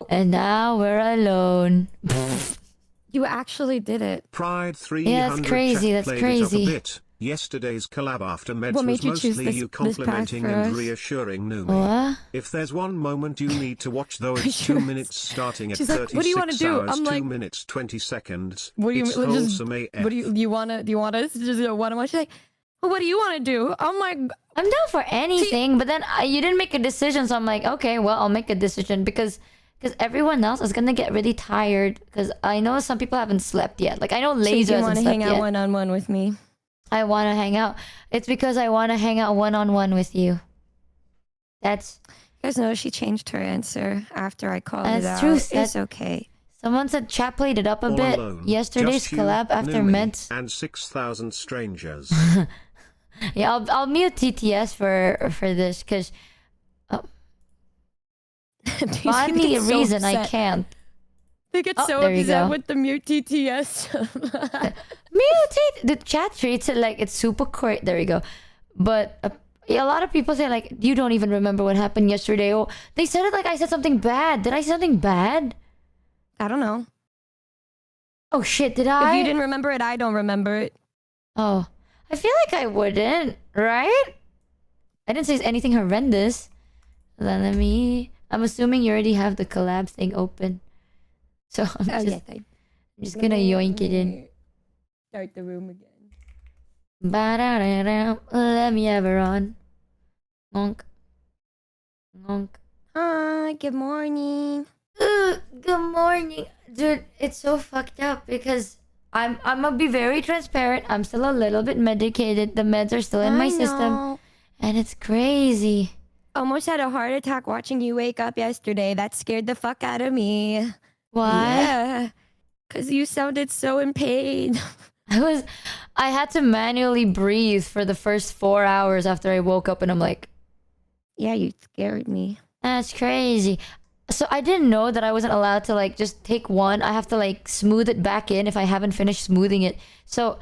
And now we're alone. You actually did it. Pride 300 Yeah, that's crazy. chat That's played it up a crazy. bit. Yesterday's collab after meds What was made you choose mostly you this path complimenting for and us? reassuring Numi. What? If there's one moment you need to watch though, it's 2 minutes starting at She's like, 36 what do you want to do? hours, I'm 2 like, minutes 20 seconds. what do you It's just? wholesome AF. What do you want to? Do you want us to just want to watch? She's like, well, what do you want to do? I'm like, I'm down for anything, but then you didn't make a decision, so I'm like, okay, well, I'll make a decision because everyone else is gonna get really tired. Because I know some people haven't slept yet. Like I know Laser you hasn't want to slept hang out yet. one-on-one with me? I want to hang out. It's because I want to hang out one-on-one with you. That's. You guys know she changed her answer after I called it That's out. true. It's okay. Someone said chat played it up a All bit. alone. Yesterday's Just you, collab after Numi, meds. and 6,000 strangers. Yeah, I'll mute TTS for this because funny reason I can't. They get so there you upset go. with the mute TTS. Mutate the chat treats it like it's super quick. There we go. But yeah, a lot of people say like you don't even remember what happened yesterday. Oh, they said it like I said something bad. Did I say something bad? I don't know. Oh shit, did I? If you didn't remember it, I don't remember it. Oh, I feel like I wouldn't, right? I didn't say anything horrendous. Then let me. I'm assuming you already have the collab thing open, so I'm just gonna yoink it in. Start the room again. Ba-da-da-da, let me have her on. Ngonk. Ngonk. Hi, good morning. Good morning. Dude, it's so fucked up because I'm gonna be very transparent. I'm still a little bit medicated. The meds are still in my system. And it's crazy. Almost had a heart attack watching you wake up yesterday. That scared the fuck out of me. Why? Yeah. Cause you sounded so in pain. I had to manually breathe for the first 4 hours after I woke up and I'm like, Yeah, you scared me. that's crazy. So I didn't know that I wasn't allowed to like just take one. I have to like smooth it back in if I haven't finished smoothing it. So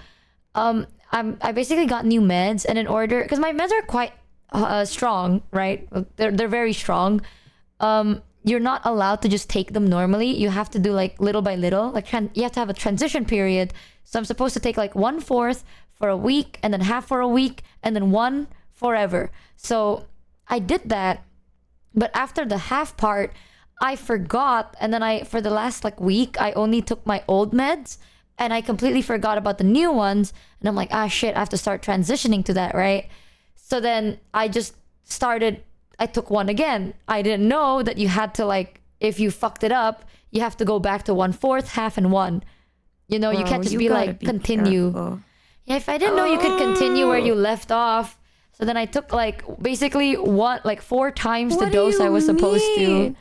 I basically got new meds, and in order, because my meds are quite strong, right? They're very strong. You're not allowed to just take them normally. You have to do like little by little. Like you have to have a transition period. So I'm supposed to take like 1/4 for a week, and then half for a week, and then one forever. So I did that, but after the half part, I forgot, and then for the last like week, I only took my old meds, and I completely forgot about the new ones. And I'm like, ah shit, I have to start transitioning to that, right? So then I just started. I took one again. I didn't know that you had to like, if you fucked it up, you have to go back to 1/4, half, and one. You know, you can't just be like, continue. Careful. Yeah, if I didn't know you could continue where you left off. So then I took like basically 4 times the dose I was supposed to.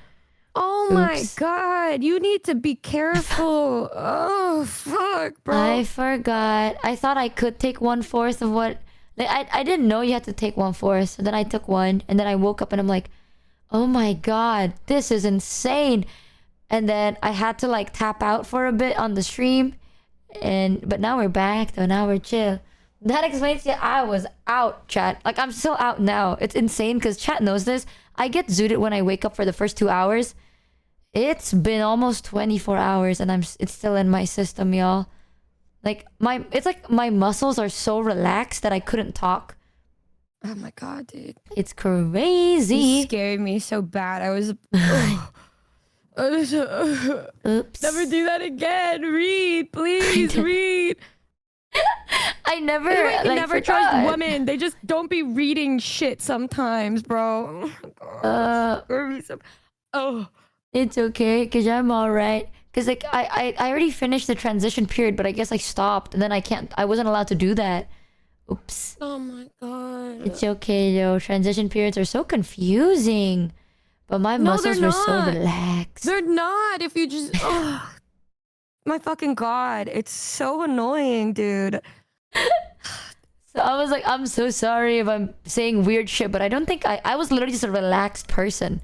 Oh my god, you need to be careful. Oh fuck, bro. I forgot. I thought I could take 1/4 of what. Like, I didn't know you had to take 1/4. So then I took one, and then I woke up and I'm like, oh my god, this is insane. And then I had to like tap out for a bit on the stream, but now we're back though. Now we're chill. That explains it. I was out, chat. Like I'm still out now. It's insane because chat knows this. I get zooted when I wake up for the first 2 hours. It's been almost 24 hours and it's still in my system, y'all. Like it's like my muscles are so relaxed that I couldn't talk. Oh my god, dude. It's crazy. You scared me so bad. I was Oops. Never do that again. Read, please read. I never Anyway, never trust forgot. women. They just don't be reading shit sometimes, bro. Oh. It's okay, cause I'm alright. Cause like I already finished the transition period, but I guess I stopped, and then I wasn't allowed to do that. Oops. Oh my god. It's okay though. Transition periods are so confusing, but my muscles were so relaxed. They're not. If you just my fucking god, it's so annoying, dude. So I was like, I'm so sorry if I'm saying weird shit, but I don't think I was literally just a relaxed person.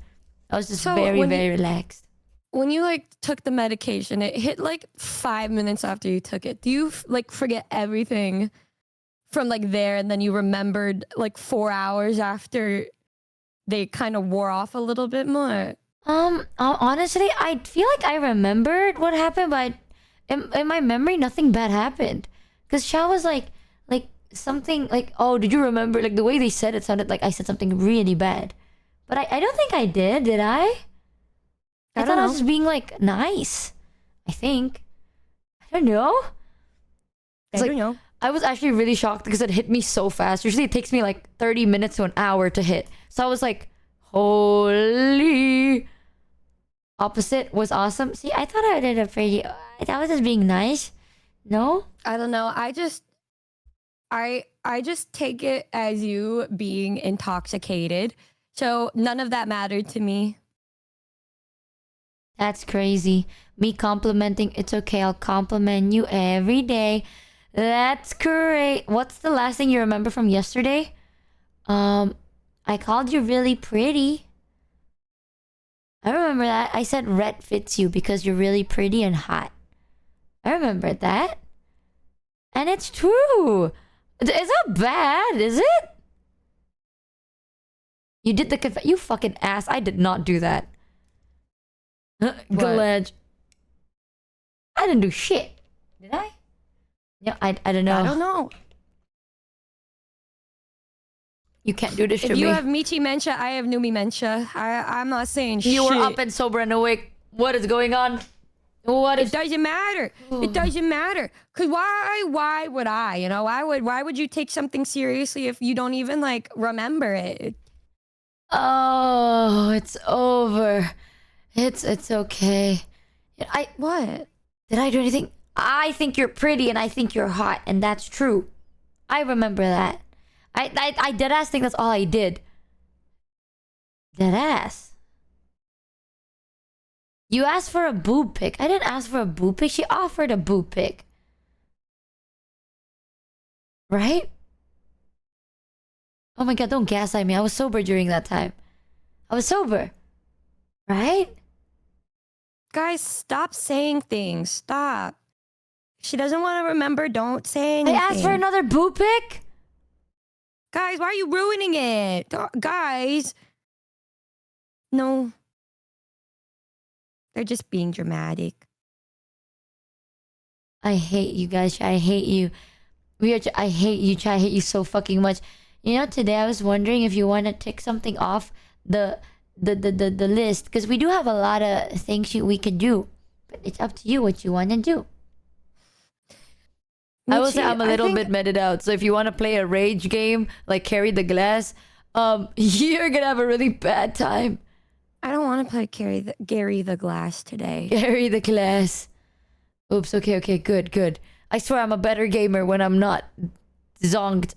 I was just very relaxed. When you like took the medication, it hit like 5 minutes after you took it. Do you like forget everything from like there, and then you remembered like 4 hours after they kind of wore off a little bit more? Honestly, I feel like I remembered what happened, but in my memory, nothing bad happened. Cause Chow was like something like, oh, did you remember? Like the way they said it sounded like I said something really bad, but I don't think I did. Did I? I thought I was just being like nice. I think. I don't know. It's I like, don't know. I was actually really shocked because it hit me so fast. Usually it takes me like 30 minutes to an hour to hit. So I was like, holy. Opposite was awesome. See, I thought I did a pretty... I was just being nice. No? I don't know. I just take it as you being intoxicated. So none of that mattered to me. That's crazy. Me complimenting, it's okay. I'll compliment you every day. That's great. What's the last thing you remember from yesterday? I called you really pretty. I remember that. I said red fits you because you're really pretty and hot. I remember that. And it's true. It's not bad, is it? You did the you fucking ass. I did not do that. Glad. I didn't do shit. Did I? Yeah, I don't know. I don't know. You can't do this to If me. you have Michi Mentia, I have Numi Mentia. I'm not saying shit. You were up and sober and awake. What is going on? What It is... doesn't matter. It doesn't matter. Cause why would I? You know, why would you take something seriously if you don't even like remember it? Oh, it's over. It's okay. What? Did I do anything? I think you're pretty and I think you're hot, and that's true. I remember that. I deadass think that's all I did. Deadass. You asked for a boob pic. I didn't ask for a boob pic. She offered a boob pic. Right? Oh my god, don't gaslight me. I was sober during that time. I was sober. Right? Guys, stop saying things. Stop. If she doesn't want to remember, don't say anything. I asked for another boob pic? Guys, why are you ruining it? Guys. No. They're just being dramatic. I hate you guys. I hate you. I hate you. I hate you so fucking much. You know, today I was wondering if you want to tick something off the list, because we do have a lot of things we could do, but it's up to you what you want to do. I will say I'm a little bit meted out, so if you want to play a rage game like carry the glass, you're gonna have a really bad time. I don't want to play Gary the Glass today. Carry the glass. Oops. Okay. Good. I swear I'm a better gamer when I'm not zonked.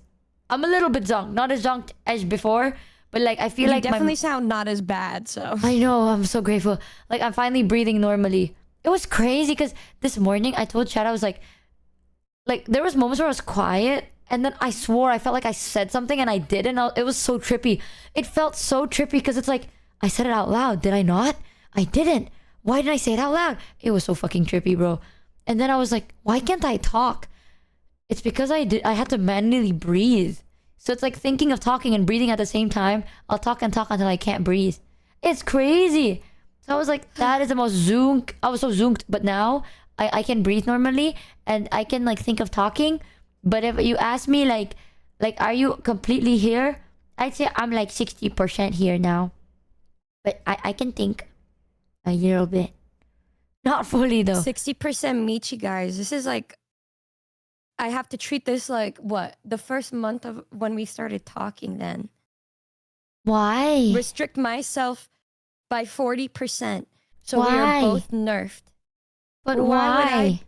I'm a little bit zonked, not as zonked as before, but like I feel like you definitely sound not as bad. So I know, I'm so grateful. Like I'm finally breathing normally. It was crazy because this morning I told Chad, I was like there was moments where I was quiet, and then I swore I felt like I said something and I didn't. It was so trippy. It felt so trippy because it's like I said it out loud. Did I not? I didn't. Why did I say it out loud? It was so fucking trippy, bro. And then I was like, why can't I talk? It's because I had to manually breathe. So it's like thinking of talking and breathing at the same time. I'll talk and talk until I can't breathe. It's crazy. So I was like, that is the most zonked. I was so zonked. But now I can breathe normally and I can like think of talking. But if you ask me like are you completely here? I'd say I'm like 60% here now. But I can think a little bit. Not fully though. 60% Michi, guys. This is like, I have to treat this like what? The first month of when we started talking then. Why? Restrict myself by 40%. So we Why? are both nerfed. But Would why? I?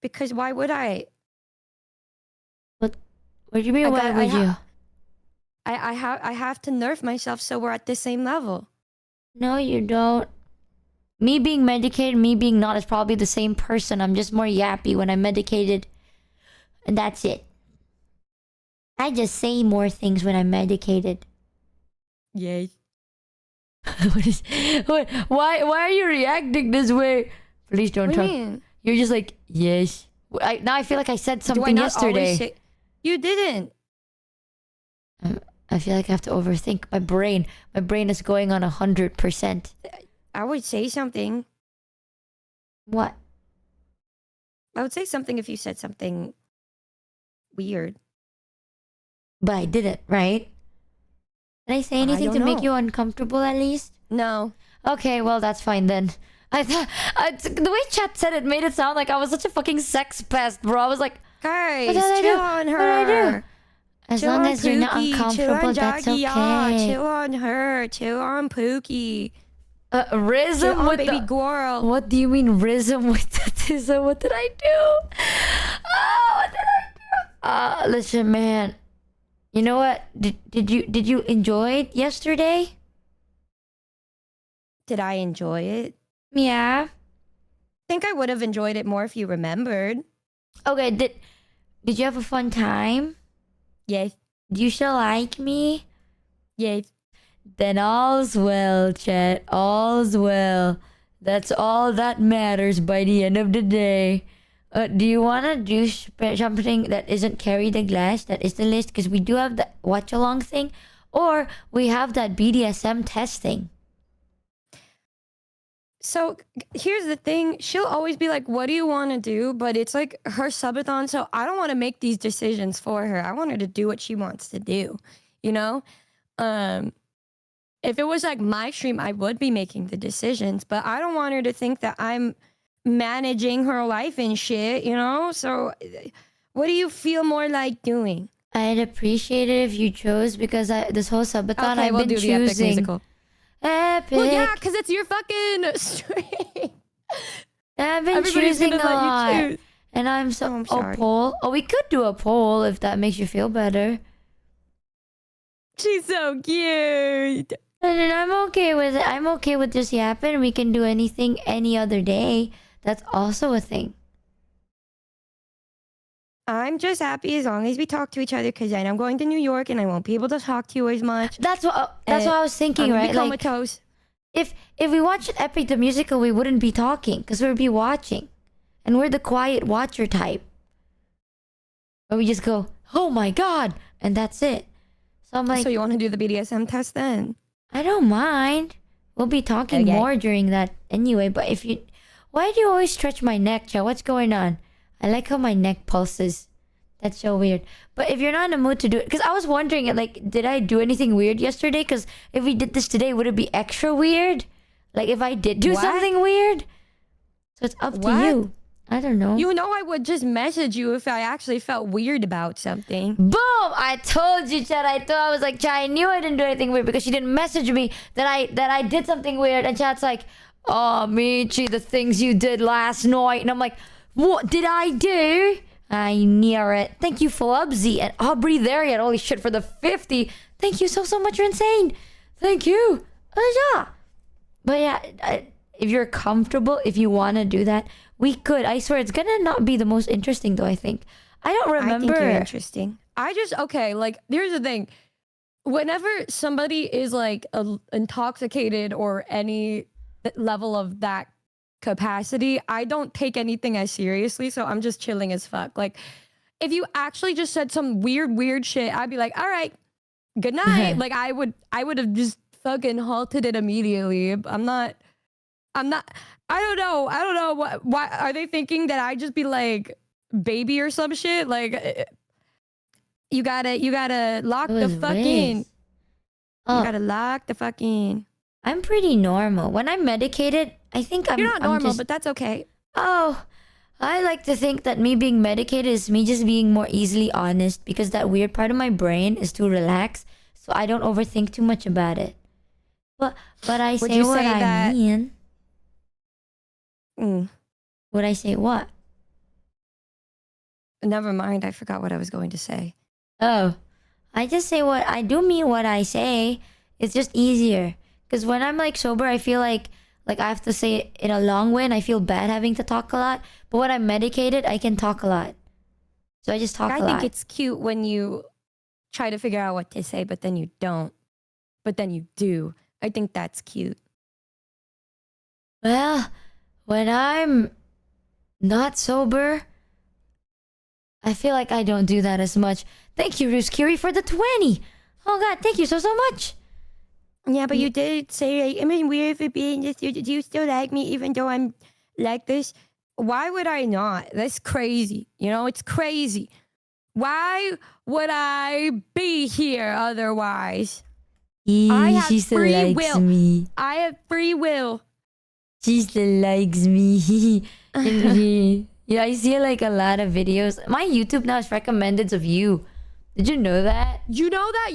Because why would I? What do you mean, why would you? I have to nerf myself so we're at the same level. No, you don't. Me being medicated, me being not is probably the same person. I'm just more yappy when I'm medicated. And that's it. I just say more things when I'm medicated. Yay. Why are you reacting this way? Please don't What talk. do you mean? You're just like, yes. Now I feel like I said Do I something not always yesterday. say- You didn't. I feel like I have to overthink. My brain is going on 100%. I would say something. What? I would say something if you said something weird. But I didn't, right? Did I say anything to don't make know. you uncomfortable at least? No. Okay, well that's fine then. I thought the way chat said it made it sound like I was such a fucking sex pest, bro. I was like, Guys, what did I do? chill on her. What did I do? As Chill long on as you're not Pookie, uncomfortable, chill on that's Jaggy, okay. Chill on her. Chill on Pookie. Chill Rhythm on with baby the... girl. What do you mean rhythm with the tism? What did I do? Oh, what did I do? Listen, man. You know what? Did you enjoy it yesterday? Did I enjoy it? Yeah. I think I would have enjoyed it more if you remembered. Okay, did you have a fun time? Yes. Do you still like me? Yes. Then all's well, chat. All's well. That's all that matters by the end of the day. Do you want to do something that isn't carry the glass? That is the list? Because we do have the watch along thing. Or we have that BDSM testing. So here's the thing. She'll always be like, what do you want to do? But it's like her subathon. So I don't want to make these decisions for her. I want her to do what she wants to do. You know? If it was like my stream, I would be making the decisions. But I don't want her to think that I'm managing her life and shit, you know? So what do you feel more like doing? I'd appreciate it if you chose because this whole subathon Okay, I've we'll been do the epic choosing. musical. Epic. Well, yeah, because it's your fucking stream. I've been Everybody's choosing gonna a let lot. you choose. And I'm so... Oh, I'm a sorry. poll? Oh, we could do a poll if that makes you feel better. She's so cute. And I'm okay with it. I'm okay with just yapping. We can do anything any other day. That's also a thing. I'm just happy as long as we talk to each other because then I'm going to New York and I won't be able to talk to you as much. That's what I was thinking, I'm right? gonna be Like, comatose. if we watched Epic the musical, we wouldn't be talking because we'd be watching, and we're the quiet watcher type. Where we just go, oh my god, and that's it. So I'm like, So you want to do the BDSM test then? I don't mind. We'll be talking Okay. more during that anyway. But if you, why do you always stretch my neck, Chow? What's going on? I like how my neck pulses. That's so weird. But if you're not in the mood to do it, because I was wondering, like, did I do anything weird yesterday? Because if we did this today, would it be extra weird? Like, if I did do What? something weird? So it's up to What? you. I don't know. You know I would just message you if I actually felt weird about something. Boom! I told you, Chad. I was like, Chad, I knew I didn't do anything weird because she didn't message me that I did something weird. And Chad's like, oh, Michi, the things you did last night. And I'm like, what did I do? I knew it. Thank you, Flubsy and Aubrey there yet. Holy shit, for the 50. Thank you so much. You're insane. Thank you. Yeah. But yeah, if you're comfortable, if you want to do that, we could. I swear, it's gonna not be the most interesting though, I think. I don't remember. I think you're interesting. Okay, like, here's the thing. Whenever somebody is like intoxicated or any level of that capacity, I don't take anything as seriously, so I'm just chilling as fuck. Like, if you actually just said some weird shit, I'd be like, all right, good night. Like, I would have just fucking halted it immediately. I'm not, I don't know. Why are they thinking that I just be like baby or some shit? Like, you gotta lock the fuck in. Oh, You gotta lock the fuck in. I'm pretty normal. When I'm medicated, I think I'm... You're not I'm normal, just, but that's okay. oh, I like to think that me being medicated is me just being more easily honest because that weird part of my brain is to relax, so I don't overthink too much about it. But I Would say you what say I that- mean. Mm. Would I say what? Never mind. I forgot what I was going to say. Oh, I just say what I do mean what I say. It's just easier. Because when I'm like sober, I feel like I have to say it in a long way and I feel bad having to talk a lot. But when I'm medicated, I can talk a lot. So I just talk I a lot. think it's cute when you try to figure out what to say, but then you don't. But then you do. I think that's cute. Well, when I'm not sober, I feel like I don't do that as much. Thank you, Ruskiri, for the 20. Oh God, thank you so much. Yeah, but you did say, like, am I weird for being this? Do you still like me even though I'm like this? Why would I not? That's crazy. You know, it's crazy. Why would I be here otherwise? I have She still free likes will. me. I have free will. She still likes me. Yeah, I see like a lot of videos. My YouTube now is recommended of you. Did you know that? You know that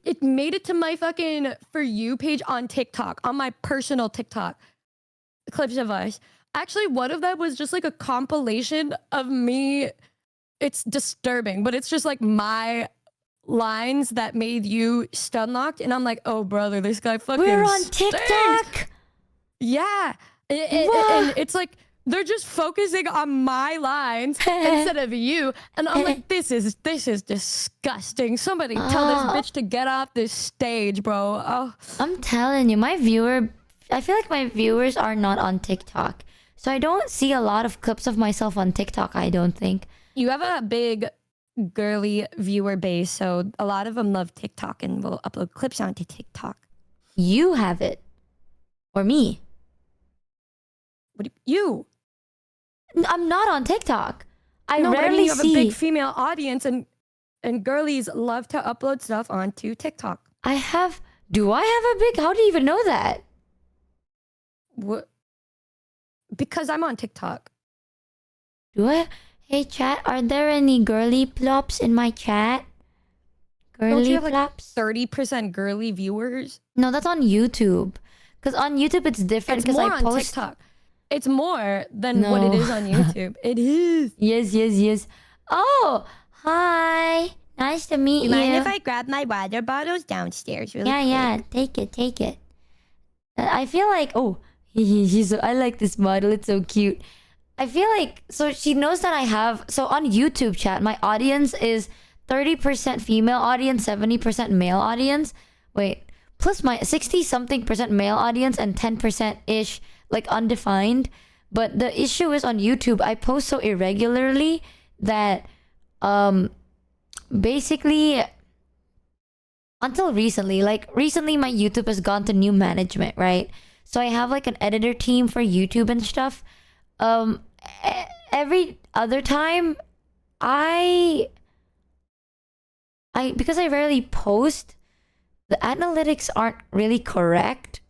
it made it to my fucking For You page on TikTok, on my personal TikTok. Clips of us. Actually, one of them was just like a compilation of me. It's disturbing, but it's just like my lines that made you stun locked. And I'm like, oh, brother, this guy fucking We're on stinks. TikTok. Yeah. And it's like, they're just focusing on my lines instead of you. And I'm like, this is disgusting. Somebody tell this bitch to get off this stage, bro. Oh. I'm telling you, I feel like my viewers are not on TikTok. So I don't see a lot of clips of myself on TikTok, I don't think. You have a big girly viewer base, so a lot of them love TikTok and will upload clips onto TikTok. You have it. Or me. What do you? I'm not on TikTok. I No, but I mean, rarely you have see. a big female audience, and girlies love to upload stuff onto TikTok. Do I have a big? How do you even know that? What? Because I'm on TikTok. Do I? Hey chat, are there any girly plops in my chat? Don't Girly you have like plops? 30% girly viewers? No, that's on YouTube. Because on YouTube it's different. It's Because more I on post. TikTok. It's more than what it No. is on YouTube. It is. Yes. Oh, hi. Nice to meet you. Mind if I grab my water bottles downstairs really quick? Yeah. Take it. I feel like I like this model. It's so cute. I feel like so she knows that I have so on YouTube chat my audience is 30% female audience, 70% male audience. Wait, plus my 60 something percent male audience and 10% ish like undefined. But the issue is on YouTube I post so irregularly that basically until recently my YouTube has gone to new management, right? So I have like an editor team for YouTube and stuff. Every other time I because I rarely post, the analytics aren't really correct.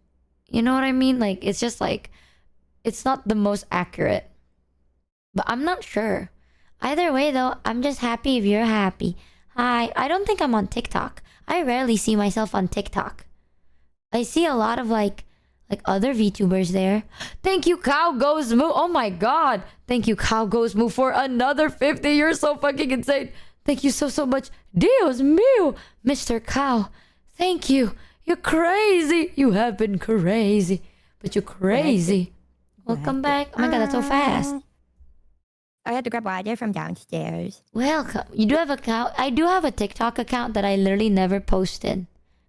You know what I mean? Like it's just like it's not the most accurate. But I'm not sure. Either way though, I'm just happy if you're happy. Hi, I don't think I'm on TikTok. I rarely see myself on TikTok. I see a lot of like other VTubers there. Thank you, Cow Goes Moo. Oh my god. Thank you, Cow Goes Moo, for another 50. You're so fucking insane. Thank you so much. Dios mío, Mr. Cow. Thank you. You're crazy. You have been crazy. But you're crazy. Welcome back. Oh my god, that's so fast. I had to grab water from downstairs. Welcome. You do have a account? I do have a TikTok account that I literally never posted.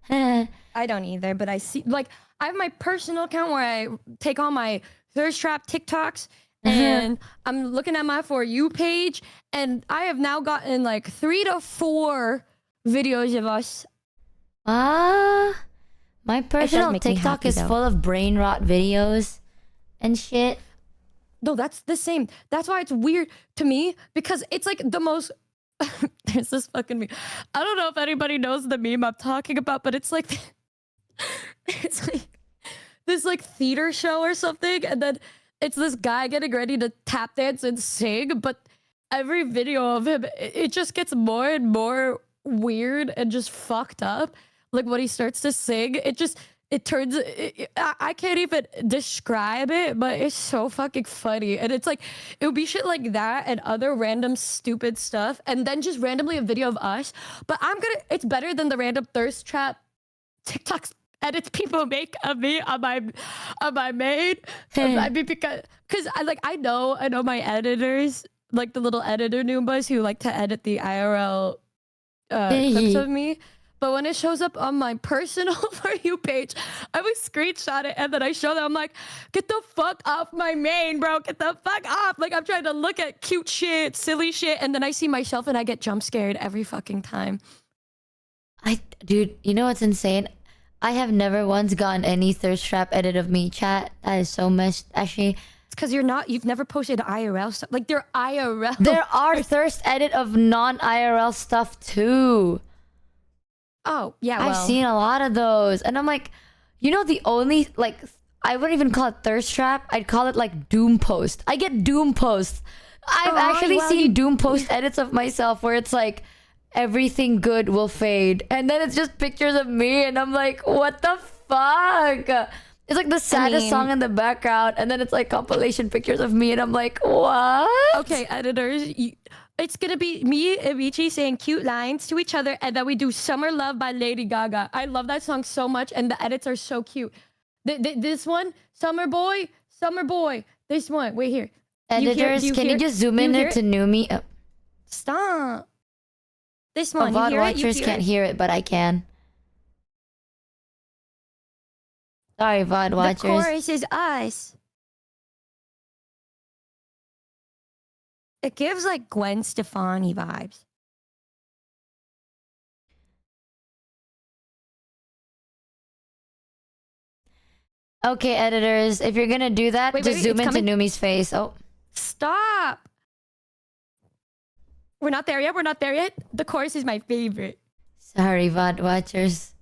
I don't either, but I see, like, I have my personal account where I take all my thirst trap TikToks and I'm looking at my For You page, and I have now gotten like 3 to 4 videos of us. My personal make me TikTok happy, is though. full of brain rot videos and shit. No, that's the same. That's why it's weird to me, because it's like the most. There's this fucking meme. I don't know if anybody knows the meme I'm talking about, but it's like it's like this like theater show or something, and then it's this guy getting ready to tap dance and sing, but every video of him, it just gets more and more weird and just fucked up. Like when he starts to sing, it turns, I can't even describe it, but it's so fucking funny. And it's like, it would be shit like that and other random stupid stuff. And then just randomly a video of us. But it's better than the random thirst trap TikToks edits people make of me on my main. I mean, because I know my editors, like the little editor Noombas who like to edit the IRL clips of me. But when it shows up on my personal For You page, I would screenshot it and then I show them. I'm like, get the fuck off my main, bro. Get the fuck off. Like, I'm trying to look at cute shit, silly shit. And then I see myself and I get jump scared every fucking time. Dude, you know what's insane? I have never once gotten any thirst trap edit of me, chat. That is so messed. Actually, It's because you've never posted IRL stuff. Like they're IRL. there are thirst edit of non-IRL stuff too. Oh, yeah, I've well. seen a lot of those. And I'm like, you know, the only, like, I wouldn't even call it thirst trap. I'd call it like doom post. I get doom posts. I've actually seen doom post edits of myself where it's like, everything good will fade. And then it's just pictures of me. And I'm like, what the fuck? It's like the saddest song in the background. And then it's like compilation pictures of me. And I'm like, what? Okay, editors. It's gonna be me and Michi saying cute lines to each other, and then we do Summer Love by Lady Gaga. I love that song so much, and the edits are so cute. This one, Summer Boy. This one, wait here. Editors, can you just zoom in it to Numi? Oh. Stop. This one, VOD watchers can't hear it, but I can. Sorry, VOD watchers. The chorus is us. It gives like Gwen Stefani vibes. Okay, editors, if you're gonna do that, just zoom into Numi's face. Oh. Stop. We're not there yet. The chorus is my favorite. Sorry, VOD watchers.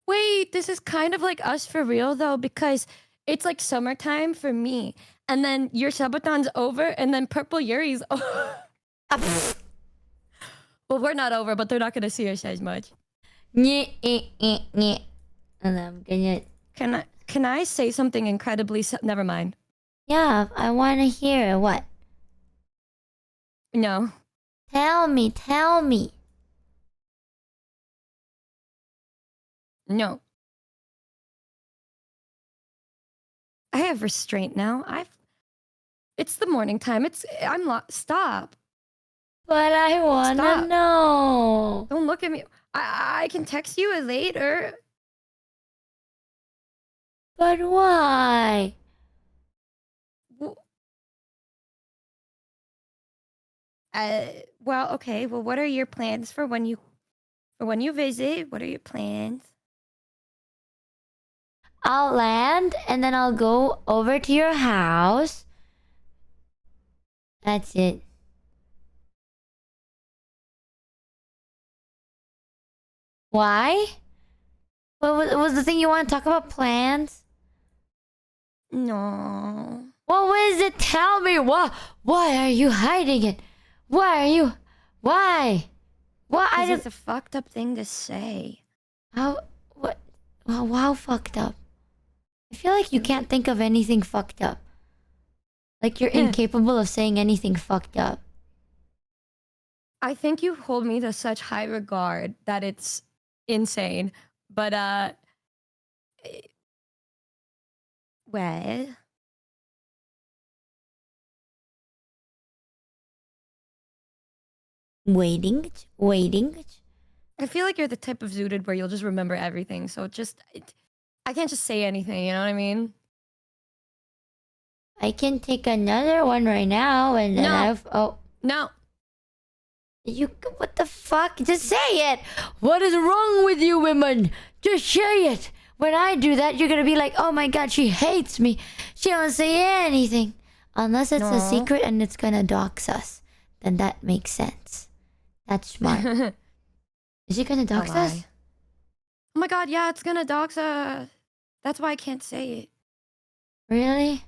Wait, this is kind of like us for real though, because it's like summertime for me. And then your Subathon's over, and then Purple Yuri's over. Well, we're not over, but they're not gonna see us as much. Alam, ganyan. Can I say something incredibly never mind. Yeah, I want to hear. What? No. Tell me. No. I have restraint now. It's the morning time. Stop. But I want to know. Don't look at me. I can text you later. But why? Well, okay. Well, what are your plans for when you visit? What are your plans? I'll land and then I'll go over to your house. That's it. Why? What was the thing you want to talk about? Plans? No. What was it? Tell me. Why are you hiding it? Why? Why? It's a fucked up thing to say. How? What? Wow, fucked up. I feel like you can't think of anything fucked up. Like you're incapable of saying anything fucked up. I think you hold me to such high regard that it's insane. But well, Waiting. I feel like you're the type of zooted where you'll just remember everything. So I can't just say anything, you know what I mean? I can take another one right now and then No. What the fuck? Just say it! What is wrong with you women? Just say it! When I do that, you're gonna be like, oh my god, she hates me. She don't say anything. Unless it's a secret and it's gonna dox us. Then that makes sense. That's smart. Is it gonna dox us? Oh my god, yeah, it's gonna dox us. That's why I can't say it. Really?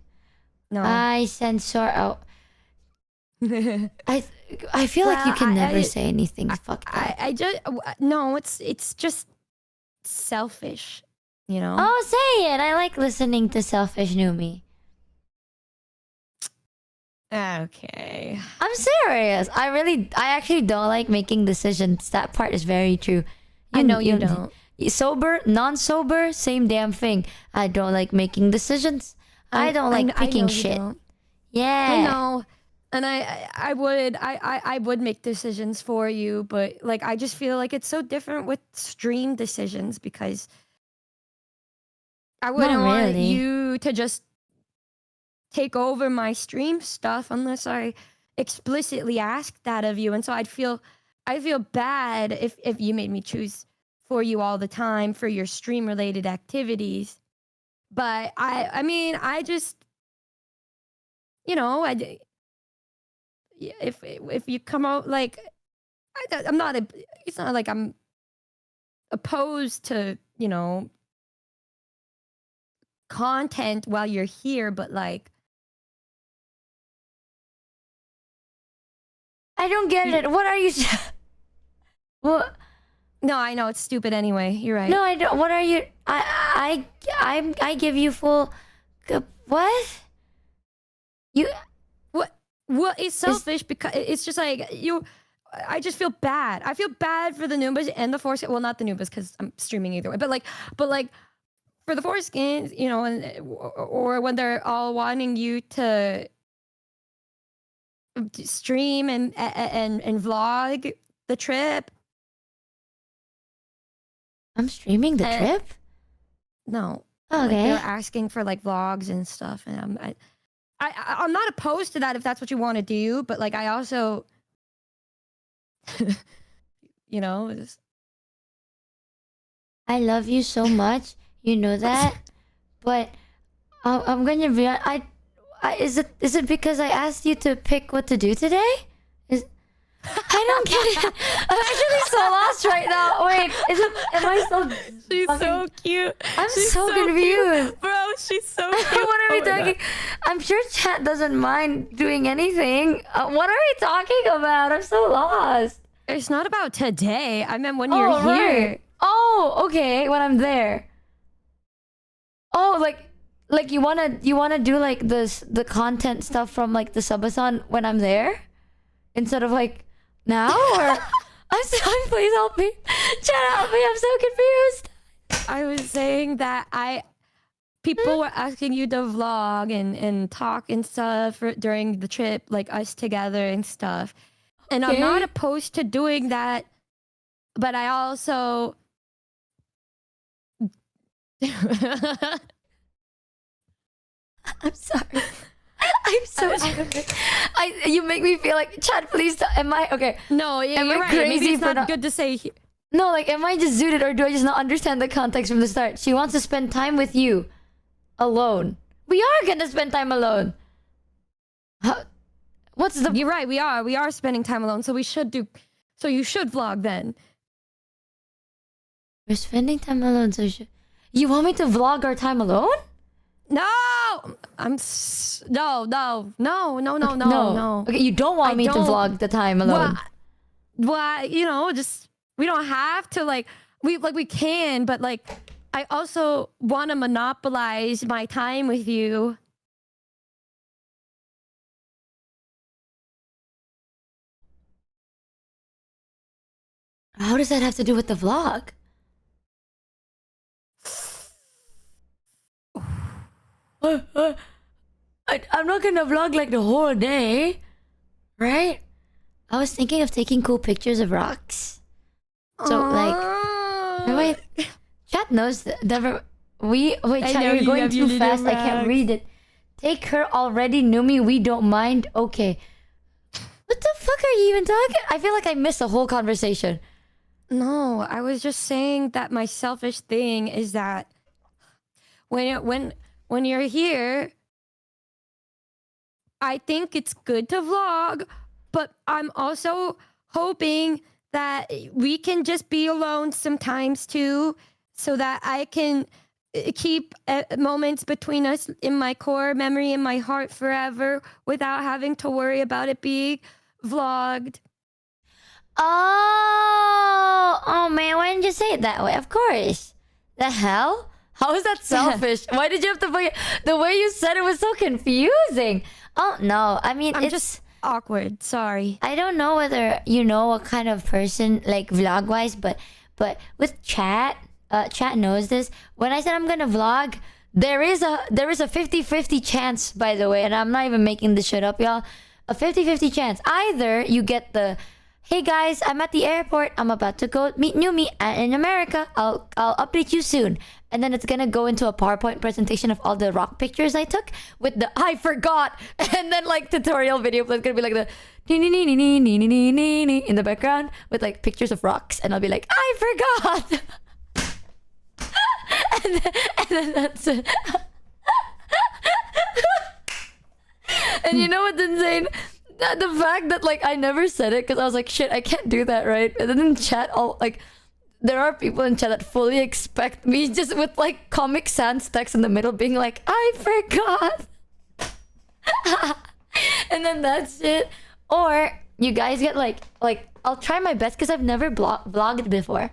No. I censor out. I feel like you can never say anything fucked up. No, it's just selfish, you know? Oh, say it! I like listening to selfish Numi. Okay. I'm serious. I actually don't like making decisions. That part is very true. I know you don't. Sober, non-sober, same damn thing. I don't like making decisions. I don't like I picking know you shit. don't. Yeah. I know. And I would make decisions for you, but like I just feel like it's so different with stream decisions because I wouldn't want really. you to just take over my stream stuff unless I explicitly asked that of you. And so I feel bad if you made me choose for you all the time for your stream related activities. But I mean, I just, you know, if you come out like I'm not it's not like I'm opposed to, you know, content while you're here, but like I don't get it. What are you? What? no, I know it's stupid anyway. You're right. No, I don't. What are you? I give you full. What? You. What is selfish because it's just like you. I just feel bad. I feel bad for the Noombas and the Foreskins. Well, not the Noombas because I'm streaming either way. But like for the Foreskins, you know, and or when they're all wanting you to stream and vlog the trip. I'm streaming the trip. No. Okay. Like they're asking for like vlogs and stuff, and I'm not opposed to that if that's what you want to do, but like I also, you know, I love you so much. You know that, but I'm gonna be. Is it because I asked you to pick what to do today? I don't get it. I'm actually so lost right now. Wait, am I so? She's so cute. I'm so confused. Cute. Bro, she's so cute. What are we talking? I'm sure chat doesn't mind doing anything. What are we talking about? I'm so lost. It's not about today. I meant when you're here. Right. Oh, okay. When I'm there. Oh, like you wanna do like the content stuff from like the subathon when I'm there, instead of like now, or I'm sorry, please help me. Chat, help me. I'm so confused. I was saying that people were asking you to vlog and talk and stuff during the trip, like us together and stuff. And I'm not opposed to doing that, but I also I'm sorry. I'm so out of it. You make me feel like, Chad, please. Am I okay? No, am you're I right. crazy Maybe it's for not good to say. No, like, am I just zooted, or do I just not understand the context from the start? She wants to spend time with you, alone. We are gonna spend time alone. What's the? You're right. We are spending time alone. So we should do. So you should vlog then. We're spending time alone. So you want me to vlog our time alone? No, no. Okay, you don't want me to vlog the time alone. Well, you know, just we don't have to like we can, but like I also want to monopolize my time with you. How does that have to do with the vlog? I'm not gonna vlog like the whole day, right? I was thinking of taking cool pictures of rocks. So like, chat knows that. Wait, chat, you're going too fast. I can't read it. Take her already, Numi. We don't mind. Okay. What the fuck are you even talking? I feel like I missed the whole conversation. No, I was just saying that my selfish thing is that when you're here, I think it's good to vlog, but I'm also hoping that we can just be alone sometimes too, so that I can keep moments between us in my core memory, in my heart forever, without having to worry about it being vlogged. Oh man, why didn't you say it that way? Of course. The hell? How is that selfish? Why did you have to put it? The way you said it was so confusing. Oh no, I mean I'm it's just awkward. Sorry. I don't know whether you know what kind of person like vlog wise, but with chat, chat knows this. When I said I'm gonna vlog, there is a 50-50 chance, by the way, and I'm not even making this shit up, y'all. A 50-50 chance. Either you get the hey guys, I'm at the airport. I'm about to go meet Numi in America. I'll update you soon. And then it's gonna go into a PowerPoint presentation of all the rock pictures I took with the I forgot, and then like tutorial video. It's gonna be like the in the background with like pictures of rocks, and I'll be like I forgot, and then that's it. And you know what's insane? The fact that like I never said it because I was like shit, I can't do that, right? And then in chat, all like there are people in chat that fully expect me just with like Comic Sans text in the middle being like I forgot. And then that's it. Or you guys get like I'll try my best because I've never vlogged before.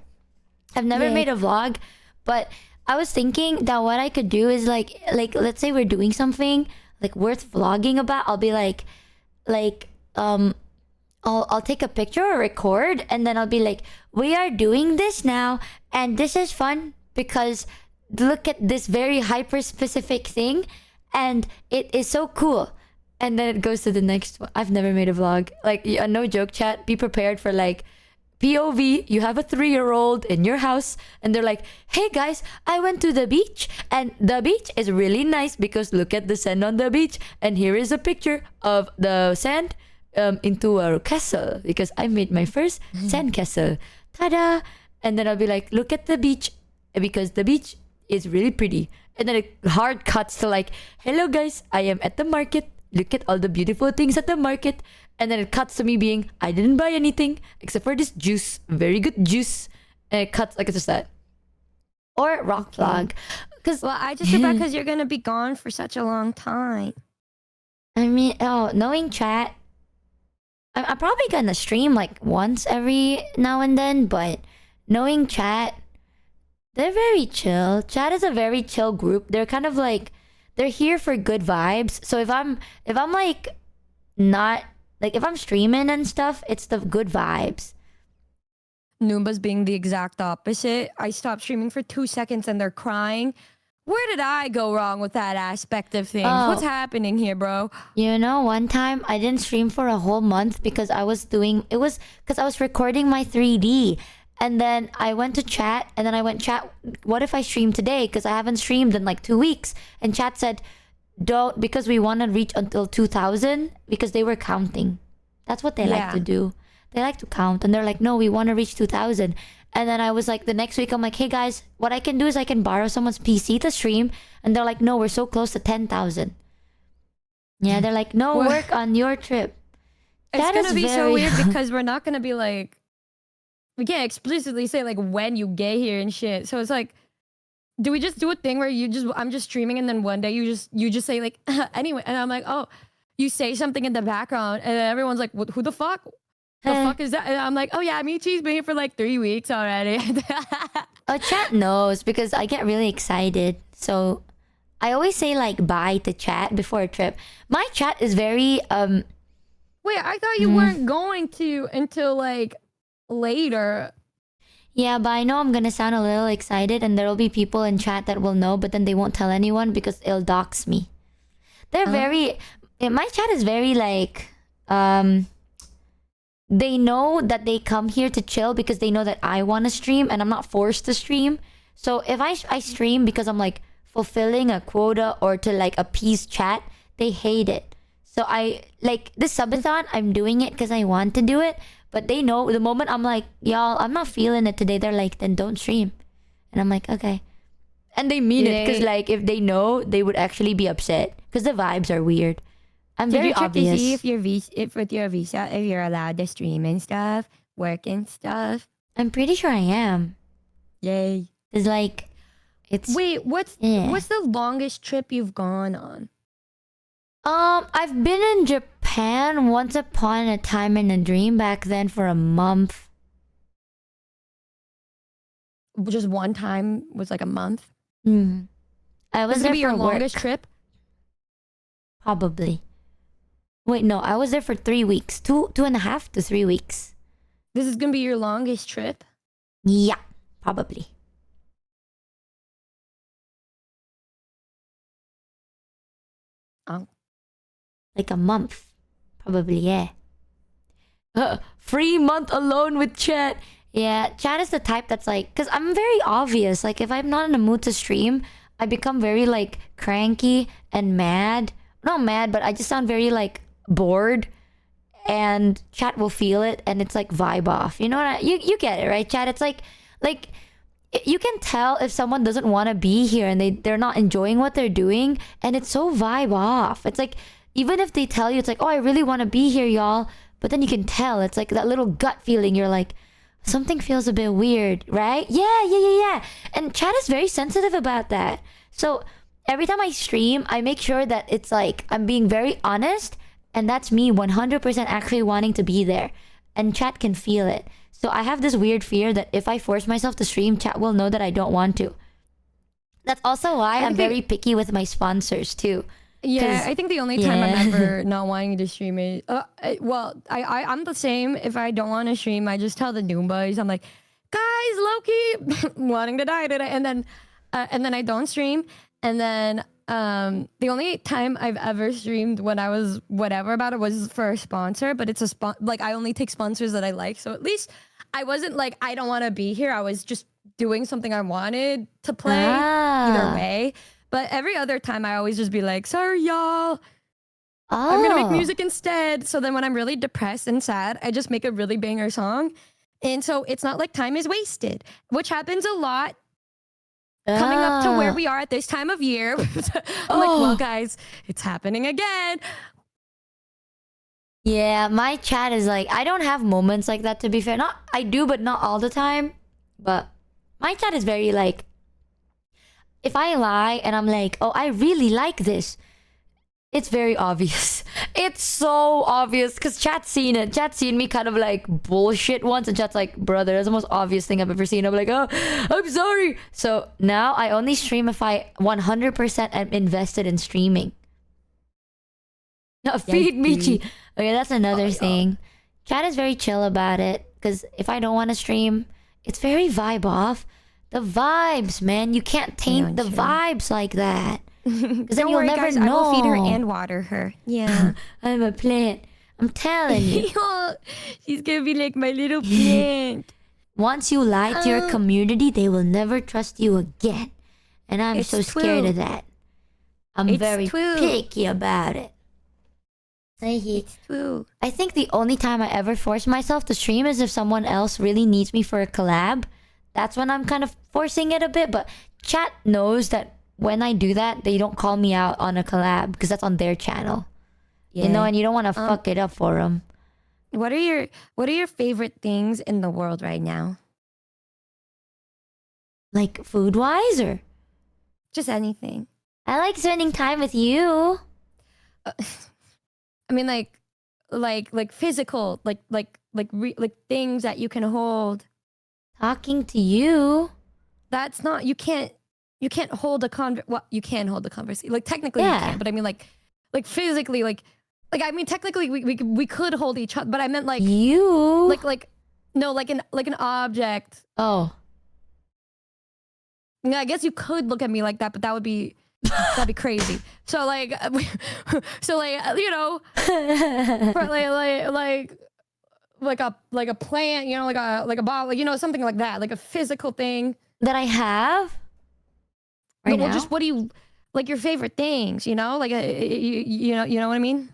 I've never made a vlog, but I was thinking that what I could do is like let's say we're doing something like worth vlogging about. I'll be like I'll take a picture or record, and then I'll be like, we are doing this now, and this is fun because look at this very hyper specific thing, and it is so cool. And then it goes to the next one. I've never made a vlog. Like, no joke, chat. Be prepared for like POV. You have a 3-year-old in your house, and they're like, hey guys, I went to the beach, and the beach is really nice because look at the sand on the beach, and here is a picture of the sand into a castle because I made my first sand castle. Ta-da! And then I'll be like, look at the beach because the beach is really pretty. And then it hard cuts to like, hello guys, I am at the market. Look at all the beautiful things at the market. And then it cuts to me being, I didn't buy anything except for this juice. Very good juice. And it cuts like it's just that. Or rock vlog. Well, I just feel bad because you're gonna be gone for such a long time. I mean, knowing chat, I'm probably gonna stream like once every now and then, but knowing chat, they're very chill. Chat is a very chill group. They're kind of like they're here for good vibes. So if I'm like not like if I'm streaming and stuff, it's the good vibes. Numba's being the exact opposite. I stopped streaming for 2 seconds and they're crying. Where did I go wrong with that aspect of things? Oh. What's happening here, bro? You know, one time I didn't stream for a whole month because I was recording my 3D. And then I went to chat, and then I went, chat, what if I stream today? Because I haven't streamed in like 2 weeks. And chat said, don't, because we want to reach until 2,000 because they were counting. That's what they like to do. They like to count. And they're like, no, we want to reach 2,000. And then I was like, the next week, I'm like, hey guys, what I can do is I can borrow someone's PC to stream. And they're like, no, we're so close to 10,000. Yeah, they're like, no, work on your trip. It's going to be so weird because we're not going to be like, we can't explicitly say like when you get here and shit. So it's like, do we just do a thing where I'm just streaming and then one day you just say like, anyway. And I'm like, oh, you say something in the background and then everyone's like, who the fuck? The fuck is that? And I'm like, oh yeah, Michi's been here for like 3 weeks already. Oh, chat knows because I get really excited. So I always say like bye to chat before a trip. My chat is very Wait, I thought you weren't going to until like later. Yeah, but I know I'm gonna sound a little excited and there'll be people in chat that will know, but then they won't tell anyone because it'll dox me. They're my chat is very like they know that they come here to chill because they know that I want to stream and I'm not forced to stream. So if I stream because I'm like fulfilling a quota or to like appease chat, they hate it. So I like this subathon, I'm doing it because I want to do it, but they know the moment I'm like, y'all, I'm not feeling it today, they're like, then don't stream. And I'm like, okay. And they mean it because like if they know, they would actually be upset because the vibes are weird. I'm Did very you check obvious. to see if with your visa, if you're allowed to stream and stuff, work and stuff? I'm pretty sure I am. Yay. It's like, it's... Wait, what's the longest trip you've gone on? I've been in Japan once upon a time in a dream back then for a month. Just one time was like a month? I was This there gonna be for your work. longest trip? Probably. Wait, no, I was there for 3 weeks. 2.5 to 3 weeks. This is gonna be your longest trip. Yeah, probably. Oh. Like a month. Probably, yeah. Free month alone with chat. Yeah, chat is the type that's like, because I'm very obvious. Like, if I'm not in a mood to stream, I become very, like, cranky and mad. Not mad, but I just sound very, like, bored. And chat will feel it, and it's like vibe off. You know what you get it, right, chat? It's like you can tell if someone doesn't want to be here and they're not enjoying what they're doing, and it's so vibe off. It's like, even if they tell you, it's like, oh, I really want to be here, y'all, but then you can tell it's like that little gut feeling. You're like, something feels a bit weird, right? Yeah. And chat is very sensitive about that. So every time I stream, I make sure that it's like I'm being very honest, and that's me 100% actually wanting to be there, and chat can feel it. So I have this weird fear that if I force myself to stream, chat will know that I don't want to. That's also why I'm very picky with my sponsors too. Yeah, I think the only time I'm ever not wanting to stream is I'm the same. If I don't want to stream, I just tell the Noombas. I'm like, guys, Loki wanting to die today, and then I don't stream. And then the only time I've ever streamed when I was whatever about it was for a sponsor, but it's like I only take sponsors that I like. So at least I wasn't like, I don't want to be here. I was just doing something I wanted to play either way. But every other time I always just be like, sorry, y'all. I'm going to make music instead. So then when I'm really depressed and sad, I just make a really banger song. And so it's not like time is wasted, which happens a lot coming up to where we are at this time of year. I'm like, well, guys, it's happening again. Yeah, my chat is like, I don't have moments like that, to be fair. Not, I do, but not all the time. But my chat is very like, if I lie and I'm like, oh, I really like this, it's very obvious. It's so obvious because chat's seen it. Chat's seen me kind of like bullshit once, and chat's like, brother, that's the most obvious thing I've ever seen. I'm like, oh, I'm sorry. So now I only stream if I 100% am invested in streaming. No, feed Michi. Okay, that's another thing. Chat is very chill about it because if I don't want to stream, it's very vibe off. The vibes, man. You can't taint the vibes like that. Because then you'll never know. I will feed her and water her. Yeah. I'm a plant. I'm telling you. She's gonna be like my little plant. Once you lie to your community, they will never trust you again. And I'm so scared of that. I'm very picky about it. It's true. I think the only time I ever force myself to stream is if someone else really needs me for a collab. That's when I'm kind of forcing it a bit. But chat knows that when I do that, they don't call me out on a collab because that's on their channel. Yeah. You know, and you don't want to fuck it up for them. What are your favorite things in the world right now? Like food-wise or? Just anything. I like spending time with you. I mean, like physical, like things that you can hold. Talking to you. That's not, you can't hold a well, you can hold a conversation. Like technically you can, but I mean like physically, like I mean technically we could hold each other, but I meant like you. Like no, like an object. Oh. Yeah, I guess you could look at me like that, but that'd be crazy. So like you know, like a plant, you know, like a bottle, you know, something like that, like a physical thing that I have. Right now? Just what do you like? Your favorite things, you know, like you know what I mean.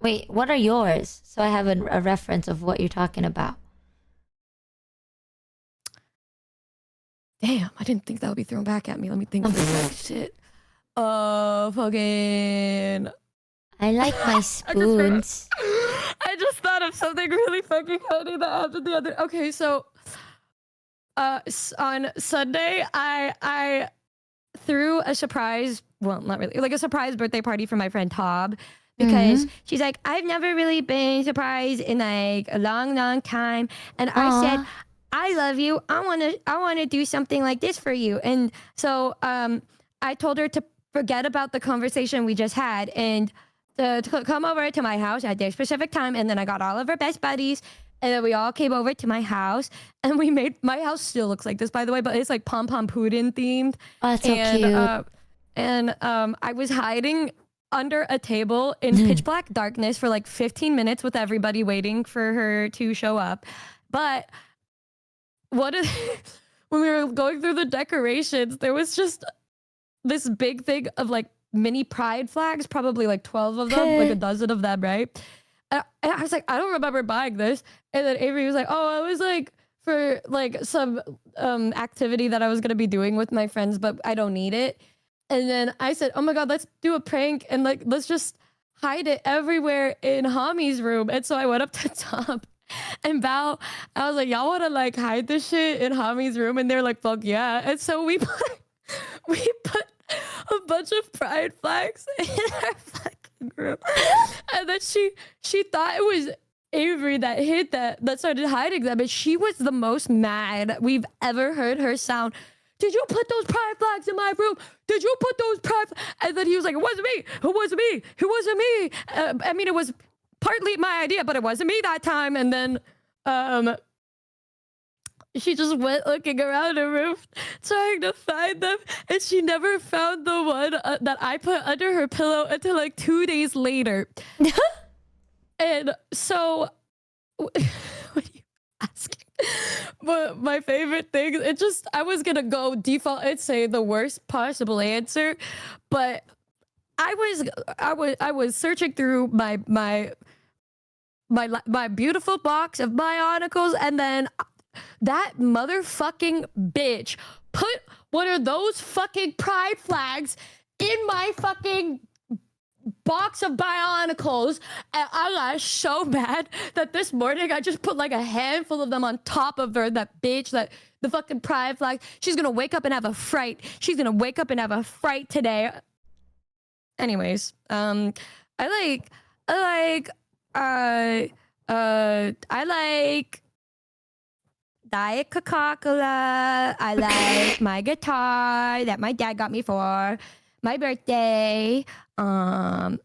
Wait, what are yours? So I have a reference of what you're talking about. Damn, I didn't think that would be thrown back at me. Let me think. Shit. Fucking. I like my spoons. I just thought of something really fucking funny that happened the other. Okay, so on Sunday, I threw a surprise. Well, not really, like a surprise birthday party for my friend Tob, because she's like, I've never really been surprised in like a long time, and I said, I love you. I wanna do something like this for you, and so I told her to forget about the conversation we just had and to come over to my house at their specific time. And then I got all of our best buddies. And then we all came over to my house and we made, my house still looks like this, by the way, but it's like Pom Pom Puddin themed. Oh, that's so cute. I was hiding under a table in pitch black darkness for like 15 minutes with everybody waiting for her to show up. But when we were going through the decorations, there was just this big thing of like mini pride flags, probably like 12 of them, like a dozen of them, right? And I was like, I don't remember buying this. And then Avery was like, oh, I was like for like some activity that I was going to be doing with my friends, but I don't need it. And then I said, oh my God, let's do a prank. And like, let's just hide it everywhere in Hami's room. And so I went up to the top and Val, I was like, y'all want to like hide this shit in Hami's room? And they're like, fuck yeah. And so we put a bunch of pride flags in our fucking room. And then she thought it was Avery that hid that started hiding them. And she was the most mad we've ever heard her sound. Did you put those pride flags in my room? Did you put those pride? And then he was like, it wasn't me. It wasn't me. It wasn't me. I mean, it was partly my idea, but it wasn't me that time. And then she just went looking around her room trying to find them. And she never found the one that I put under her pillow until like 2 days later. And so, what are you asking? But my favorite thing, I was gonna go default and say the worst possible answer, but I was searching through my beautiful box of Bionicles, and then that motherfucking bitch put one of those fucking pride flags in my fucking box of Bionicles, and I got so mad that this morning I just put like a handful of them on top of her. That bitch, the fucking pride flag. She's gonna wake up and have a fright. She's gonna wake up and have a fright today. Anyways, I like Diet Coca-Cola. I like my guitar that my dad got me for my birthday. I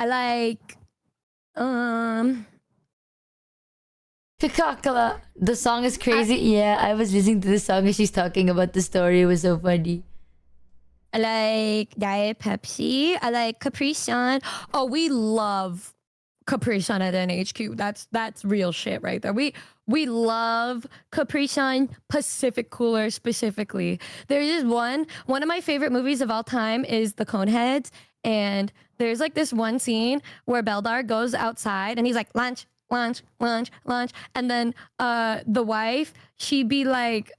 like Coca-Cola. The song is crazy. Yeah, I was listening to the song and she's talking about the story. It was so funny. I like Diet Pepsi. I like Capri Sun. Oh, we love Capri Sun at NHQ. That's real shit right there. We love Capri Sun, Pacific Cooler specifically. There's this one of my favorite movies of all time is The Coneheads, and there's like this one scene where Beldar goes outside and he's like lunch, lunch, lunch, lunch, and then the wife, she'd be like,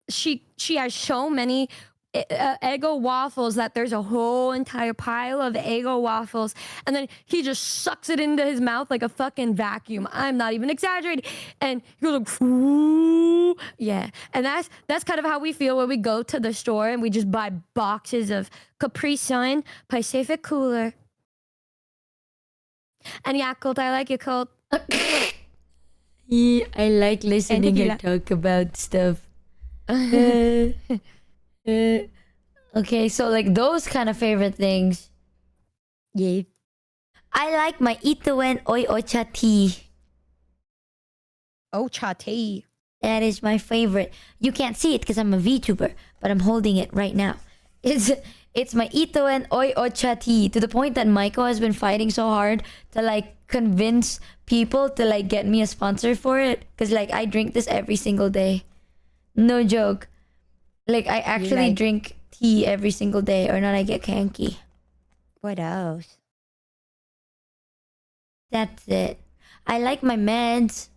she has so many Eggo waffles that there's a whole entire pile of Eggo waffles, and then he just sucks it into his mouth like a fucking vacuum. I'm not even exaggerating. And he goes like, ooh, yeah. And that's kind of how we feel when we go to the store and we just buy boxes of Capri Sun, Pacific Cooler, and Yakult. I like Yakult. Yeah, I like listening her talk about stuff. Okay, so like those kind of favorite things. Yeah. I like my Itoen Oi Ocha tea. Ocha tea. That is my favorite. You can't see it because I'm a VTuber, but I'm holding it right now. It's my Itoen Oi Ocha tea, to the point that Maiko has been fighting so hard to like convince people to like get me a sponsor for it, because like I drink this every single day. No joke. Like, I actually drink tea every single day, or not I get cranky. What else? That's it. I like my meds.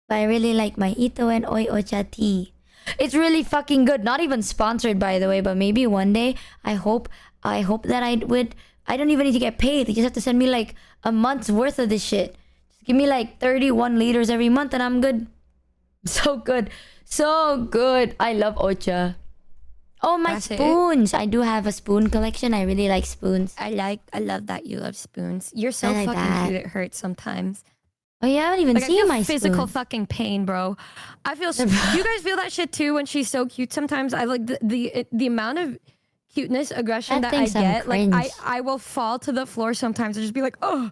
But I really like my Itoen Oi Ocha tea. It's really fucking good. Not even sponsored, by the way, but maybe one day, I hope that I don't even need to get paid. They just have to send me like a month's worth of this shit. Just give me like 31 liters every month and I'm good. So good. So good. I love Ocha. Oh, my spoons. I do have a spoon collection. I really like spoons. I love that you love spoons. You're so fucking cute. It hurts sometimes. Oh, you haven't even Like I seen feel my physical spoon. fucking pain, bro. I feel. You guys feel that shit too when she's so cute. Sometimes I like the amount of cuteness, aggression That that I thinks I'm get. Like cringe. I will fall to the floor sometimes and just be like, oh.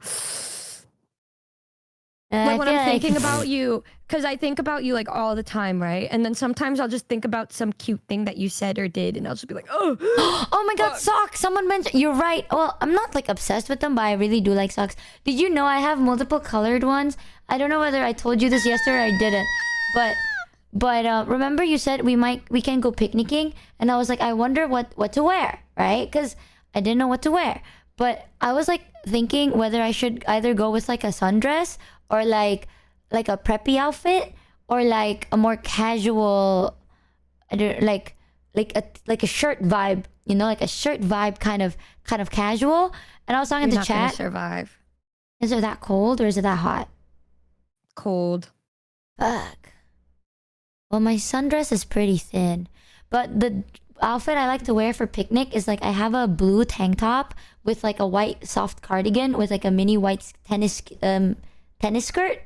I Like when feel I'm like thinking about you, because I think about you like all the time, right? And then sometimes I'll just think about some cute thing that you said or did, and I'll just be like, oh, oh my god, fuck. socks! Someone mentioned. You're right. Well, I'm not like obsessed with them, but I really do like socks. Did you know I have multiple colored ones? I don't know whether I told you this yesterday or I didn't, but remember you said we can go picnicking, and I was like, I wonder what to wear, right? Because I didn't know what to wear, but I was like thinking whether I should either go with like a sundress or like a preppy outfit or like a more casual, I don't like a shirt vibe, you know, like a shirt vibe kind of casual. And I was talking You're to not gonna chat. survive. Is it that cold or is it that hot? Cold. Fuck. Well, my sundress is pretty thin, but the outfit I like to wear for picnic is like I have a blue tank top with like a white soft cardigan with like a mini white tennis skirt,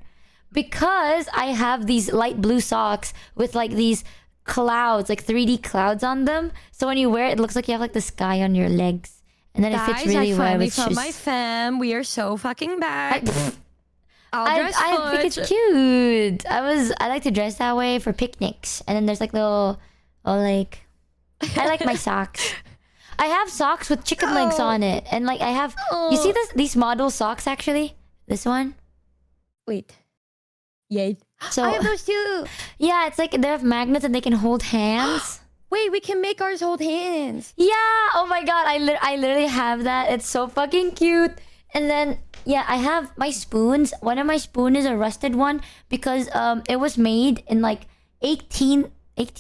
because I have these light blue socks with like these clouds, like 3D clouds on them. So when you wear it, it looks like you have like the sky on your legs, and then it fits Guys, really I well. finally It's found my just fam. We are so fucking back. I'll dress I think it's foot. cute. I like to dress that way for picnics, and then there's like little, oh like, I like my socks. I have socks with chicken legs Oh. on it, and like I have. You see these model socks actually? This one. Wait. Yay. So I have those too. yeah, it's like they have magnets and they can hold hands. Wait, we can make ours hold hands. Yeah. Oh my god, I literally have that. It's so fucking cute. And then yeah, I have my spoons. One of my spoon is a rusted one because it was made in like 18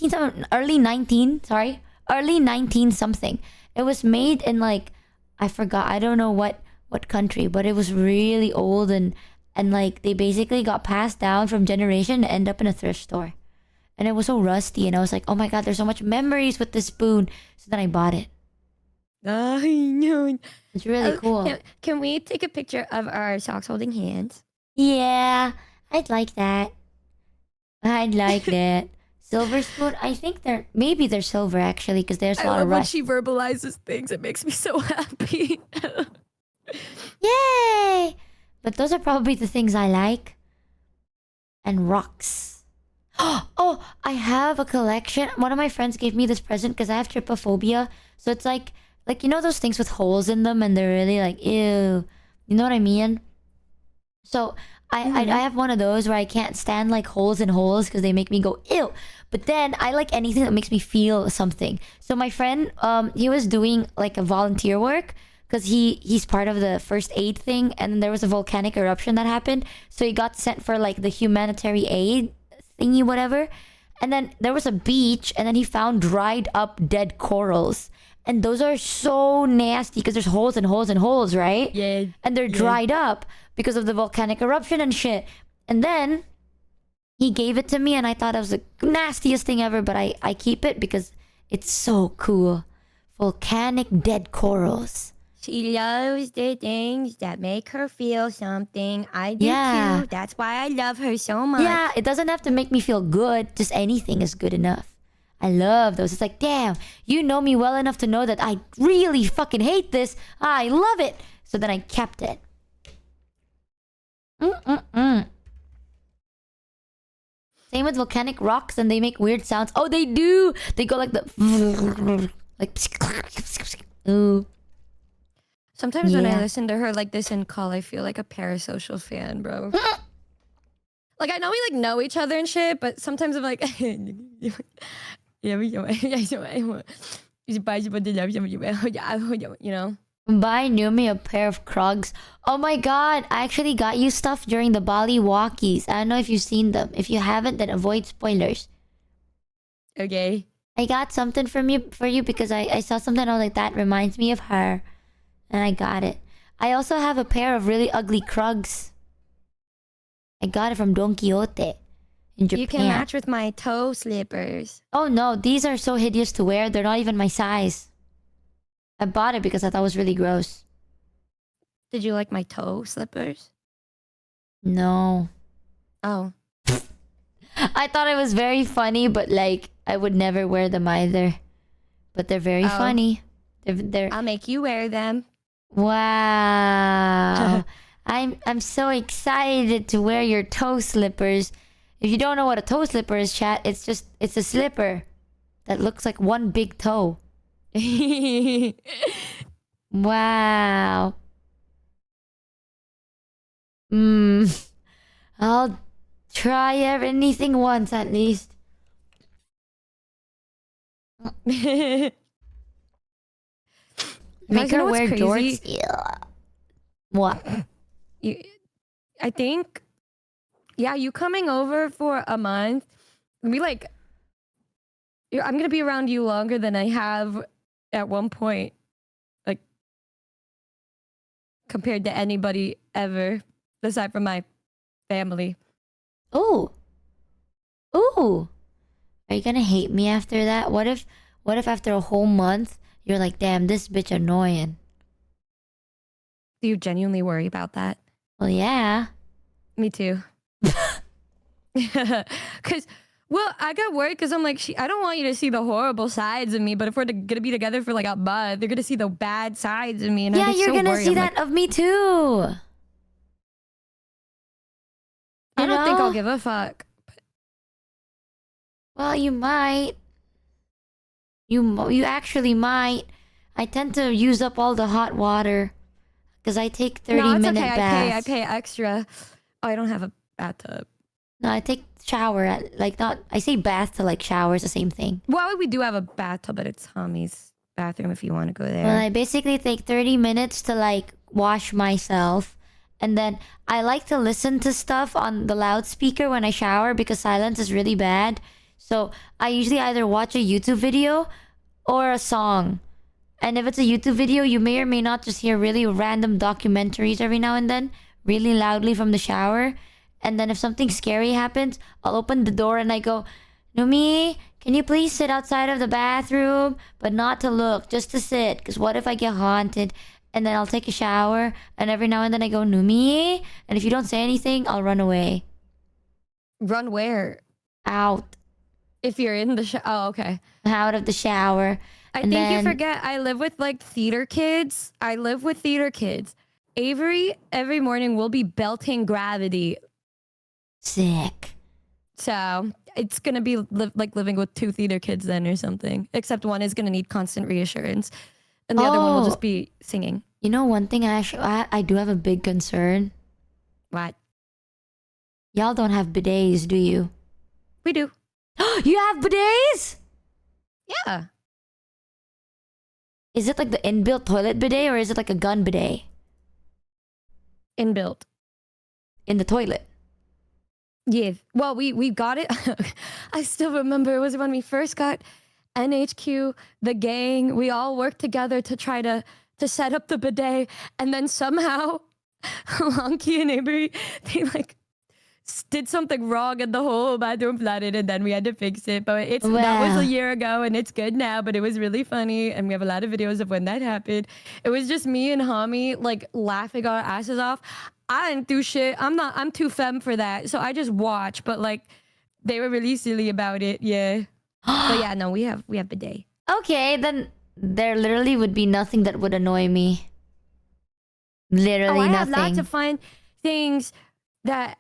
something, early 19, sorry. Early 19 something. It was made in like I forgot. I don't know what country, but it was really old, and like they basically got passed down from generation to end up in a thrift store. And it was so rusty, and I was like, oh my god, there's so much memories with this spoon. So then I bought it. I know. It's really cool. Can we take a picture of our socks holding hands? Yeah, I'd like that. I'd like that. Silver spoon. I think they're silver actually, because there's a I lot love of when rust. she verbalizes things. It makes me so happy. Yay! But those are probably the things I like. And rocks. Oh, I have a collection. One of my friends gave me this present because I have trypophobia. So it's like you know those things with holes in them, and they're really like ew. You know what I mean? So I have one of those where I can't stand like holes in holes because they make me go ew. But then I like anything that makes me feel something. So my friend, he was doing like a volunteer work because he's part of the first aid thing, and then there was a volcanic eruption that happened. So he got sent for like the humanitarian aid thingy, whatever. And then there was a beach, and then he found dried up dead corals. And those are so nasty because there's holes and holes and holes, right? Yeah. And they're dried up because of the volcanic eruption and shit. And then he gave it to me, and I thought it was the nastiest thing ever, but I keep it because it's so cool. Volcanic dead corals. She loves the things that make her feel something. I do Yeah. too. That's why I love her so much. Yeah, it doesn't have to make me feel good. Just anything is good enough. I love those. It's like, damn, you know me well enough to know that I really fucking hate this. I love it. So then I kept it. Same with volcanic rocks, and they make weird sounds. Oh, they do. They go like the like. Ooh. Sometimes when I Yeah. listen to her like this in call, I feel like a parasocial fan, bro. Like I know we like know each other and shit, but sometimes I'm like, you know. Buy Numi a pair of Crocs. Oh my god, I actually got you stuff during the Bali walkies. I don't know if you've seen them. If you haven't, then avoid spoilers. Okay. I got something for you because I saw something. I was like, that reminds me of her, and I got it. I also have a pair of really ugly Crocs. I got it from Don Quixote in Japan. You can match with my toe slippers. Oh no, these are so hideous to wear. They're not even my size. I bought it because I thought it was really gross. Did you like my toe slippers? No. Oh. I thought it was very funny, but like I would never wear them either. But they're very funny. They're I'll make you wear them. wow. I'm so excited to wear your toe slippers. If you don't know what a toe slipper is, chat, it's a slipper that looks like one big toe. Wow. I'll try anything once at least. Make Guys, you her know what's wear crazy? jorts. Yeah. What? I think, yeah, you coming over for a month, we like, I'm gonna be around you longer than I have at one point, like compared to anybody ever, aside from my family. Ooh. Ooh. Are you gonna hate me after that? What if after a whole month you're like, damn, this bitch annoying? Do you genuinely worry about that? Well, yeah. Me too. Cause, well, I got worried because I'm like, I don't want you to see the horrible sides of me, but if we're gonna be together for like a month, they're gonna see the bad sides of me, and Yeah, I get you're so gonna worried. see I'm that like, of me too. I don't think I'll know? give a fuck. Well, you might. You actually might. I tend to use up all the hot water because I take 30 No, it's minute okay. I baths. pay extra. Oh, I don't have a bathtub. No, I take shower at like not. I say bath to like shower is the same thing. Well, we do have a bathtub, but it's Tommy's bathroom if you want to go there. Well, I basically take 30 minutes to like wash myself. And then I like to listen to stuff on the loudspeaker when I shower because silence is really bad. So I usually either watch a YouTube video or a song. And if it's a YouTube video, you may or may not just hear really random documentaries every now and then, really loudly from the shower. And then if something scary happens, I'll open the door and I go, Numi, can you please sit outside of the bathroom? But not to look, just to sit. Because what if I get haunted? And then I'll take a shower. And every now and then I go, Numi. And if you don't say anything, I'll run away. Run where? Out. If you're in the oh, okay. Out of the shower. I And think you then- forget I live with like theater kids. I live with theater kids. Avery every morning will be belting Gravity. Sick. So it's gonna be like living with two theater kids then or something. Except one is gonna need constant reassurance, and the other one will just be singing. You know, one thing I do have a big concern. What? Y'all don't have bidets, do you? We do. You have bidets? Yeah. Is it like the inbuilt toilet bidet or is it like a gun bidet Inbuilt. in the toilet? Yeah. Well, we got it. I still remember it was when we first got NHQ, the gang. We all worked together to try to set up the bidet, and then somehow Lonky and Avery, they like did something wrong and the whole bathroom flooded, and then we had to fix it. But that was Wow. a year ago, and it's good now. But it was really funny, and we have a lot of videos of when that happened. It was just me and Hami like laughing our asses off. I didn't do shit. I'm too femme for that. So I just watch. But like, they were really silly about it. Yeah. But yeah, no, we have bidet. Okay, then there literally would be nothing that would annoy me. Literally I nothing. have lots of fun things that.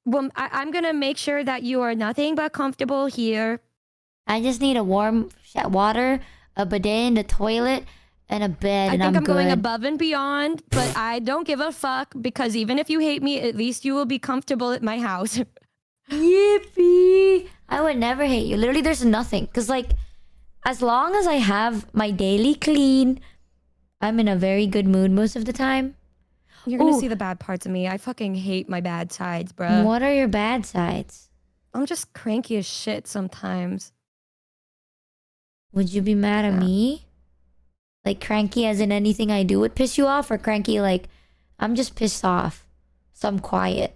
Well, I'm gonna make sure that you are nothing but comfortable here. I just need a warm water, a bidet in the toilet, and a bed, I and think I'm good. going above and beyond, but I don't give a fuck because even if you hate me, at least you will be comfortable at my house. Yippee! I would never hate you. Literally, there's nothing. Because, like, as long as I have my daily clean, I'm in a very good mood most of the time. You're gonna Ooh. see the bad parts of me. I fucking hate my bad sides, bruh. What are your bad sides? I'm just cranky as shit sometimes. Would you be mad at me? Like, cranky as in anything I do would piss you off? Or cranky like, I'm just pissed off, so I'm quiet?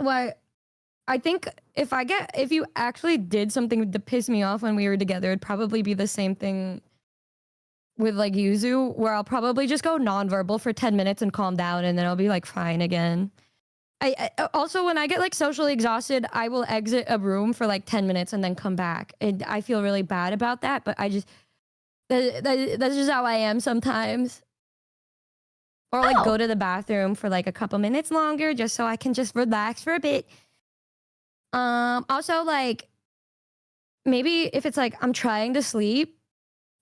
Why? I think if you actually did something to piss me off when we were together, it'd probably be the same thing with like Yuzu, where I'll probably just go nonverbal for 10 minutes and calm down, and then I'll be like fine again. I also, when I get like socially exhausted, I will exit a room for like 10 minutes and then come back. And I feel really bad about that, but I just, that's just how I am sometimes. Or like go to the bathroom for like a couple minutes longer just so I can just relax for a bit. Also, like, maybe if it's like I'm trying to sleep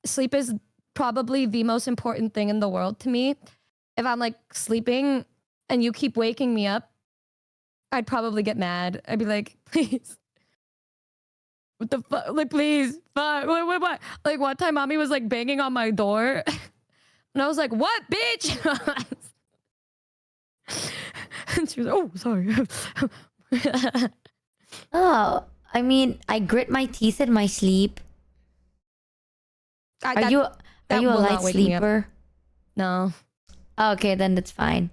is probably the most important thing in the world to me. If I'm like sleeping and you keep waking me up, I'd probably get mad. I'd be like, please. What the fuck? Like, please. Fuck. What? Like, one time mommy was like banging on my door. And I was like, what, bitch? And she was like, oh, sorry. Oh, I mean, I grit my teeth in my sleep. Are you a light sleeper? No. Okay, then that's fine.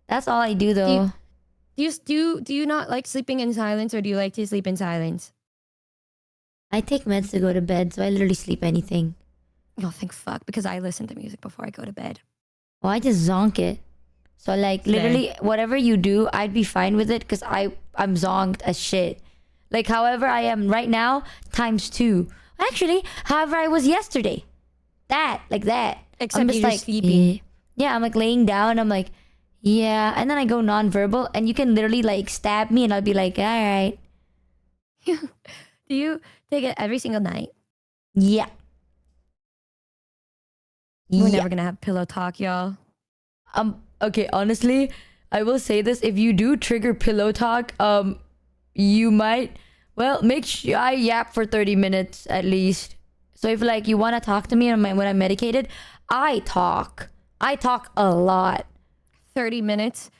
That's all I do though. Do you not like sleeping in silence, or do you like to sleep in silence? I take meds to go to bed, so I literally sleep anything. Oh, thank fuck, because I listen to music before I go to bed. Well, I just zonk it. So like literally whatever you do, I'd be fine with it because I'm zonked as shit. Like however I am right now, times 2. Actually, however I was yesterday. That, like that. Except I'm just you're like sleeping. Yeah, I'm like laying down, I'm like, yeah, and then I go nonverbal, and you can literally like stab me and I'll be like, all right. Do you take it every single night? Yeah. We're never gonna have pillow talk, y'all. Okay, honestly, I will say this. If you do trigger pillow talk, you might, well, make sure I yap for 30 minutes at least. So if like you want to talk to me when I'm medicated, I talk a lot. 30 minutes?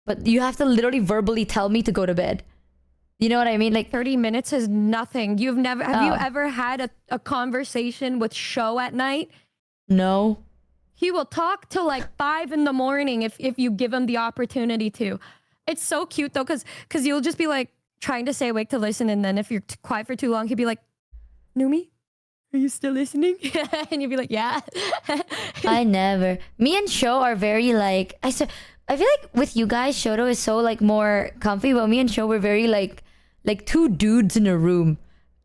But you have to literally verbally tell me to go to bed. You know what I mean? Like 30 minutes is nothing. Have you ever had a conversation with Show at night? No. He will talk till like 5 in the morning if you give him the opportunity to. It's so cute though, because you'll just be like trying to stay awake to listen, and then if you're quiet for too long, he'll be like, Numi, are you still listening? And you'll be like, yeah. I never. Me and Sho are very like, I feel like with you guys, Shoto is so like more comfy, but me and Sho were very like two dudes in a room.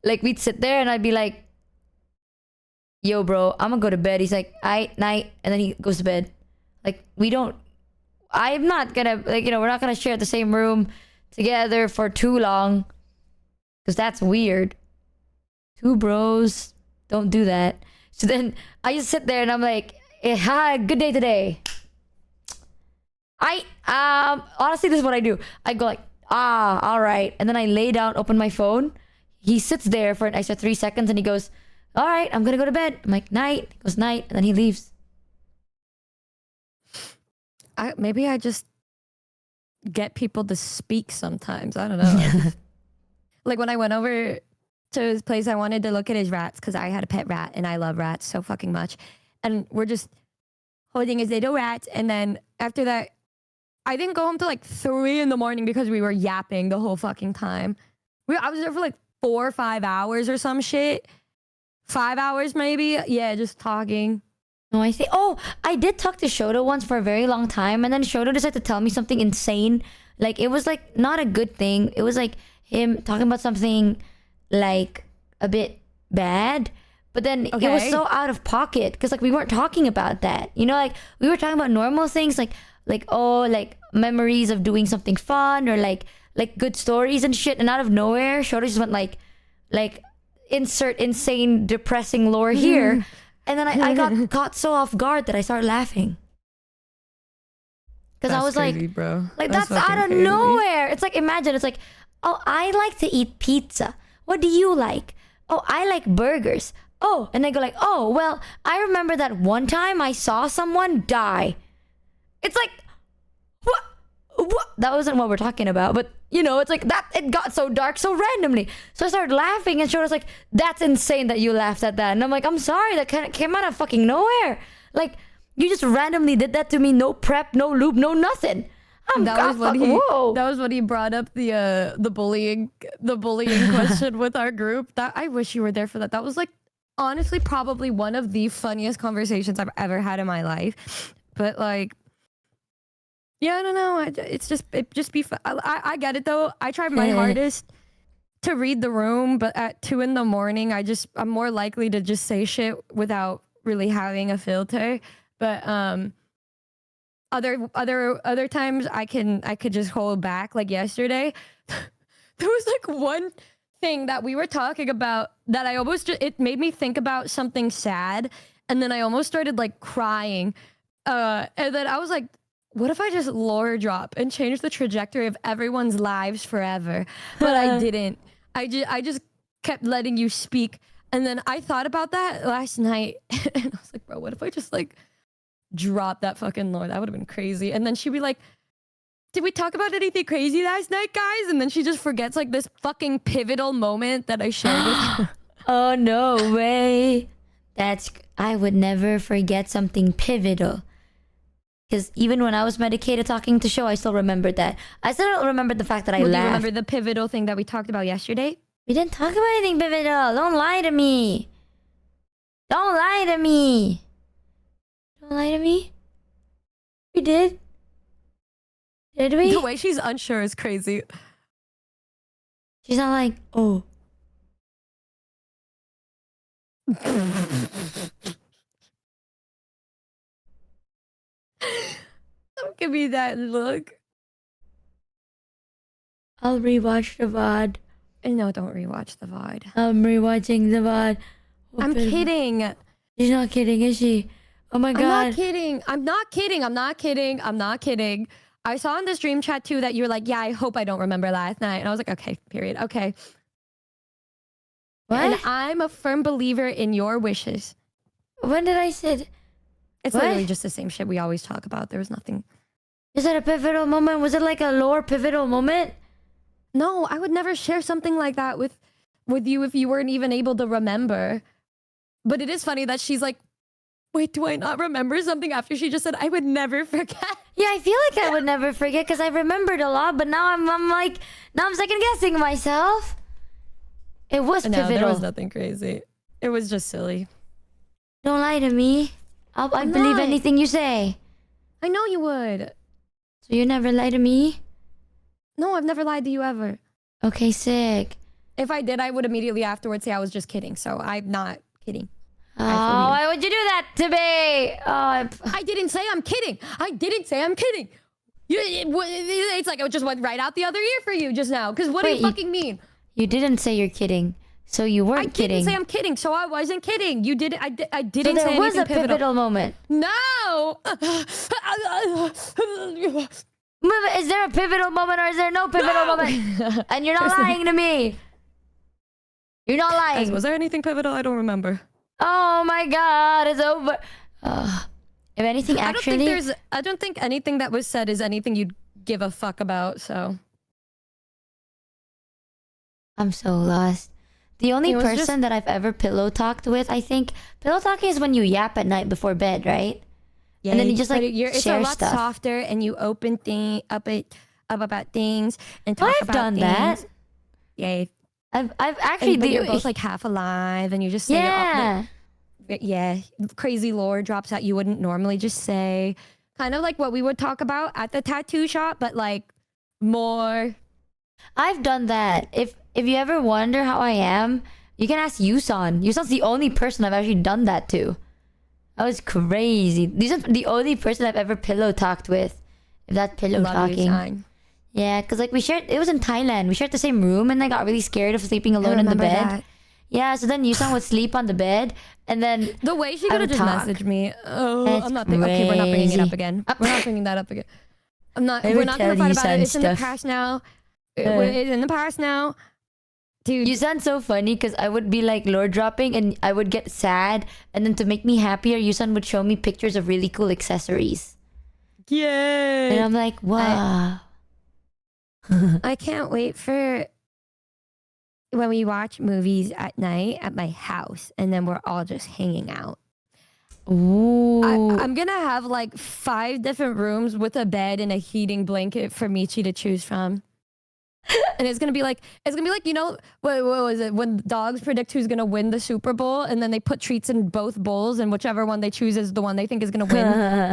Like we'd sit there and I'd be like, yo bro, I'm gonna go to bed. He's like, aight, night, and then he goes to bed. Like I'm not gonna, like, you know, we're not gonna share the same room together for too long, because that's weird. Two bros don't do that. So then I just sit there and I'm like, hi, good day today. Honestly, this is what I do. I go like, all right, and then I lay down, open my phone. He sits there for an extra 3 seconds and he goes, all right, I'm gonna go to bed. I'm like, night. He goes, night, and then he leaves. Maybe I just get people to speak sometimes. I don't know. Like when I went over to his place, I wanted to look at his rats because I had a pet rat and I love rats so fucking much. And we're just holding his little rats. And then after that, I didn't go home till like 3 in the morning because we were yapping the whole fucking time. I was there for like 4 or 5 hours or some shit. 5 hours maybe. Yeah, just talking. Oh, I see. Oh, I did talk to Shoto once for a very long time, and then Shoto decided to tell me something insane. Like, it was like not a good thing. It was like him talking about something like a bit bad, but then it was so out of pocket because like we weren't talking about that. You know, like we were talking about normal things like oh, like memories of doing something fun or like good stories and shit, and out of nowhere Shoto just went like insert insane depressing lore here. And then I got caught so off guard that I started laughing. Because I was crazy, like, bro. That's out of nowhere. It's like, imagine, it's like, oh, I like to eat pizza. What do you like? Oh, I like burgers. Oh, and they go like, oh, well, I remember that one time I saw someone die. It's like, what? That wasn't what we're talking about, but you know, it's like that. It got so dark so randomly. So I started laughing, and Shota's like, "That's insane that you laughed at that." And I'm like, "I'm sorry, that kind of came out of fucking nowhere. Like, you just randomly did that to me. No prep, no loop, no nothing." That was when he brought up the bullying question with our group. That I wish you were there for that. That was like honestly probably one of the funniest conversations I've ever had in my life. But like, yeah, I don't know. It just be fun. I get it though. I tried my hardest to read the room, but at 2 a.m, I'm more likely to just say shit without really having a filter. But other times I could just hold back. Like yesterday, there was like one thing that we were talking about that I almost it made me think about something sad, and then I almost started like crying. And then I was like, what if I just lore drop and change the trajectory of everyone's lives forever? But I didn't. I just kept letting you speak. And then I thought about that last night, and I was like, bro, what if I just like drop that fucking lore? That would have been crazy. And then she'd be like, did we talk about anything crazy last night, guys? And then she just forgets like this fucking pivotal moment that I shared with her. Oh, no way. I would never forget something pivotal. Because even when I was medicated talking to show, I still remembered that. I still don't remember the fact that I Do you laughed. remember the pivotal thing that we talked about yesterday? We didn't talk about anything pivotal. Don't lie to me. Don't lie to me. Don't lie to me. We did. Did we? The way she's unsure is crazy. She's not like, oh. Don't give me that look. I'll rewatch the VOD. No, don't rewatch the VOD. I'm rewatching the VOD. I'm kidding. She's not kidding, is she? Oh my god. I'm not kidding. I'm not kidding. I'm not kidding. I'm not kidding. I saw in the stream chat too that you're like, yeah, I hope I don't remember last night. And I was like, okay, period. Okay. What? And I'm a firm believer in your wishes. When did I say? It's What? literally just the same shit we always talk about. There was nothing. Is it a pivotal moment? Was it like a lore pivotal moment? No, I would never share something like that with you if you weren't even able to remember. But it is funny that she's like, wait, do I not remember something after she just said I would never forget? Yeah, I feel like I would never forget because I remembered a lot, but now I'm like, now I'm second guessing myself. It was pivotal. No, there was nothing crazy. It was just silly. Don't lie to me. I believe not. anything you say. I know you would. So you never lie to me? No, I've nenever lied to you ever. Okay, sick. If I did, I would immediately afterwards say I was just kidding. So I'm not kidding. Oh, why would you do that to me? Oh, I didn't say I'm kidding. I didn't say I'm kidding. It's like it just went right out the other ear for you just now. Because what do Wait, you fucking mean? You didn't say you're kidding. So you weren't I kidding. didn't say I'm kidding, so I wasn't kidding. You did. I So didn't there say was anything a pivotal moment. No. Is there a pivotal moment or is there no pivotal moment? And you're not lying to me. You're not lying. Was there anything pivotal? I don't remember. Oh my god, it's over. If anything, I actually, don't think anything that was said is anything you'd give a fuck about. So I'm so lost. The only It was person that I've ever pillow talked with, I think, pillow talking is when you yap at night before bed, right? yeah, And then you just like it's share a lot stuff. softer, and you open up about things and talk I've about done things. that. Yeah, I've actually and, but you're both like half alive, and you just say yeah. yeah, crazy lore drops that you wouldn't normally just say. Kind of like what we would talk about at the tattoo shop, but like more. I've done that. If you ever wonder how I am, you can ask Yusan. Yusan's the only person I've actually done that to. That was crazy. Yusan's the only person I've ever pillow talked with. If that's pillow Love you, talking. sign. Yeah, because like it was in Thailand. We shared the same room and I got really scared of sleeping alone in the bed. That. Yeah, so then Yusan would sleep on the bed and then The way she I could have would just talk. messaged me. Oh, That's I'm not. Okay, we're not bringing it up crazy. again. We're not bringing that up again. I'm not. I We're would not gonna tell fight you about it. some It's in the stuff. past now. It's in the past now, dude. Yusan's so funny because I would be like lore dropping and I would get sad and then to make me happier, Yusan would show me pictures of really cool accessories. And Yeah. I'm like, wow. I can't wait for when we watch movies at night at my house, and then we're all just hanging out. Ooh. I'm gonna have like 5 different rooms with a bed and a heating blanket for Michi to choose from. and it's gonna be like you know what was it when dogs predict who's gonna win the Super Bowl, and then they put treats in both bowls, and whichever one they choose is the one they think is gonna win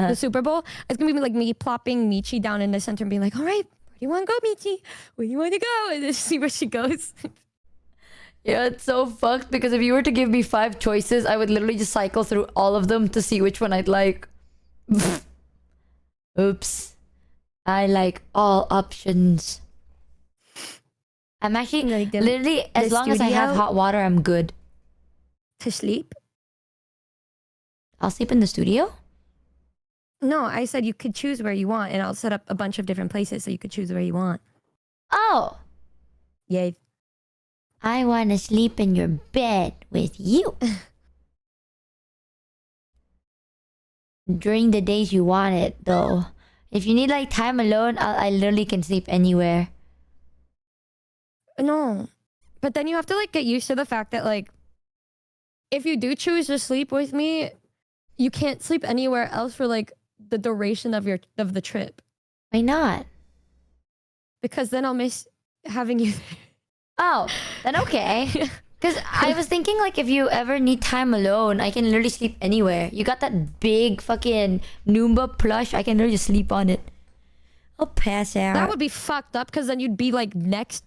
the Super Bowl. It's gonna be like me plopping Michi down in the center and being like, all right, where do you want to go, Michi? Where do you want to go? And then see where she goes. Yeah, it's so fucked because if you were to give me 5 choices, I would literally just cycle through all of them to see which one I'd like. Oops. I like all options. I'm actually Like literally, as long as I have studio? hot water, I'm good. To sleep? I'll sleep in the studio? No, I said you could choose where you want, and I'll set up a bunch of different places so you could choose where you want. Oh, Yay. I want to sleep in your bed with you. During the days you want it, though. If you need like time alone, I literally can sleep anywhere. No. But then you have to like get used to the fact that like if you do choose to sleep with me, you can't sleep anywhere else for like the duration of the trip. Why not? Because then I'll miss having you there. Oh, then okay. Because I was thinking like if you ever need time alone, I can literally sleep anywhere. You got that big fucking Noomba plush. I can literally just sleep on it. I'll pass out. That would be fucked up because then you'd be like next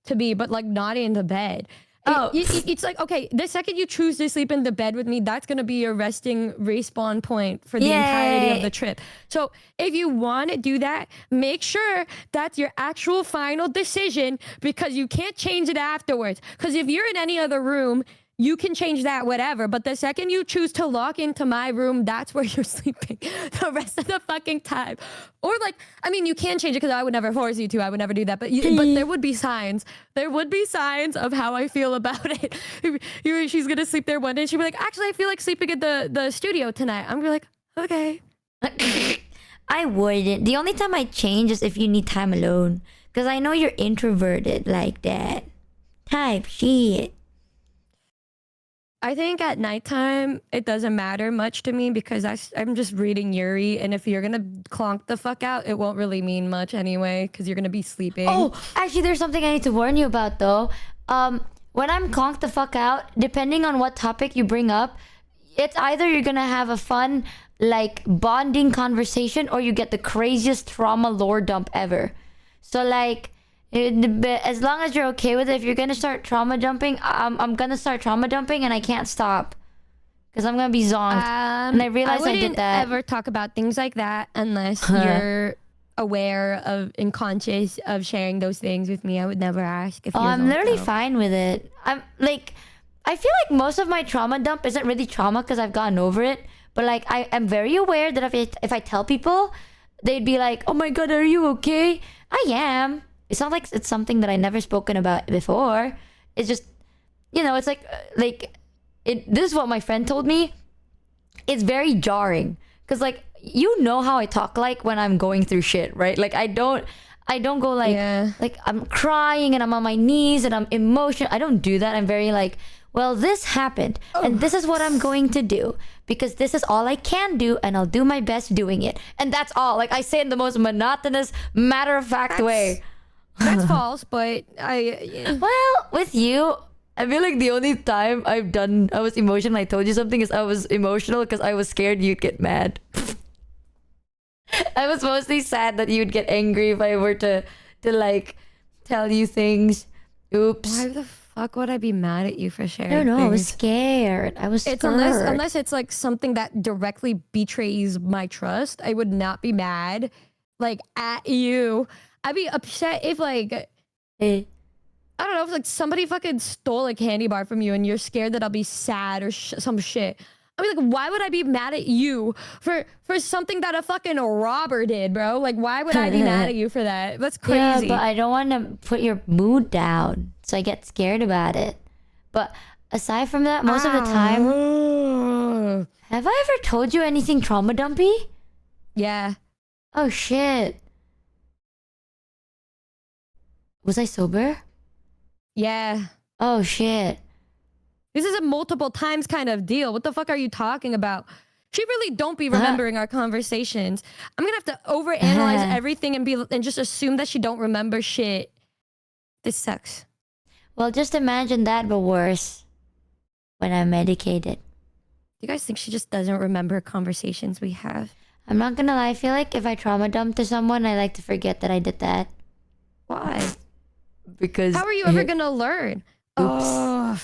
to me, but like not in the bed. Oh. It's like, okay, the second you choose to sleep in the bed with me, that's going to be your respawn point for the entirety of Yay. the trip. So if you want to do that, make sure that's your actual final decision because you can't change it afterwards. Because if you're in any other room, you can change that whatever. But the second you choose to lock into my room, that's where you're sleeping the rest of the fucking time. Or like, I mean, you can change it because I would never force you to. I would never do that. But there would be signs. There would be signs of how I feel about it. She's going to sleep there one day. She'll be like, actually, I feel like sleeping at the studio tonight. I'm going to be like, okay. I wouldn't. The only time I change is if you need time alone. Because I know you're introverted like that. Type shit. I think at nighttime, it doesn't matter much to me because I'm just reading Yuri. And if you're going to clonk the fuck out, it won't really mean much anyway because you're going to be sleeping. Oh, actually, there's something I need to warn you about though. When I'm conked the fuck out, depending on what topic you bring up, it's either you're gonna have a fun, like, bonding conversation or you get the craziest trauma lore dump ever. So, like, as long as you're okay with it, if you're gonna start trauma dumping, I'm gonna start trauma dumping and I can't stop. Because I'm gonna be zonked. And I realized I did that. I wouldn't ever talk about things like that unless you're aware of and conscious of sharing those things with me. I would never ask if you're I'm literally out. fine with it. I'm like, I feel like most of my trauma dump isn't really trauma because I've gotten over it. But like, I am very aware that if I tell people, they'd be like, "Oh my god, are you okay?" I am. It's not like it's something that I never spoken about before. It's just, it's like this is what my friend told me. It's very jarring because like, how I talk like when I'm going through shit, right? Like I don't go like like I'm crying and I'm on my knees and I'm emotional. I don't do that. I'm very like, well, this happened and this is what I'm going to do because this is all I can do and I'll do my best doing it. And that's all. Like I say it in the most monotonous, matter-of-fact way. That's false, but Well, with you, I feel like the only time I was emotional, I told you something, is I was emotional because I was scared you'd get mad. I was mostly sad that you'd get angry if I were to like tell you things. Oops. why the fuck would I be mad at you for sharing? I don't know. I was things? scared. I was scared. It's unless it's like something that directly betrays my trust. I would not be mad like at you. I'd be upset if like I don't know if like somebody fucking stole a candy bar from you and you're scared that I'll be sad or some shit. I mean, like, why would I be mad at you for something that a fucking robber did, bro? Like, why would I be mad at you for that? That's crazy. Yeah, but I don't want to put your mood down, so I get scared about it. But aside from that, most of the time, have I ever told you anything trauma dumpy? Yeah. Oh shit. Was I sober? Yeah. Oh shit. This is a multiple times kind of deal. What the fuck are you talking about? She really don't be remembering our conversations. I'm gonna have to overanalyze everything and just assume that she don't remember shit. This sucks. Well, just imagine that, but worse. When I'm medicated. Do you guys think she just doesn't remember conversations we have? I'm not gonna lie, I feel like if I trauma dump to someone, I like to forget that I did that. Why? Because How are you ever gonna learn? Oh.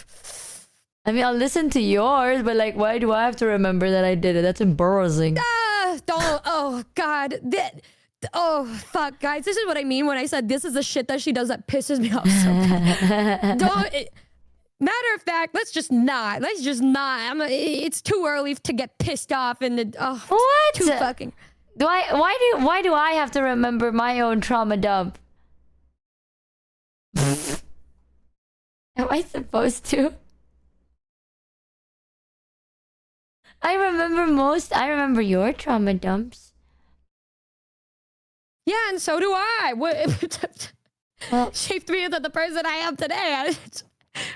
I mean, I'll listen to yours, but like, why do I have to remember that I did it? That's embarrassing. Don't. Oh God. Oh fuck, guys. This is what I mean when I said this is the shit that she does that pisses me off so bad. Matter of fact, let's just not. It's too early to get pissed off and What? too fucking. Why do I have to remember my own trauma dump? Am I supposed to? I remember your trauma dumps. Yeah, and so do I. Well, Shaped me into the person I am today.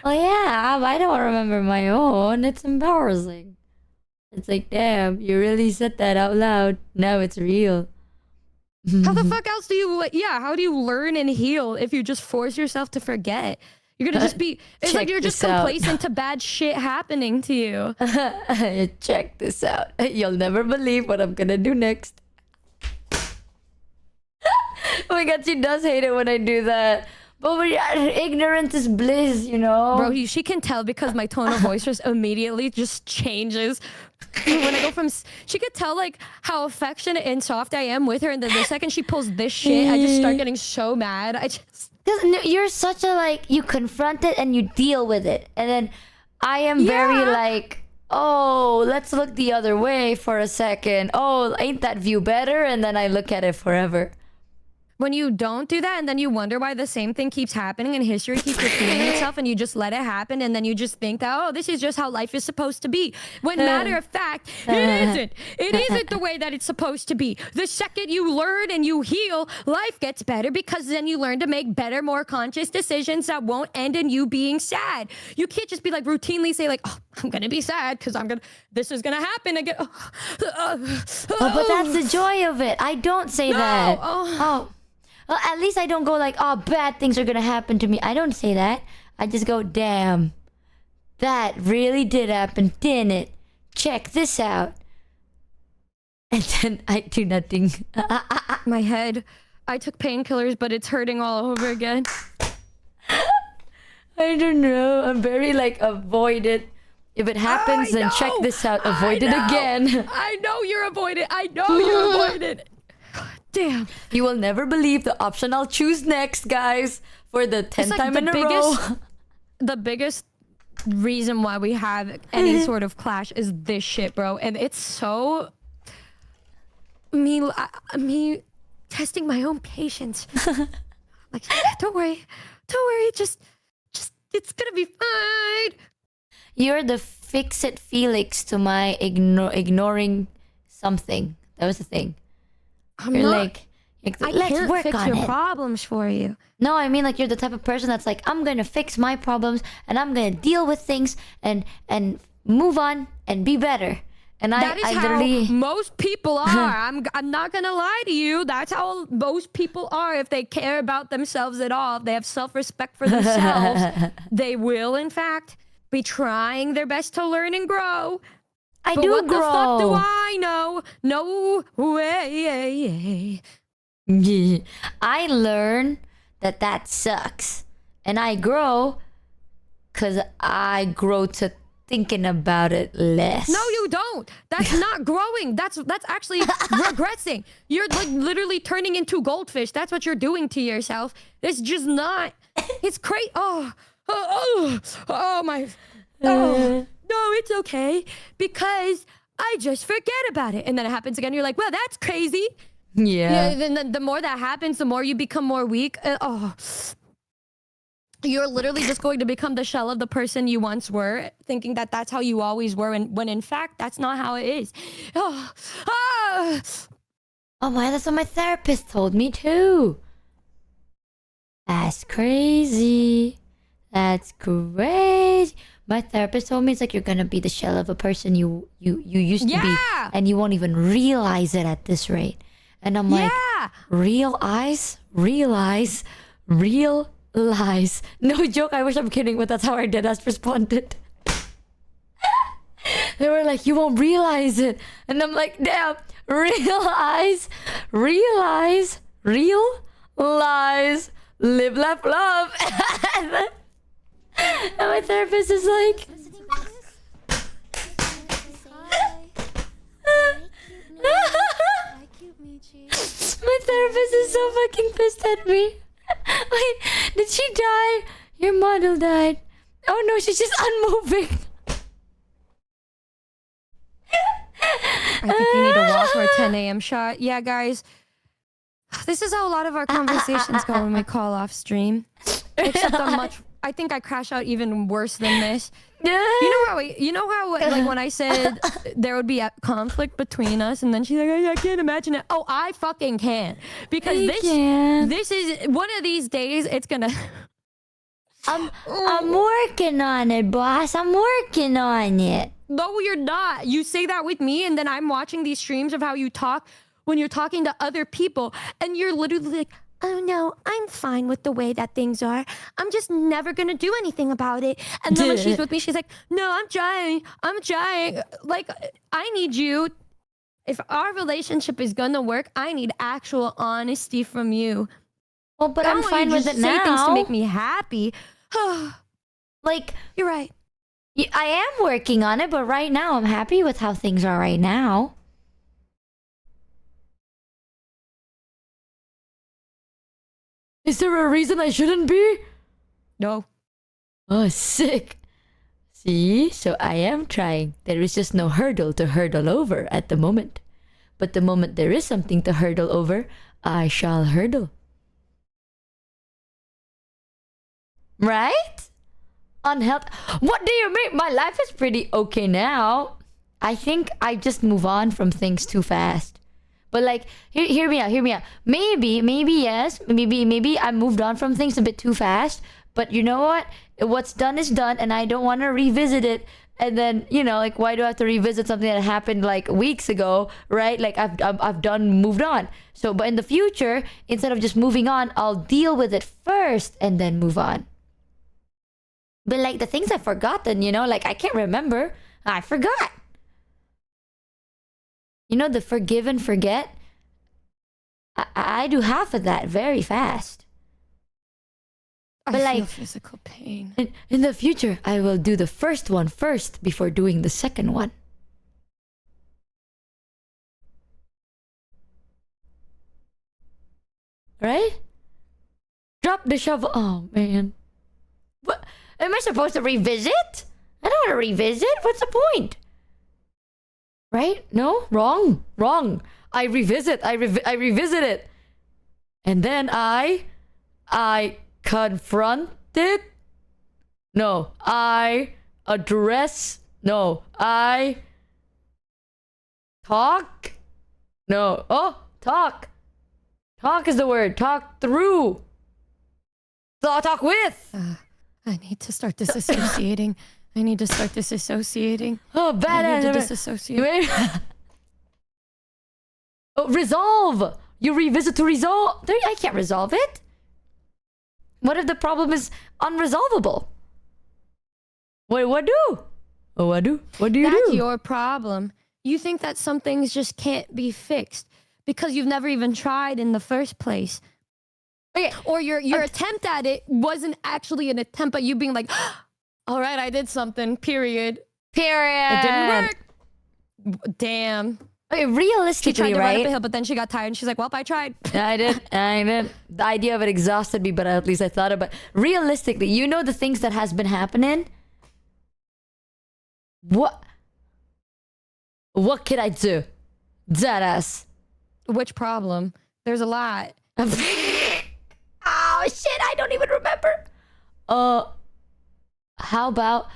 well, yeah, I don't remember my own. It's embarrassing. It's like, damn, you really said that out loud. Now it's real. How the fuck else do you? Yeah, how do you learn and heal if you just force yourself to forget? You're gonna just be. It's like you're just complacent to bad shit happening to you. Check this out. You'll never believe what I'm gonna do next. Oh my god, she does hate it when I do that. But ignorance is bliss, you know? Bro, she can tell because my tone of voice just immediately just changes. When I go from... She could tell, like, how affectionate and soft I am with her. And then the second she pulls this shit, I just start getting so mad. Because you're such a, like, you confront it and you deal with it. And then I am very, like, oh, let's look the other way for a second. Oh, ain't that view better? And then I look at it forever. When you don't do that and then you wonder why the same thing keeps happening and history keeps repeating itself and you just let it happen and then you just think that, oh, this is just how life is supposed to be. When matter of fact, it isn't. It isn't the way that it's supposed to be. The second you learn and you heal, life gets better because then you learn to make better, more conscious decisions that won't end in you being sad. You can't just be like routinely say like, oh, I'm going to be sad because this is going to happen again. But that's the joy of it. I don't say that. Well, at least I don't go like, oh, bad things are gonna happen to me. I don't say that. I just go, damn, that really did happen, didn't it? Check this out. And then I do nothing. My head. I took painkillers, but it's hurting all over again. I don't know. I'm very like, avoid it. If it happens, then check this out. Avoid it again. I know you're avoided. I know you're avoided. Damn. You will never believe the option I'll choose next, guys. For the 10th like time in a row. The biggest reason why we have any sort of clash is this shit, bro. And it's so... Me testing my own patience. Like, don't worry. Just, it's gonna be fine. You're the fix-it Felix to my ignoring something. That was the thing. You're like, let's work fix on your it. problems for you. No, I mean like you're the type of person that's like, I'm gonna fix my problems and I'm gonna deal with things and move on and be better. And that is I how literally... most people are. I'm not gonna lie to you. That's how most people are. If they care about themselves at all, if they have self-respect for themselves, they will in fact be trying their best to learn and grow. I But do what grow. the fuck do I know? No way. I learn that sucks. And I grow because I grow to thinking about it less. No, you don't. That's not growing. That's actually regressing. You're like literally turning into goldfish. That's what you're doing to yourself. It's just not. It's crazy. Oh my. Oh. No, it's okay because I just forget about it. And then it happens again. You're like, well, that's crazy. Yeah. Then the more that happens, the more you become more weak. You're literally just going to become the shell of the person you once were, thinking that that's how you always were, when in fact, that's not how it is. Oh my, that's what my therapist told me too. That's crazy. That's crazy. My therapist told me it's like you're gonna be the shell of a person you used to be, and you won't even realize it at this rate. And I'm like, realize, lies. No joke, I wish I'm kidding, but that's how our deadass responded. They were like, you won't realize it. And I'm like, damn, realize, real lies, live, laugh, love. And my therapist is like, my therapist is so fucking pissed at me. Wait, did she die? Your model died. Oh no, she's just unmoving. I think you need to walk for a 10 a.m. shot. Yeah, guys. This is how a lot of our conversations go when we call off stream. Except I think I crash out even worse than this. You know how like when I said there would be a conflict between us, and then she's like, I can't imagine it. Oh, I fucking can, because this is one of these days. It's gonna. I'm working on it, boss. I'm working on it. No, you're not. You say that with me, and then I'm watching these streams of how you talk when you're talking to other people, and you're literally like, oh no, I'm fine with the way that things are. I'm just never gonna do anything about it. And then when she's with me, she's like, no, I'm trying. Like, I need you. If our relationship is gonna work, I need actual honesty from you. Well, but I'm fine with it now. Say things to make me happy. Like, you're right. I am working on it, but right now I'm happy with how things are right now. Is there a reason I shouldn't be? No. Oh, sick. See? So I am trying. There is just no hurdle to hurdle over at the moment. But the moment there is something to hurdle over, I shall hurdle. Right? Unhealthy. What do you mean? My life is pretty okay now. I think I just move on from things too fast. But like, hear me out. Maybe yes. Maybe I moved on from things a bit too fast. But you know what? What's done is done, and I don't want to revisit it. And then, you know, like, why do I have to revisit something that happened like weeks ago, right? Like, I've moved on. So, but in the future, instead of just moving on, I'll deal with it first and then move on. But like the things I've forgotten, you know, like I can't remember. I forgot. You know, the forgive and forget. I do half of that very fast. But I like, feel physical pain. In the future, I will do the first one first before doing the second one. Right? Drop the shovel. Oh, man. What? Am I supposed to revisit? I don't want to revisit. What's the point? Right? No? Wrong. I revisit. I revisit it. And then I confront it. No. I address. No. I talk. No. Oh, talk. Talk is the word. Talk through. Talk with. I need to start disassociating. Oh, bad. I need to disassociate. Oh, resolve. You revisit to resolve. I can't resolve it. What if the problem is unresolvable? What do? Oh, what do? What do you do? That's your problem. You think that some things just can't be fixed because you've never even tried in the first place. Okay, or your attempt at it wasn't actually an attempt, but you being like, all right, I did something, period. It didn't work. Damn. Okay, realistically, she tried to right? run up a hill, but then she got tired and she's like, well, I tried. I did. The idea of it exhausted me, but at least I thought about it. Realistically, you know the things that has been happening? What could I do? Deadass. Which problem? There's a lot. Oh shit, I don't even remember. How about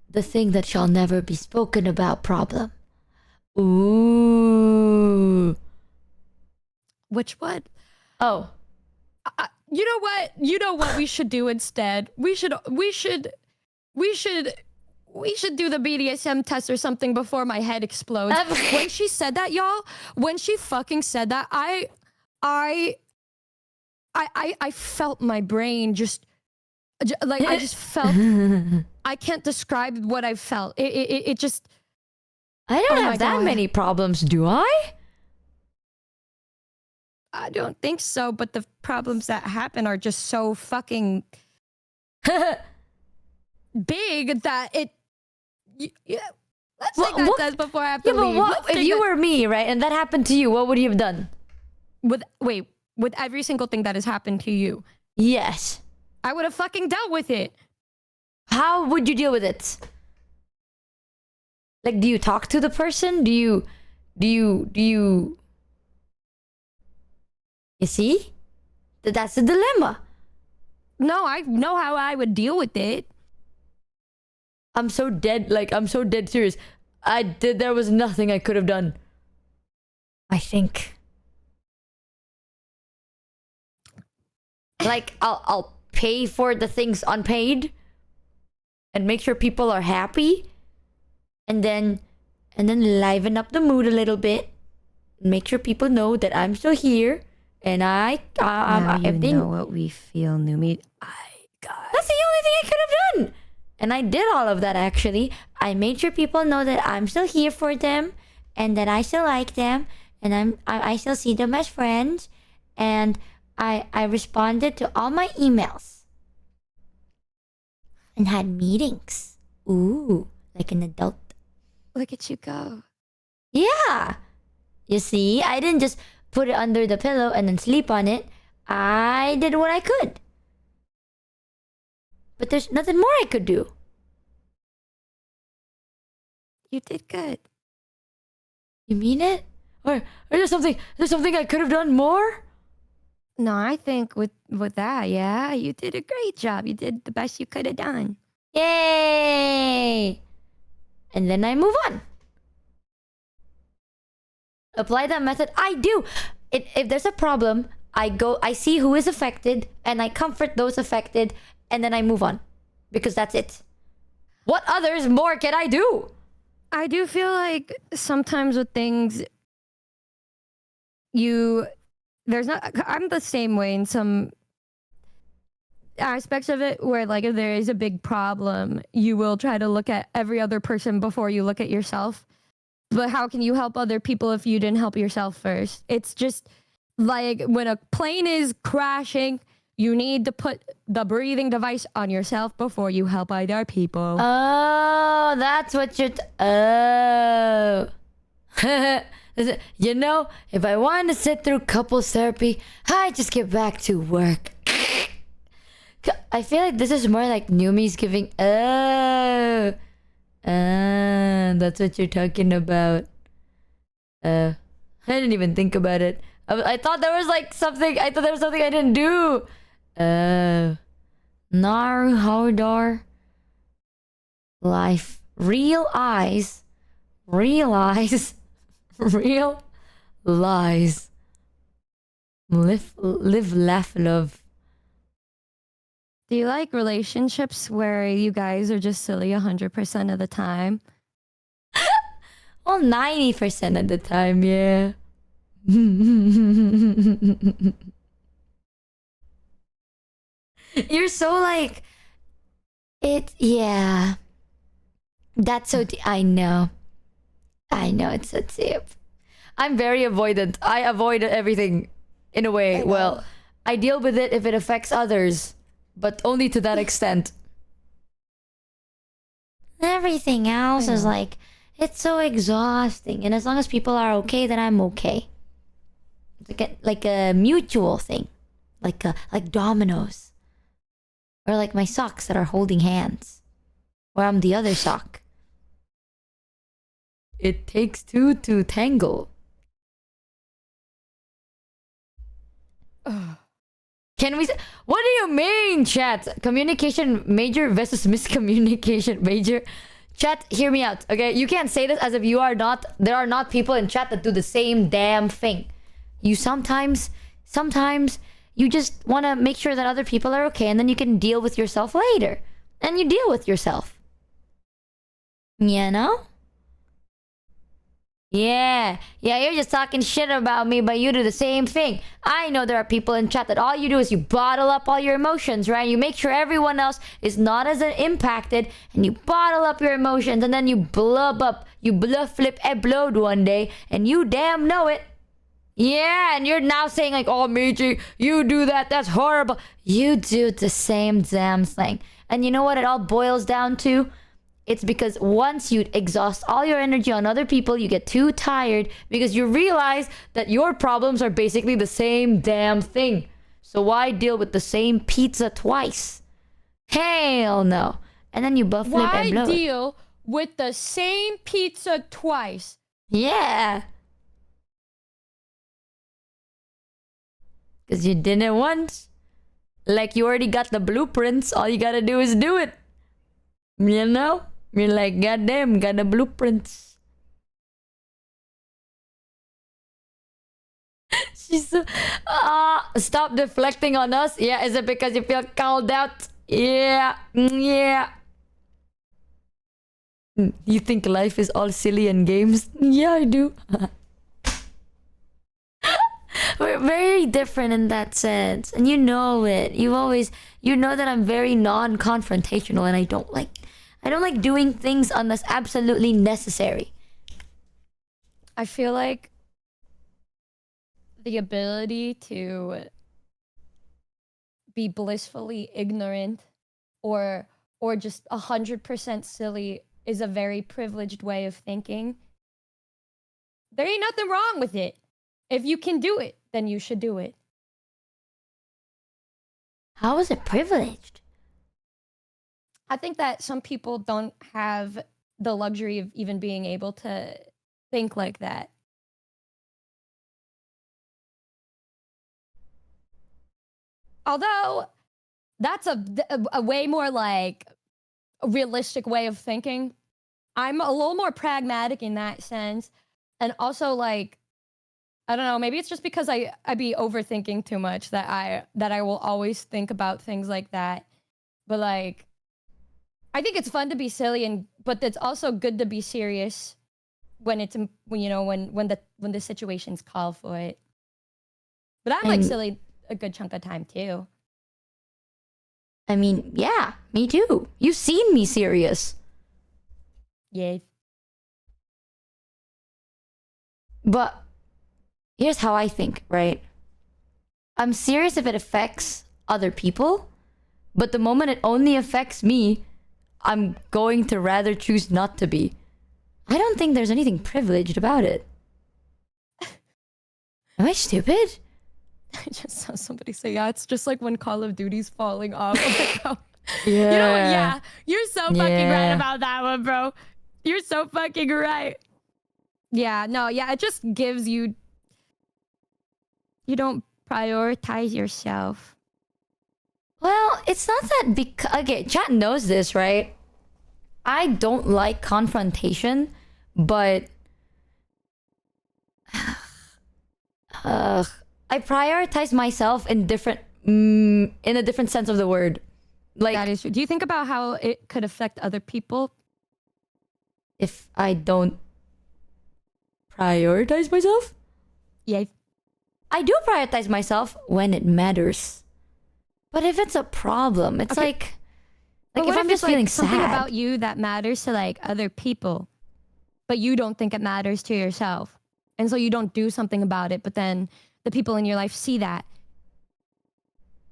the thing that shall never be spoken about problem? Ooh. Which one? Oh. You know what we should do instead? We should do the BDSM test or something before my head explodes. When she said that, y'all, when she fucking said that, I felt my brain like I just felt. I can't describe what I felt. It just. I don't Oh my have that God. many problems, do I? I don't think so, but the problems that happen are just so fucking big that it. Yeah, let's take that test before I have to Yeah, but leave. what if you were me, right, and that happened to you? What would you have done? with every single thing that has happened to you? Yes. I would have fucking dealt with it. How would you deal with it? Like, do you talk to the person? You see? That's the dilemma. No, I know how I would deal with it. I'm so dead serious. There was nothing I could have done. I think. Like, I'll pay for the things unpaid and make sure people are happy, and then liven up the mood a little bit. Make sure people know that I'm still here, and Now you if they know what we feel, Numi. that's the only thing I could have done. And I did all of that, actually. I made sure people know that I'm still here for them, and that I still like them, and I still see them as friends, and I responded to all my emails and had meetings. Ooh, like an adult. Look at you go. Yeah. You see, I didn't just put it under the pillow and then sleep on it. I did what I could. But there's nothing more I could do. You did good. You mean it? Or there's something I could have done more? No, I think with that, yeah, you did a great job. You did the best you could have done. Yay! And then I move on. Apply that method. I do. If there's a problem, I see who is affected, and I comfort those affected, and then I move on. Because that's it. What others more can I do? I do feel like sometimes with things, I'm the same way in some aspects of it where, like, if there is a big problem, you will try to look at every other person before you look at yourself. But how can you help other people if you didn't help yourself first? It's just like when a plane is crashing, you need to put the breathing device on yourself before you help other people. Oh, that's what you're... Oh. You know, if I want to sit through couples therapy, I just get back to work. I feel like this is more like Numi's giving... Oh. That's what you're talking about. I didn't even think about it. I thought there was like something... I thought there was something I didn't do. Naruhodor. Life. Real eyes. Realize. Real lies. Live, laugh, love. Do you like relationships where you guys are just silly 100% of the time? Well, 90% of the time, yeah. You're so like... Yeah. That's so... I know. It's so deep. I'm very avoidant. I avoid everything in a way. Well, I deal with it if it affects others, but only to that extent. Everything else is like, it's so exhausting. And as long as people are okay, then I'm okay. It's like a mutual thing. Like dominoes. Or like my socks that are holding hands. Or I'm the other sock. It takes two to tangle. Can we... What do you mean, chat? Communication major versus miscommunication major? Chat, hear me out, okay? You can't say this as if you are not... There are not people in chat that do the same damn thing. You sometimes you just want to make sure that other people are okay, and then you can deal with yourself later. And you deal with yourself. You know? Yeah, you're just talking shit about me, but you do the same thing. I know there are people in chat that all you do is you bottle up all your emotions, right? You make sure everyone else is not as impacted, and you bottle up your emotions, and then you blub up, you bluff flip explode one day, and you damn know it. Yeah, and you're now saying like, oh, Michi, you do that, that's horrible. You do the same damn thing. And you know what it all boils down to? It's because once you exhaust all your energy on other people, you get too tired because you realize that your problems are basically the same damn thing. So why deal with the same pizza twice? Hell no. And then you buff flip and blow Why it. deal with the same pizza twice? Yeah. Because you did it once. Like you already got the blueprints. All you gotta do is do it. You know? You're like, goddamn, got the blueprints. She's so... stop deflecting on us. Yeah, is it because you feel called out? Yeah. Yeah. You think life is all silly and games? Yeah, I do. We're very different in that sense. And you know it. You know that I'm very non-confrontational and I don't like doing things unless absolutely necessary. I feel like the ability to be blissfully ignorant or just 100% silly is a very privileged way of thinking. There ain't nothing wrong with it. If you can do it, then you should do it. How is it privileged? I think that some people don't have the luxury of even being able to think like that. Although that's a way more like a realistic way of thinking. I'm a little more pragmatic in that sense. And also like, I don't know, maybe it's just because I be overthinking too much that I will always think about things like that. But like, I think it's fun to be silly, but it's also good to be serious when it's when the situations call for it. But I'm like silly a good chunk of time too. I mean, yeah, me too. You've seen me serious. Yeah. But here's how I think, right? I'm serious if it affects other people, but the moment it only affects me, I'm going to rather choose not to be. I don't think there's anything privileged about it. Am I stupid? I just saw somebody say, yeah, it's just like when Call of Duty's falling off. I'm like, oh. Yeah. You know what? Yeah, you're so fucking right Yeah. about that one, bro. You're so fucking right. Yeah, no, yeah, it just gives you... You don't prioritize yourself. Well, it's not that because... Okay, chat knows this, right? I don't like confrontation, but... I prioritize myself in a different sense of the word. Like, That is true. Do you think about how it could affect other people? if I don't prioritize myself, Yeah. I do prioritize myself when it matters. But if it's a problem, it's Okay. like But if what I'm if just it's, feeling like, something sad. about you that matters to like other people, but you don't think it matters to yourself, and so you don't do something about it, but then the people in your life see that.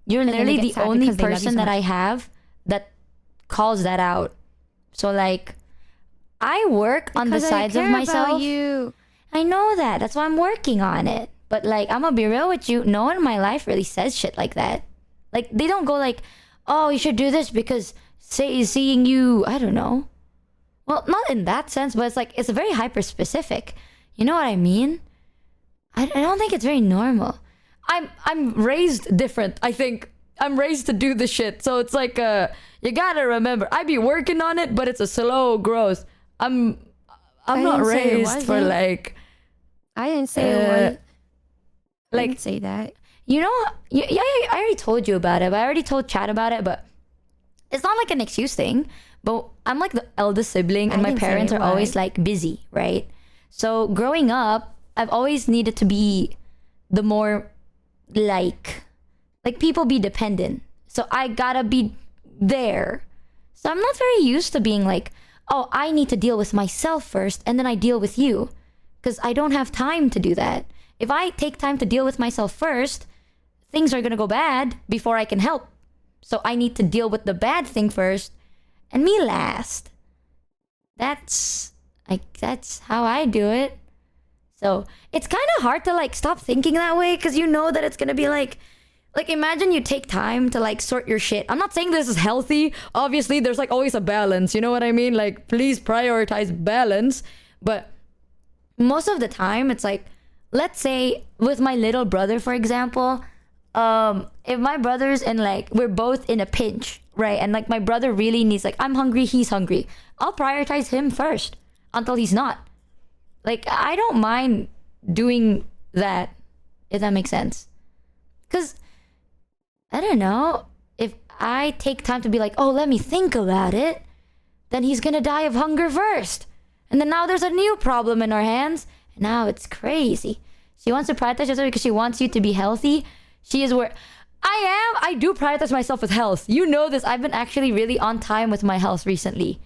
You're then they literally get the sad only because they love you person so that much. I have that calls that out. So like, I work on the Because I sides of care about myself. you. I know that. That's why I'm working on it. But like, I'm gonna be real with you. No one in my life really says shit like that. Like, they don't go like, "Oh, you should do this because seeing you." I don't know. Well, not in that sense, but it's like it's very hyper specific. You know what I mean? I don't think it's very normal. I'm raised different. I think I'm raised to do the shit. So it's like you gotta remember, I be working on it, but it's a slow growth. I'm not didn't say it raised for wasn't. like I didn't say it was. I like didn't say that. you know. Yeah, I already told you about it. But I already told Chad about it. But it's not like an excuse thing. But I'm like the eldest sibling, and I my didn't say parents it are always was. like busy, right? So growing up, I've always needed to be the more like people be dependent. So I gotta be there. So I'm not very used to being like, oh, I need to deal with myself first and then I deal with you. Because I don't have time to do that. If I take time to deal with myself first, things are gonna go bad before I can help. So I need to deal with the bad thing first and me last. That's how I do it. So it's kind of hard to like stop thinking that way because you know that it's gonna be like imagine you take time to like sort your shit. I'm not saying this is healthy. Obviously, there's like always a balance. You know what I mean? Like, please prioritize balance. But most of the time, it's like, let's say with my little brother, for example, if my brother's in like we're both in a pinch, right? And like my brother really needs like I'm hungry, he's hungry. I'll prioritize him first until he's not. Like I don't mind doing that, if that makes sense. Cause I don't know, if I take time to be like, oh, let me think about it, then he's gonna die of hunger first. And then now there's a new problem in our hands. And now it's crazy. She wants to prioritize herself because she wants you to be healthy. She is where I am. I do prioritize myself with health. You know this. I've been actually really on time with my health recently.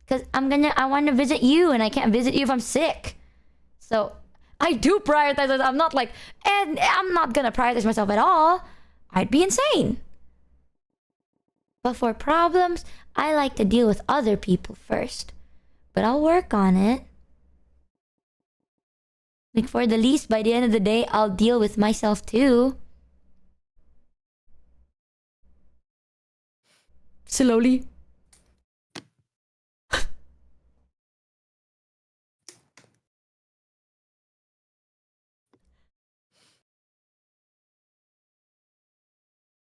Because I want to visit you and I can't visit you if I'm sick. So I do prioritize myself. I'm not like, and I'm not going to prioritize myself at all. I'd be insane. But for problems, I like to deal with other people first. But I'll work on it. Like for the least, by the end of the day, I'll deal with myself too. Slowly.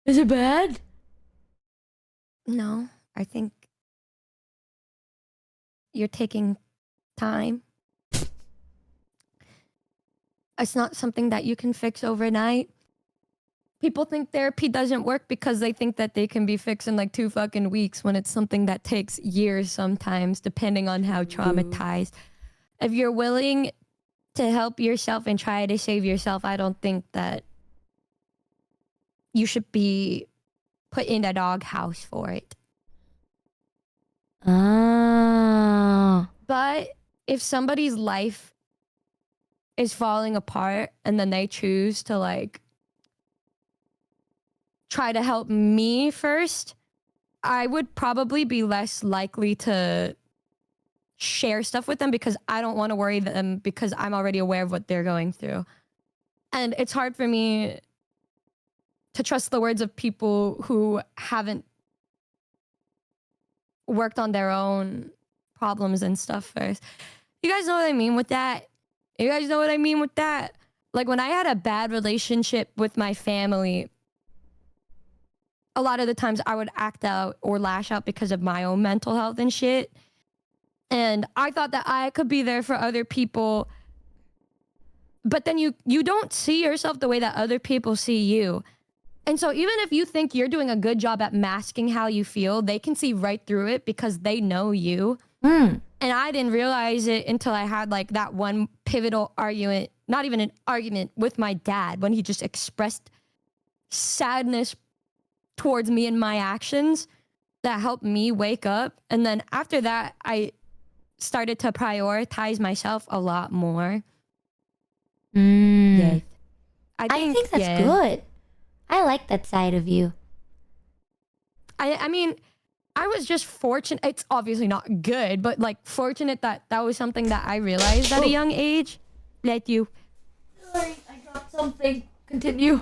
Is it bad? No, I think you're taking time. It's not something that you can fix overnight. People think therapy doesn't work because they think that they can be fixed in like 2 fucking weeks when it's something that takes years sometimes, depending on how traumatized. If you're willing to help yourself and try to save yourself, I don't think that you should be put in a doghouse for it. Ah. But if somebody's life is falling apart and then they choose to like try to help me first, I would probably be less likely to share stuff with them because I don't want to worry them because I'm already aware of what they're going through. And it's hard for me to trust the words of people who haven't worked on their own problems and stuff first. You guys know what I mean with that? You guys know what I mean with that? Like when I had a bad relationship with my family, a lot of the times I would act out or lash out because of my own mental health and shit. And I thought that I could be there for other people. But then you don't see yourself the way that other people see you. And so even if you think you're doing a good job at masking how you feel, they can see right through it because they know you. And I didn't realize it until I had like that one pivotal argument, not even an argument, with my dad when he just expressed sadness towards me and my actions that helped me wake up. And then after that, I started to prioritize myself a lot more. Yeah. I think that's good. I like that side of you. I mean, I was just fortunate. It's obviously not good, but like fortunate that that was something that I realized at a young age. Let you. Sorry, I dropped something. Continue.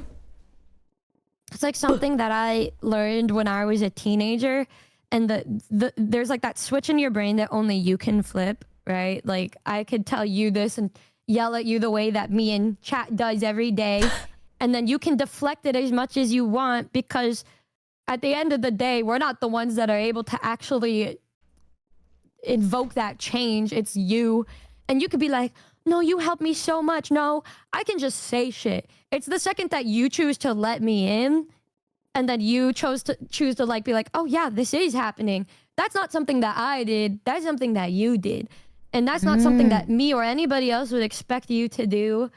It's like something that I learned when I was a teenager, and there's like that switch in your brain that only you can flip, right? Like I could tell you this and yell at you the way that me and chat does every day, and then you can deflect it as much as you want because at the end of the day, we're not the ones that are able to actually invoke that change. It's you. And you could be like, no, you helped me so much. No, I can just say shit. It's the second that you choose to let me in and then you choose to like be like, oh yeah, this is happening. That's not something that I did. That's something that you did. And that's not something that me or anybody else would expect you to do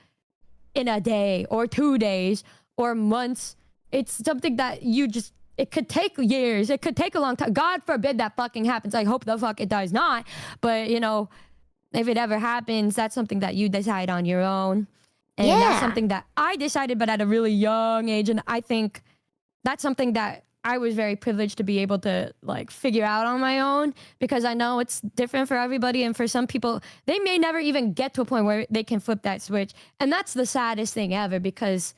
in a day or 2 days or months. It's something that it could take years. It could take a long time. God forbid that fucking happens. I hope the fuck it does not. But, you know, if it ever happens, that's something that you decide on your own. And that's something that I decided, but at a really young age. And I think that's something that I was very privileged to be able to like figure out on my own, because I know it's different for everybody. And for some people, they may never even get to a point where they can flip that switch. And that's the saddest thing ever, because,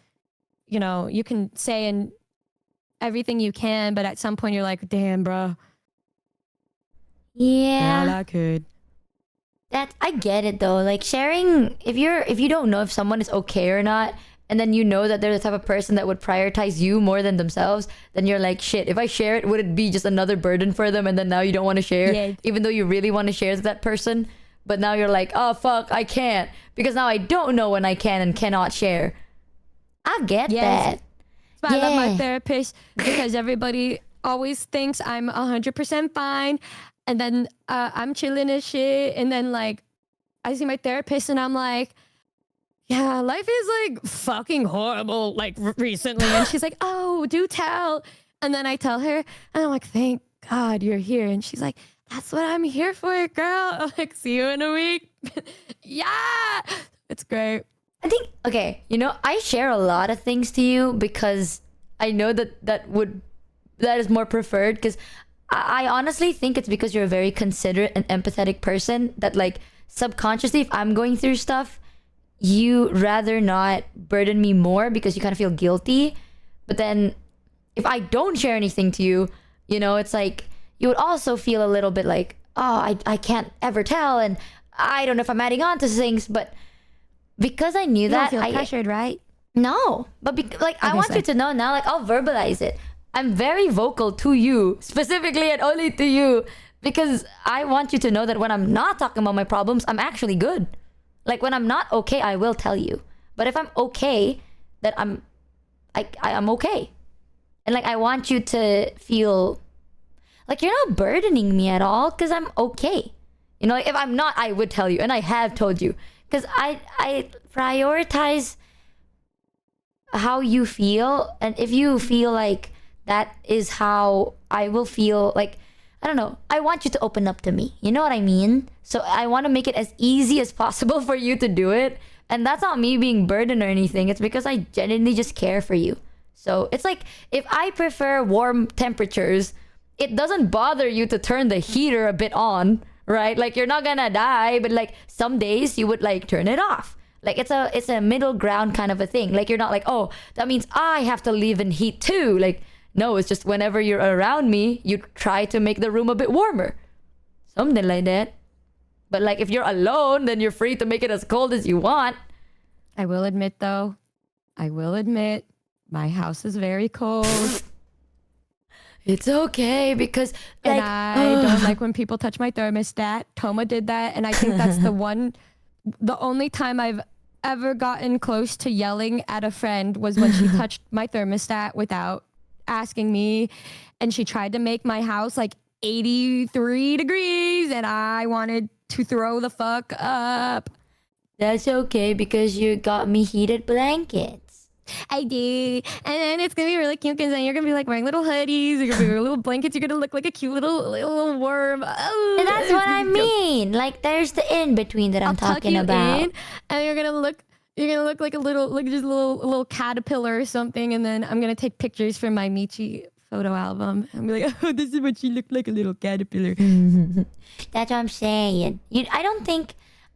you know, you can say and everything you can, but at some point you're like, damn, bro. Yeah. Girl, I could. That I get it though. Like sharing, if you don't know if someone is okay or not, and then you know that they're the type of person that would prioritize you more than themselves, then you're like, shit, if I share it, would it be just another burden for them? And then now you don't want to share, even though you really want to share with that person. But now you're like, oh fuck, I can't, because now I don't know when I can and cannot share. I get that. I love my therapist, because everybody always thinks I'm 100% fine. And then I'm chilling as shit. And then like, I see my therapist and I'm like, yeah, life is like fucking horrible, like recently. And she's like, oh, do tell. And then I tell her and I'm like, thank God you're here. And she's like, that's what I'm here for, girl. I'm like, see you in a week. Yeah, it's great. I think, okay, you know, I share a lot of things to you because I know that is more preferred, because I honestly think it's because you're a very considerate and empathetic person that like subconsciously, if I'm going through stuff, you rather not burden me more because you kind of feel guilty. But then if I don't share anything to you, you know, it's like you would also feel a little bit like, oh, I can't ever tell, and I don't know if I'm adding on to things. But because I knew that, You don't feel pressured, right? No, but I want you to know now, like I'll verbalize it. I'm very vocal to you, specifically and only to you, because I want you to know that when I'm not talking about my problems, I'm actually good. Like when I'm not okay, I will tell you. But if I'm okay, that I'm okay. And like I want you to feel like you're not burdening me at all, because I'm okay. You know, like if I'm not, I would tell you, and I have told you, because I prioritize how you feel. And if you feel like that is how I will feel, like, I don't know, I want you to open up to me. You know what I mean? So I want to make it as easy as possible for you to do it. And that's not me being burdened or anything. It's because I genuinely just care for you. So it's like, if I prefer warm temperatures, it doesn't bother you to turn the heater a bit on, right? Like you're not gonna die, but like some days you would like turn it off. Like it's a middle ground kind of a thing. Like you're not like, oh, that means I have to live in heat too. Like, no, it's just whenever you're around me, you try to make the room a bit warmer. Something like that. But like if you're alone, then you're free to make it as cold as you want. I will admit though, my house is very cold. It's okay, because And like, I don't like when people touch my thermostat. Toma did that, and I think that's the only time I've ever gotten close to yelling at a friend was when she touched my thermostat without asking me, and she tried to make my house like 83 degrees, and I wanted to throw the fuck up. That's okay, because you got me heated blankets. I do. And then it's gonna be really cute, because then you're gonna be like wearing little hoodies, you're gonna be wearing little blankets, you're gonna look like a cute little worm. Oh, And that's what I mean. Like there's the in between that I'm talking about. And you're gonna look like just a little caterpillar or something, and then I'm gonna take pictures for my Michi photo album and be like, oh, this is what she looked like, a little caterpillar. That's what I'm saying.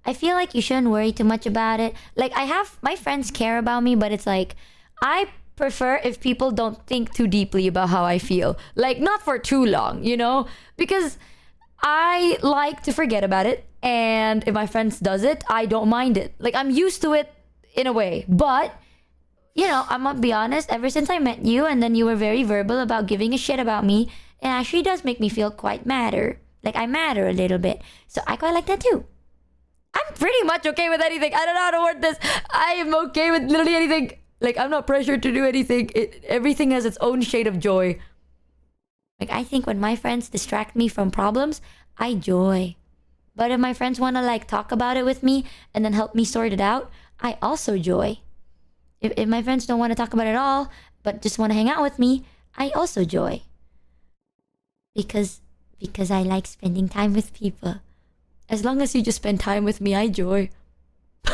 I feel like you shouldn't worry too much about it. Like my friends care about me, but it's like, I prefer if people don't think too deeply about how I feel. Like not for too long, you know? Because I like to forget about it. And if my friends does it, I don't mind it. Like I'm used to it in a way. But, you know, I'm gonna be honest, ever since I met you and then you were very verbal about giving a shit about me, it actually does make me feel quite matter. Like I matter a little bit. So I quite like that too. I'm pretty much okay with anything. I don't know how to word this. I am okay with literally anything. Like, I'm not pressured to do anything. Everything has its own shade of joy. Like, I think when my friends distract me from problems, I joy. But if my friends want to like talk about it with me and then help me sort it out, I also joy. If my friends don't want to talk about it at all, but just want to hang out with me, I also joy. Because I like spending time with people. As long as you just spend time with me, I joy.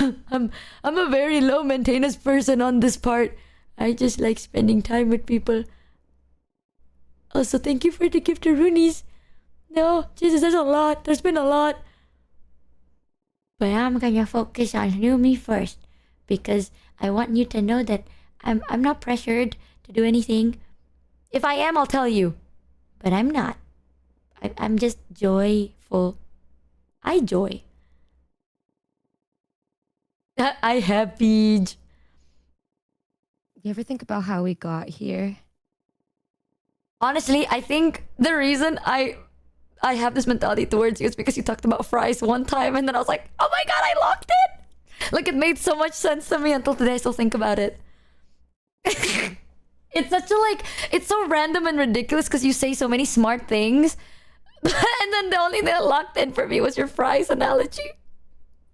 I'm a very low maintenance person on this part. I just like spending time with people. Also, thank you for the gift of Roonies. No, Jesus, there's a lot. There's been a lot. But I'm gonna focus on Numi first. Because I want you to know that I'm not pressured to do anything. If I am, I'll tell you. But I'm not. I'm just joyful. I joy. I happy. You ever think about how we got here? Honestly, I think the reason I have this mentality towards you is because you talked about fries one time and then I was like, oh my god, I locked it! Like it made so much sense to me until today I still think about it. It's such a like, it's so random and ridiculous because you say so many smart things. And then the only thing that locked in for me was your fries analogy.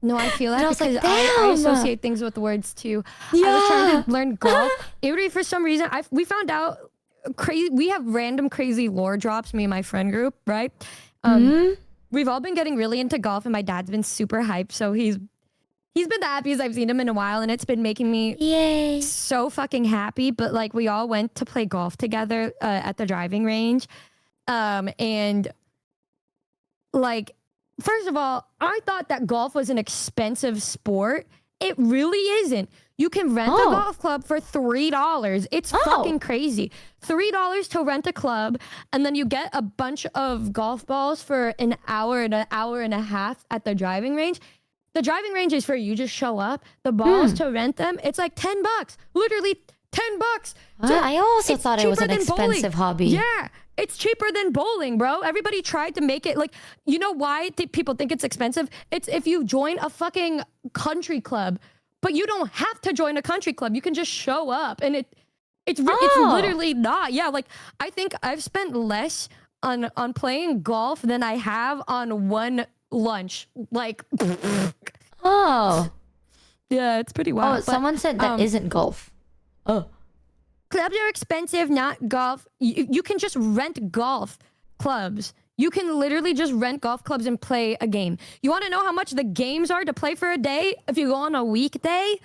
No, I feel that And I was because like, I damn. associate things with words too. Yeah. I was trying to learn golf. It for some reason, we found out crazy. We have random crazy lore drops. Me and my friend group, right? We've all been getting really into golf, and my dad's been super hyped. So he's been the happiest I've seen him in a while, and it's been making me Yay. so fucking happy. But like, we all went to play golf together at the driving range, and like, first of all, I thought that golf was an expensive sport. It really isn't. You can rent a golf club for $3. It's fucking crazy. $3 to rent a club, and then you get a bunch of golf balls for an hour and a half at the driving range. The driving range is free. You just show up. The balls to rent them, it's like $10. Literally $10. I also thought it was an cheaper than bowling. expensive hobby. Yeah. It's cheaper than bowling, bro. Everybody tried to make it like, you know why people think it's expensive? It's if you join a fucking country club, but you don't have to join a country club. You can just show up, and it's literally not. Yeah, like I think I've spent less on playing golf than I have on one lunch. Like, Oh. yeah, it's pretty wild. Oh, someone said that isn't golf. Oh. Clubs are expensive, not golf. You can just rent golf clubs. You can literally just rent golf clubs and play a game. You want to know how much the games are to play for a day if you go on a weekday?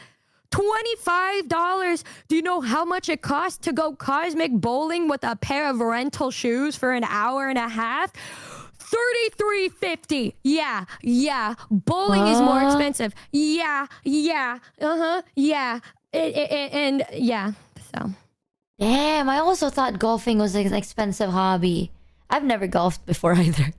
$25. Do you know how much it costs to go cosmic bowling with a pair of rental shoes for an hour and a half? $33.50. Yeah. Bowling is more expensive. Yeah. Yeah. And yeah. So. Damn, I also thought golfing was an expensive hobby. I've never golfed before either.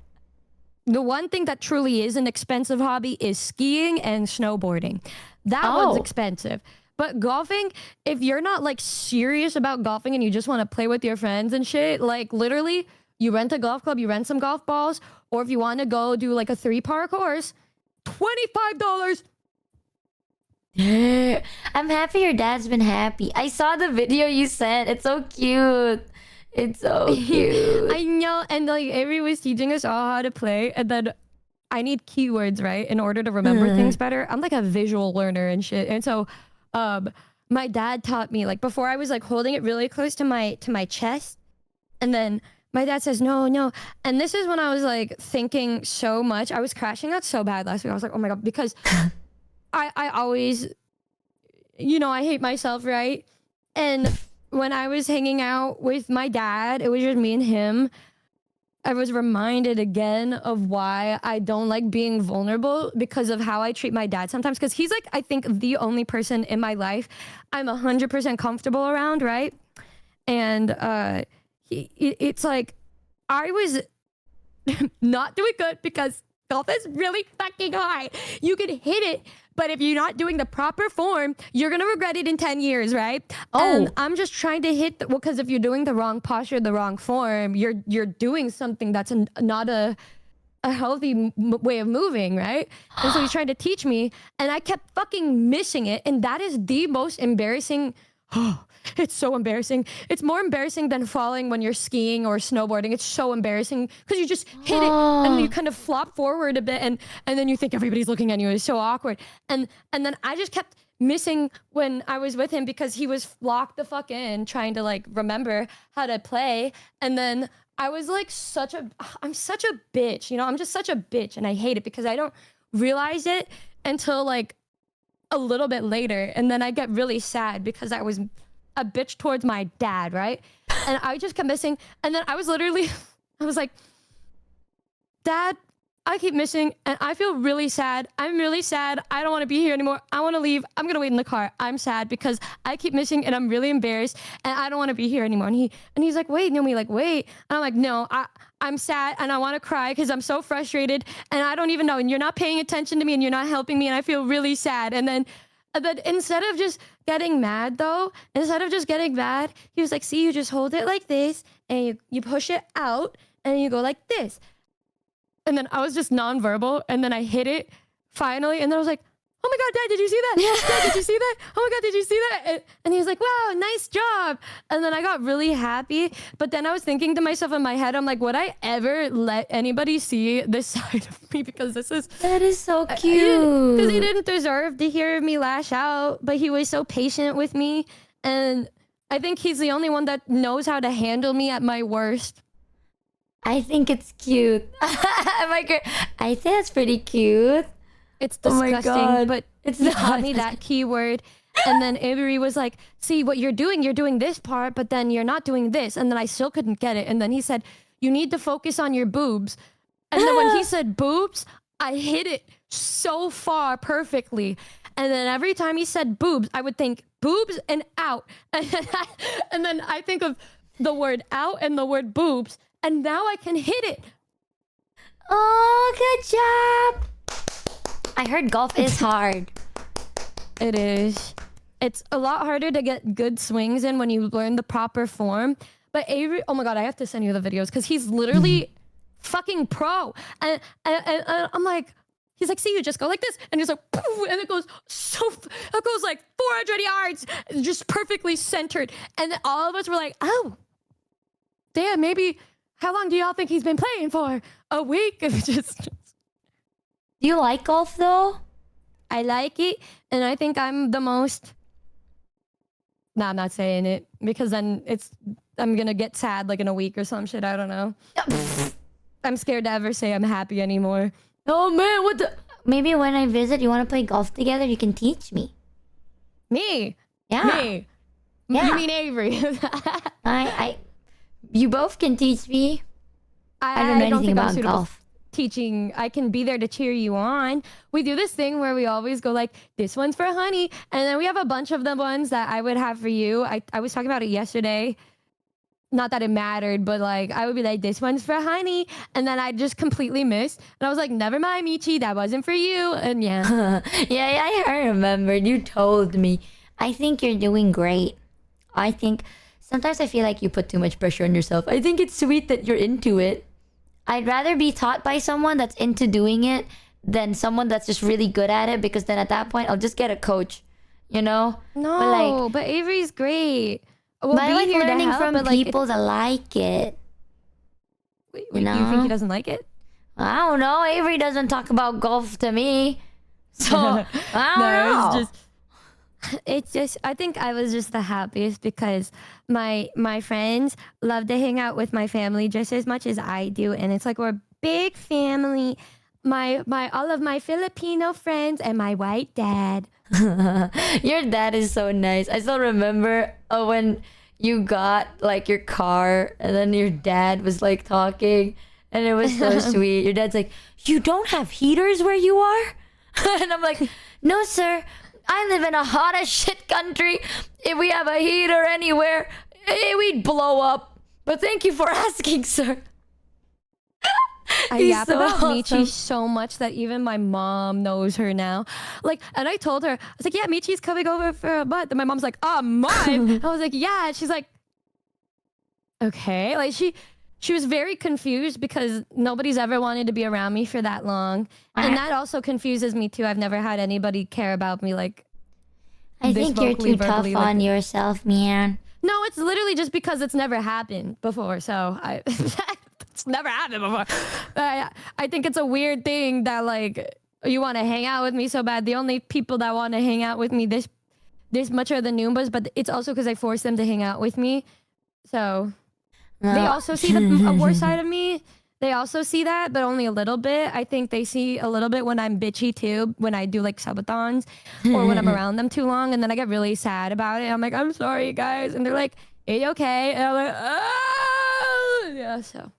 The one thing that truly is an expensive hobby is skiing and snowboarding. That one's expensive. But golfing, if you're not like serious about golfing and you just want to play with your friends and shit, like literally you rent a golf club, you rent some golf balls, or if you want to go do like a 3-par course, $25. Yeah. I'm happy your dad's been happy. I saw the video you sent. It's so cute. It's so cute. I know. And like Avery was teaching us all how to play. And then I need keywords, right? In order to remember things better. I'm like a visual learner and shit. And so my dad taught me, like before I was like holding it really close to my chest. And then my dad says, no. And this is when I was like thinking so much. I was crashing out so bad last week. I was like, oh my God, because I always, you know, I hate myself, right? And when I was hanging out with my dad, it was just me and him. I was reminded again of why I don't like being vulnerable because of how I treat my dad sometimes. Because he's like, I think the only person in my life I'm 100% comfortable around, right? And it's like, I was not doing good because golf is really fucking hard. You can hit it, but if you're not doing the proper form, you're going to regret it in 10 years, right? And I'm just trying to hit, because if you're doing the wrong posture, the wrong form, you're doing something that's not a healthy way of moving, right? And so he's trying to teach me, and I kept fucking missing it. And that is the most embarrassing It's so embarrassing. It's more embarrassing than falling when you're skiing or snowboarding. It's so embarrassing because you just hit it and you kind of flop forward a bit and then you think everybody's looking at you. It's so awkward. And then I just kept missing when I was with him because he was locked the fuck in trying to like remember how to play. And then I was like I'm such a bitch, you know? I'm just such a bitch and I hate it because I don't realize it until like a little bit later. And then I get really sad because I was a bitch towards my dad, right? And I just kept missing. And then I was like, Dad, I keep missing and I feel really sad. I'm really sad. I don't want to be here anymore. I want to leave. I'm going to wait in the car. I'm sad because I keep missing and I'm really embarrassed and I don't want to be here anymore. And he's like, wait, Numi, like, wait. And I'm like, no, I'm sad and I want to cry because I'm so frustrated and I don't even know. And you're not paying attention to me and you're not helping me and I feel really sad. And then instead of just getting mad he was like, see, you just hold it like this and you push it out and you go like this. And then I was just nonverbal and then I hit it finally. And then I was like, oh my God, Dad, did you see that? Dad, did you see that? Oh my God, did you see that? And he was like, wow, nice job. And then I got really happy. But then I was thinking to myself in my head, I'm like, would I ever let anybody see this side of me? Because that is so cute. Because he didn't deserve to hear me lash out, but he was so patient with me. And I think he's the only one that knows how to handle me at my worst. I think it's cute. I think that's pretty cute. It's disgusting, but it's he taught me that keyword. And then Avery was like, see what you're doing this part, but then you're not doing this. And then I still couldn't get it. And then he said, you need to focus on your boobs. And then when he said boobs, I hit it so far perfectly. And then every time he said boobs, I would think boobs and out. And then I think of the word out and the word boobs. And now I can hit it. Oh, good job. I heard golf is hard. It is. It's a lot harder to get good swings in when you learn the proper form. But Avery, oh my God, I have to send you the videos because he's literally fucking pro. And I'm like, he's like, see, you just go like this. And he's like, poof, and it goes like 400 yards, just perfectly centered. And then all of us were like, oh, damn, maybe, how long do y'all think he's been playing for? A week? Do you like golf though? I like it, and I think I'm the most... Nah, I'm not saying it, because then I'm gonna get sad like in a week or some shit, I don't know. I'm scared to ever say I'm happy anymore. Oh man, what the... Maybe when I visit, you want to play golf together? You can teach me. Me? Yeah. Me? Yeah. You mean Avery? You both can teach me. I don't know anything about golf. Teaching, I can be there to cheer you on. We do this thing where we always go like, this one's for honey, and then we have a bunch of the ones that I would have for you. I was talking about it yesterday, not that it mattered, but like I would be like, this one's for honey, and then I just completely missed, and I was like, never mind, Michi, that wasn't for you. And yeah. yeah, I remembered. You told me. I think you're doing great. I think sometimes I feel like you put too much pressure on yourself. I think it's sweet that you're into it. I'd rather be taught by someone that's into doing it than someone that's just really good at it, because then at that point I'll just get a coach, you know? No, but Avery's great. But I like learning from people that like it. Wait, you think he doesn't like it? I don't know. Avery doesn't talk about golf to me. So, I don't know. It's just I think I was just the happiest because my friends love to hang out with my family just as much as I do, and it's like we're a big family. My all of my Filipino friends and my white dad. Your dad is so nice. I still remember when you got like your car and then your dad was like talking and it was so sweet. Your dad's like, you don't have heaters where you are? And I'm like, no sir, I live in a hot as shit country. If we have a heater anywhere, we'd blow up. But thank you for asking, sir. I yap about Michi so much that even my mom knows her now. Like, and I told her, I was like, yeah, Michi's coming over for a month. And my mom's like, oh, mine? I was like, yeah. And she's like, okay. Like, she was very confused because nobody's ever wanted to be around me for that long. And that also confuses me too. I've never had anybody care about me like I this think you're vocally, too tough verbally, on like, yourself, man. no, it's literally just because it's never happened before. So it's never happened before. I think it's a weird thing that like you want to hang out with me so bad. The only people that want to hang out with me this much are the Noombas, but it's also because I force them to hang out with me. So they No. also see the worst side of me. They also see that, but only a little bit. I think they see a little bit when I'm bitchy too, when I do like subathons or when I'm around them too long, and then I get really sad about it. I'm like, I'm sorry, guys, and they're like, "Are you okay?" And I'm like, "Oh, yeah." So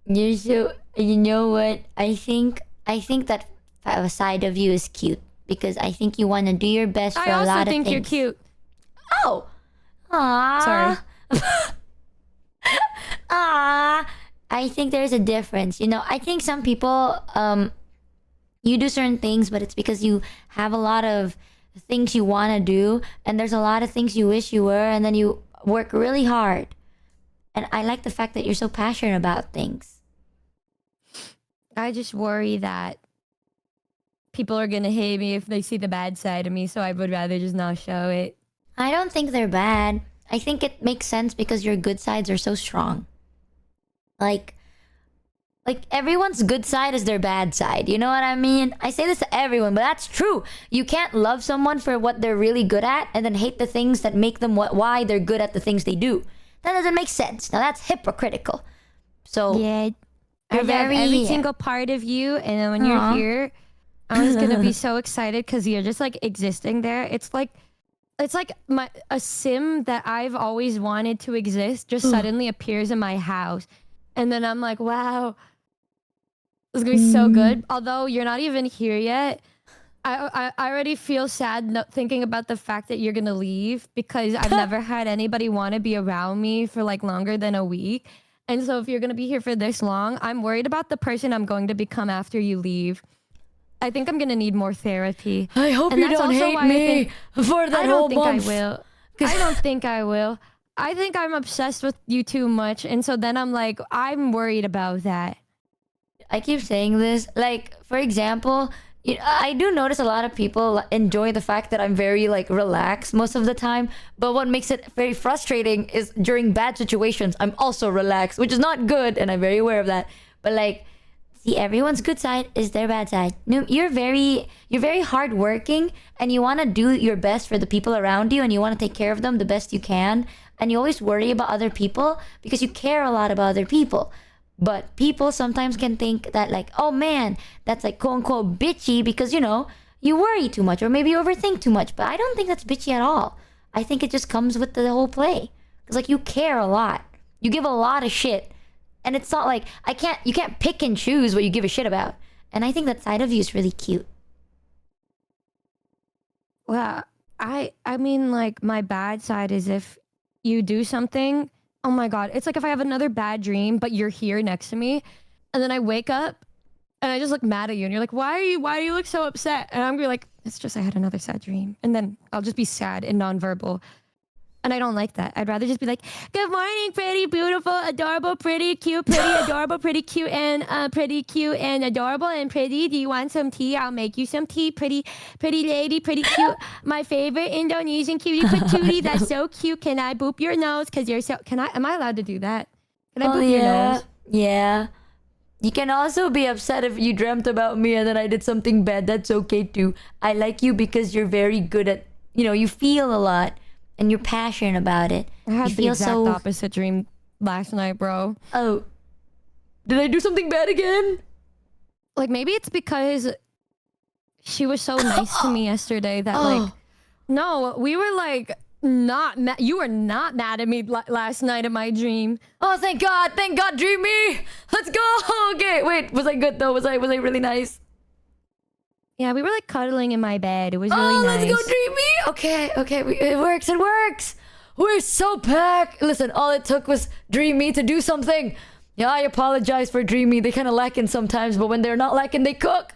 You're so. You know what? I think that side of you is cute because I think you want to do your best for I a lot also of think things. you're cute. Oh. Aww. Sorry. Ah, I think there's a difference. You know, I think some people, you do certain things, but it's because you have a lot of things you want to do, and there's a lot of things you wish you were, and then you work really hard. And I like the fact that you're so passionate about things. I just worry that people are gonna hate me if they see the bad side of me, so I would rather just not show it. I don't think they're bad. I think it makes sense because your good sides are so strong. Like everyone's good side is their bad side. You know what I mean? I say this to everyone, but that's true. You can't love someone for what they're really good at and then hate the things that make them why they're good at the things they do. That doesn't make sense. Now that's hypocritical. So Yeah, I you're love very every single part of you, and then when you're here, I'm just gonna be so excited because you're just like existing there. It's like a sim that I've always wanted to exist just suddenly appears in my house, and then I'm like, wow, it's gonna be so good. Although you're not even here yet, I already feel sad thinking about the fact that you're gonna leave because I've never had anybody want to be around me for like longer than a week. And so if you're gonna be here for this long, I'm worried about the person I'm going to become after you leave. I think I'm gonna need more therapy. I hope And you that's don't also hate why I me think- for that I whole don't think month. I will. I don't think I will. I think I'm obsessed with you too much. And so then I'm like, I'm worried about that. I keep saying this. Like, for example, I do notice a lot of people enjoy the fact that I'm very like relaxed most of the time. But what makes it very frustrating is during bad situations, I'm also relaxed, which is not good, and I'm very aware of that. But like, see, everyone's good side is their bad side. No, you're very hardworking, and you want to do your best for the people around you, and you want to take care of them the best you can. And you always worry about other people because you care a lot about other people. But people sometimes can think that like, oh man, that's like quote unquote bitchy because you worry too much or maybe you overthink too much. But I don't think that's bitchy at all. I think it just comes with the whole play. Cause like you care a lot. You give a lot of shit. And it's not like you can't pick and choose what you give a shit about. And I think that side of you is really cute. Well, I mean, like, my bad side is if you do something, oh my God, it's like if I have another bad dream, but you're here next to me, and then I wake up and I just look mad at you, and you're like, why do you look so upset? And I'm gonna be like, it's just I had another sad dream. And then I'll just be sad and nonverbal. And I don't like that. I'd rather just be like, good morning, pretty, beautiful, adorable, pretty, cute, pretty, adorable, pretty, cute, and adorable, and pretty. Do you want some tea? I'll make you some tea. Pretty lady, pretty cute. My favorite Indonesian cutie patootie. That's so cute. Can I boop your nose? Because you're so... Am I allowed to do that? Can I boop your nose? Yeah. You can also be upset if you dreamt about me and then I did something bad. That's okay too. I like you because you're very good at, you feel a lot. And you're passionate about it. I had you the exact opposite dream last night, bro. Oh. Did I do something bad again? Like, maybe it's because she was so nice to me yesterday that, like... No, we were, like, not mad. You were not mad at me last night in my dream. Oh, thank God. Thank God, Dreamy. Let's go. Okay, wait. Was I good, though? Was I really nice? Yeah, we were, like, cuddling in my bed. It was really nice. Let's go, Dreamy. Okay. It works. We're so packed. Listen, all it took was Dreamy to do something. Yeah, I apologize for Dreamy. They kind of lacking sometimes, but when they're not lacking, they cook.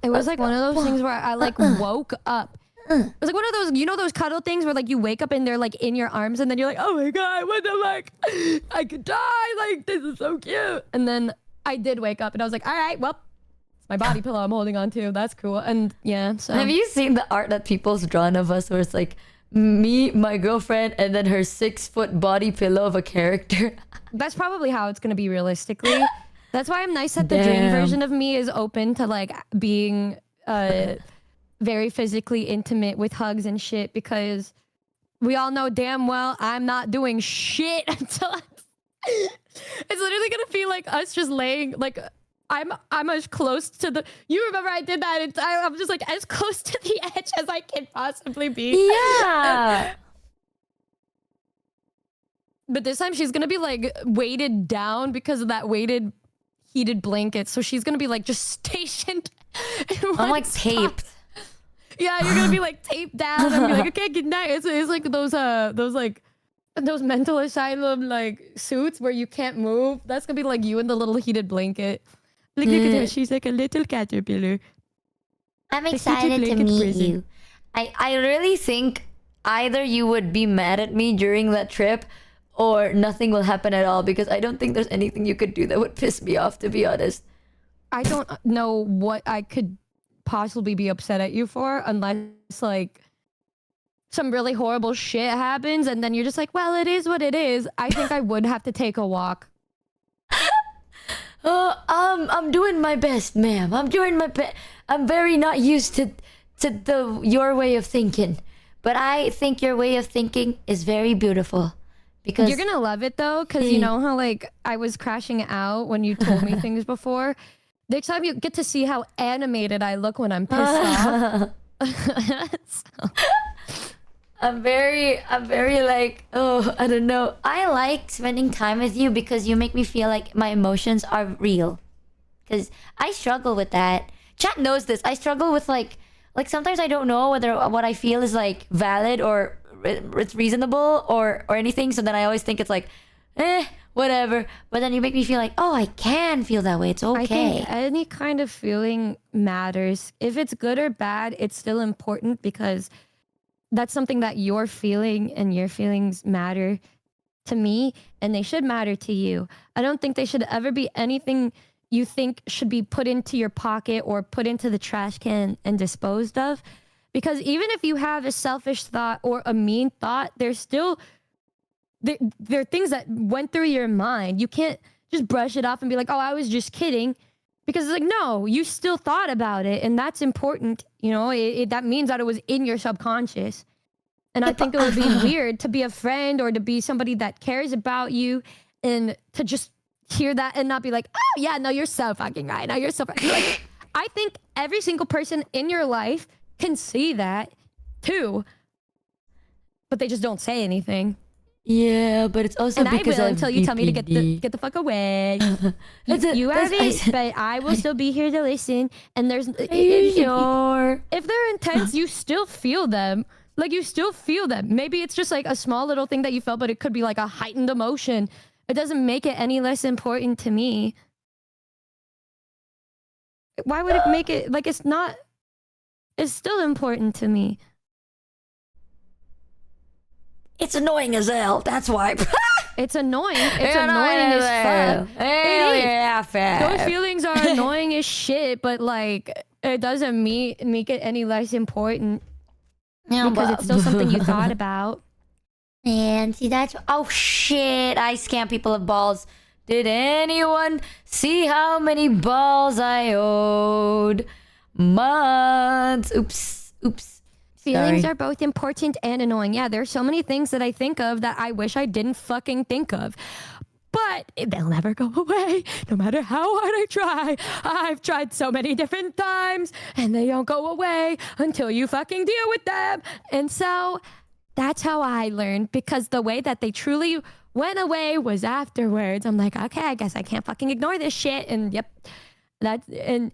It was, like, one of those things where I, like, woke up. It was, like, one of those, those cuddle things where, like, you wake up and they're, like, in your arms, and then you're like, oh, my God, what the fuck? I could die. Like, this is so cute. And then I did wake up, and I was like, all right, well, my body pillow I'm holding on to. That's cool. And yeah, so Have you seen the art that people's drawn of us where it's like me, my girlfriend, and then her 6-foot body pillow of a character? that's probably how it's gonna be realistically. That's why I'm nice that the dream Damn. version of me is open to like being very physically intimate with hugs and shit, because we all know damn well I'm not doing shit until it's literally gonna feel like us just laying like I'm as close to the. You remember I did that? I'm just like as close to the edge as I can possibly be. Yeah. But this time she's gonna be like weighted down because of that weighted heated blanket. So she's gonna be like just stationed. I'm like taped. Yeah, you're gonna be like taped down and be like, okay, good night. It's like those mental asylum like suits where you can't move. That's gonna be like you in the little heated blanket. Like, look at her. She's like a little caterpillar. I'm It's such a excited to blanket meet prison. you. I really think either you would be mad at me during that trip or nothing will happen at all, because I don't think there's anything you could do that would piss me off, to be honest. I don't know what I could possibly be upset at you for, unless like some really horrible shit happens and then you're just like, well, it is what it is. I think I would have to take a walk. I'm doing my best, ma'am. I'm doing my best. I'm very not used to your way of thinking, but I think your way of thinking is very beautiful. Because You're gonna love it though, because you know how like I was crashing out when you told me things before. Next time you get to see how animated I look when I'm pissed off. So- I'm very like, oh, I don't know. I like spending time with you because you make me feel like my emotions are real. Because I struggle with that. Chat knows this. I struggle with like sometimes I don't know whether what I feel is like valid or it's reasonable or anything. So then I always think it's like, whatever. But then you make me feel like, oh, I can feel that way. It's okay. I think any kind of feeling matters. If it's good or bad, it's still important because that's something that you're feeling and your feelings matter to me and they should matter to you. I don't think they should ever be anything you think should be put into your pocket or put into the trash can and disposed of. Because even if you have a selfish thought or a mean thought, there's still there are things that went through your mind. You can't just brush it off and be like, oh, I was just kidding. Because it's like, no, you still thought about it. And that's important. You know, that means that it was in your subconscious. And I think it would be weird to be a friend or to be somebody that cares about you and to just hear that and not be like, oh, yeah, no, you're so fucking right. No, you're so right. Like, I think every single person in your life can see that too. But they just don't say anything. Yeah, but it's also And I because will of until you tell me to BPD. get the fuck away. That's You have that's- it, but I will still be here to listen. And there's Are you sure? if they're intense, you still feel them. Like you still feel them. Maybe it's just like a small little thing that you felt, but it could be like a heightened emotion. It doesn't make it any less important to me. Why would it make it like it's not? It's still important to me. It's annoying as hell. That's why. It's annoying. It's annoying as fuck. It is. Yeah, Those feelings are annoying as shit, but like it doesn't make it any less important because it's still something you thought about. And see, that's oh shit! I scam people of balls. Did anyone see how many balls I owed? Months. Oops. Feelings Sorry. are both important and annoying. Yeah, there's so many things that I think of that I wish I didn't fucking think of. But they'll never go away, no matter how hard I try. I've tried so many different times, and they don't go away until you fucking deal with them. And so that's how I learned, because the way that they truly went away was afterwards. I'm like, okay, I guess I can't fucking ignore this shit. And yep, that's and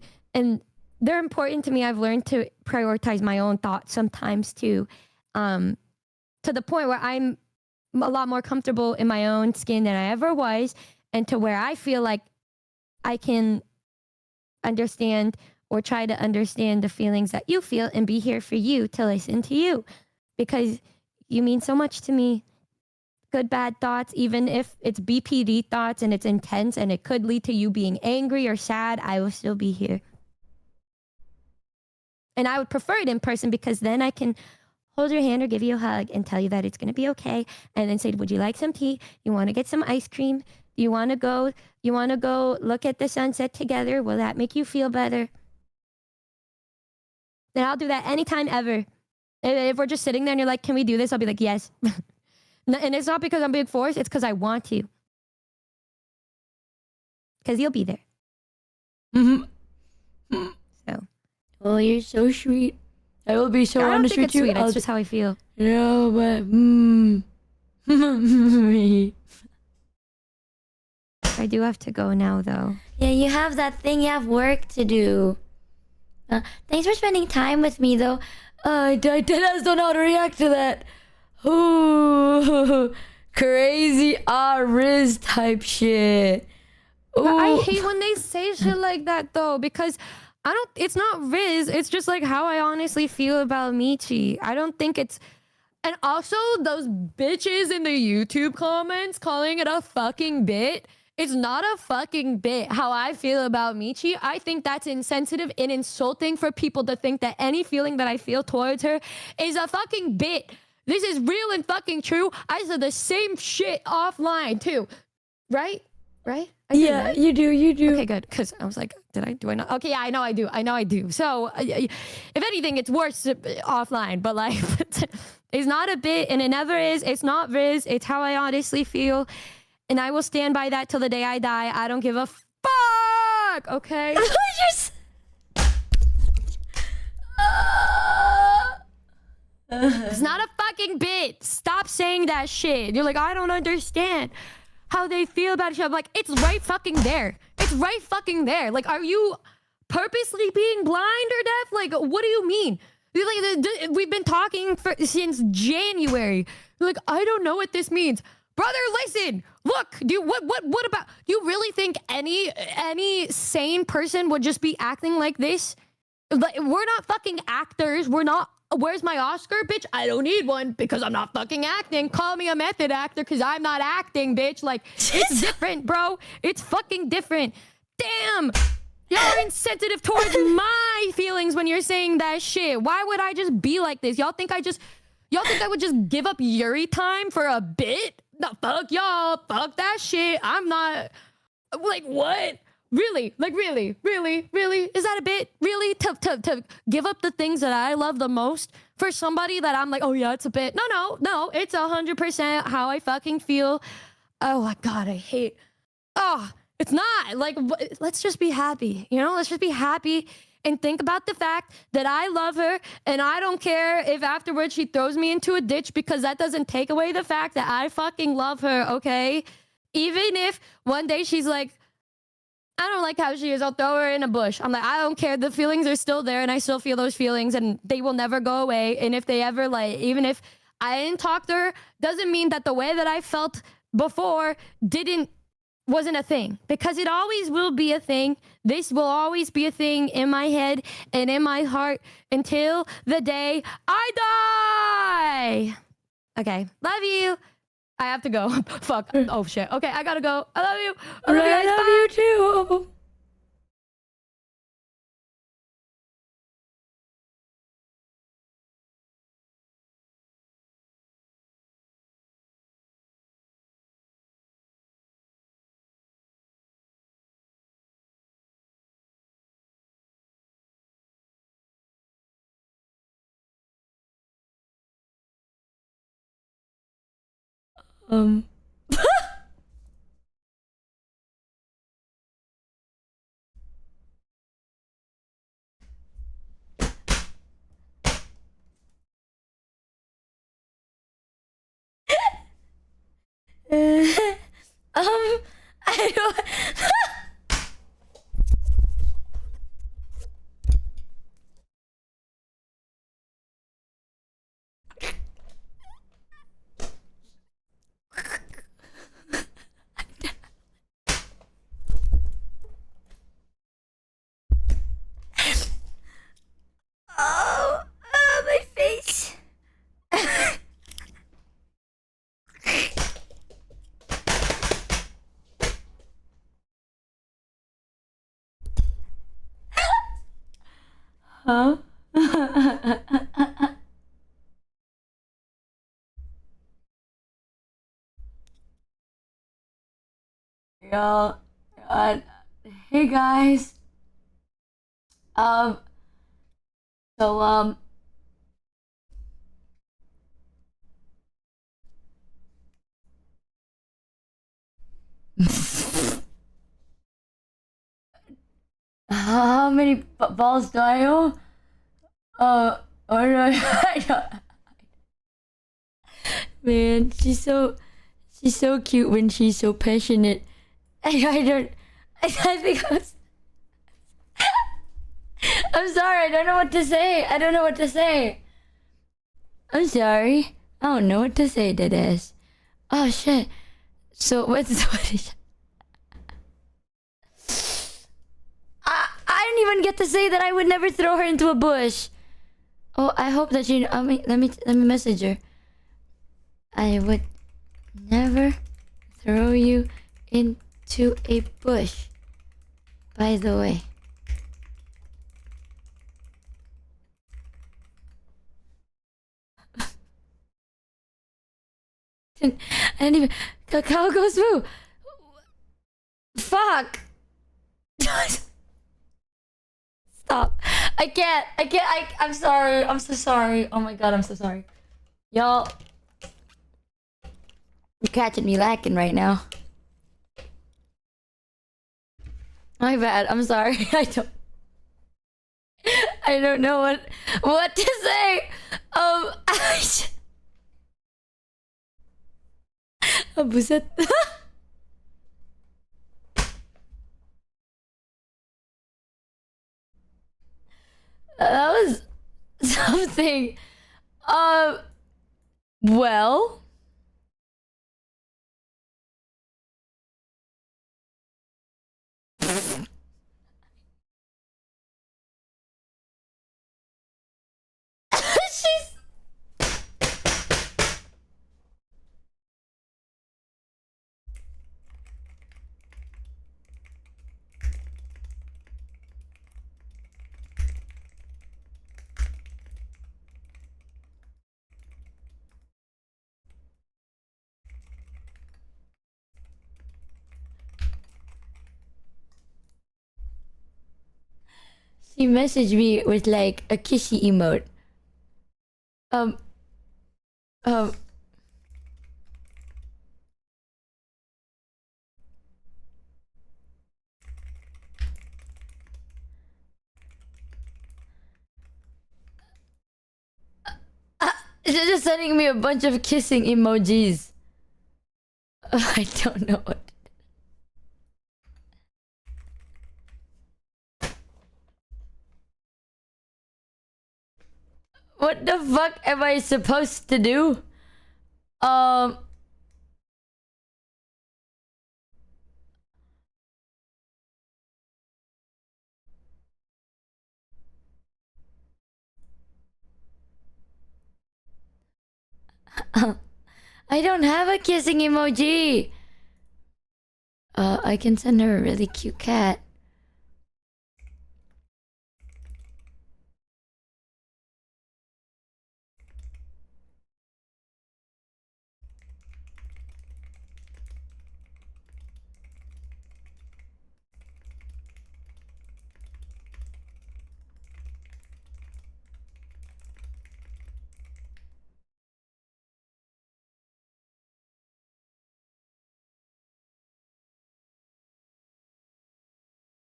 they're important to me. I've learned to prioritize my own thoughts sometimes too, to the point where I'm a lot more comfortable in my own skin than I ever was, and to where I feel like I can understand or try to understand the feelings that you feel and be here for you to listen to you, because you mean so much to me. Good, bad thoughts, even if it's BPD thoughts and it's intense and it could lead to you being angry or sad, I will still be here. And I would prefer it in person because then I can hold your hand or give you a hug and tell you that it's going to be okay. And then say, would you like some tea? You want to get some ice cream? You want to go look at the sunset together? Will that make you feel better? Then I'll do that anytime ever. If we're just sitting there and you're like, can we do this? I'll be like, yes. And it's not because I'm being forced. It's because I want to. Because you'll be there. Mm-hmm. So. Oh, you're so sweet. I will be so I don't honest think with it's you. sweet. It's just how I feel. No, but I do have to go now, though. yeah, you have that thing. You have work to do. Thanks for spending time with me, though. I don't know how to react to that. Ooh, crazy Riz type shit. Ooh. But I hate when they say shit like that, though, because it's not Riz. It's just like how I honestly feel about Michi. I don't think it's. And also those bitches in the YouTube comments calling it a fucking bit. It's not a fucking bit how I feel about Michi. I think that's insensitive and insulting for people to think that any feeling that I feel towards her is a fucking bit. This is real and fucking true. I said the same shit offline too. Right? I did, Yeah, right? you do. Okay, good. Because I was like, do I not? Okay, yeah, I know I do. So, if anything, it's worse offline. But like, it's not a bit, and it never is. It's not Riz. It's how I honestly feel, and I will stand by that till the day I die. I don't give a fuck. Okay. It's not a fucking bit. Stop saying that shit. You're like, I don't understand how they feel about each other. I'm like, it's right fucking there. It's right fucking there. Like, are you purposely being blind or deaf? Like, what do you mean? You're like, we've been talking since January. You're like, I don't know what this means. Brother, listen. Look, what about, you really think any sane person would just be acting like this? Like, we're not fucking actors. We're not. Where's my Oscar, bitch? I don't need one because I'm not fucking acting. Call me a method actor because I'm not acting, bitch. Like, it's different, bro. It's fucking different. Damn. Y'all are insensitive towards my feelings when you're saying that shit. Why would I just be like this? Y'all think I would just give up Yuri time for a bit? No, fuck y'all. Fuck that shit. I'm not. Like, what? Really? Like, really? Is that a bit? Really? To give up the things that I love the most for somebody that I'm like, oh yeah, it's a bit. No. It's 100% how I fucking feel. Oh my God, I hate. Oh, it's not. Like, let's just be happy. You know, let's just be happy and think about the fact that I love her and I don't care if afterwards she throws me into a ditch because that doesn't take away the fact that I fucking love her, okay? Even if one day she's like, I don't like how she is, I'll throw her in a bush. I'm like, I don't care. The feelings are still there and I still feel those feelings and they will never go away. And if they ever, like, even if I didn't talk to her, doesn't mean that the way that I felt before wasn't a thing, because it always will be a thing. This will always be a thing in my head and in my heart until the day I die. Okay. Love you. I have to go. Fuck. Oh shit. Okay, I gotta go. I love you. I love you guys. I love you too. I don't. Oh, my face. Huh? Yo, hey guys. Um, so how many balls do I owe? Or do I don't- Man, she's so cute when she's so passionate. I don't. I think I'm sorry. I don't know what to say. I don't know what to say. I'm sorry. I don't know what to say, deadass. Oh shit. So what is? I didn't even get to say that I would never throw her into a bush. Oh, I hope that she. Let me message her. I would never throw you into a bush. By the way. I didn't even. Cacao goes through. Fuck. Stop. I can't. I'm sorry. I'm so sorry. Oh my god, I'm so sorry. Y'all. You're catching me lacking right now. My bad. I'm sorry. I don't know what to say. Buset. That was something. Well. She's. She messaged me with like a kissy emote. Um. Um. She's just sending me a bunch of kissing emojis. I don't know what. What the fuck am I supposed to do? Um. I don't have a kissing emoji. I can send her a really cute cat.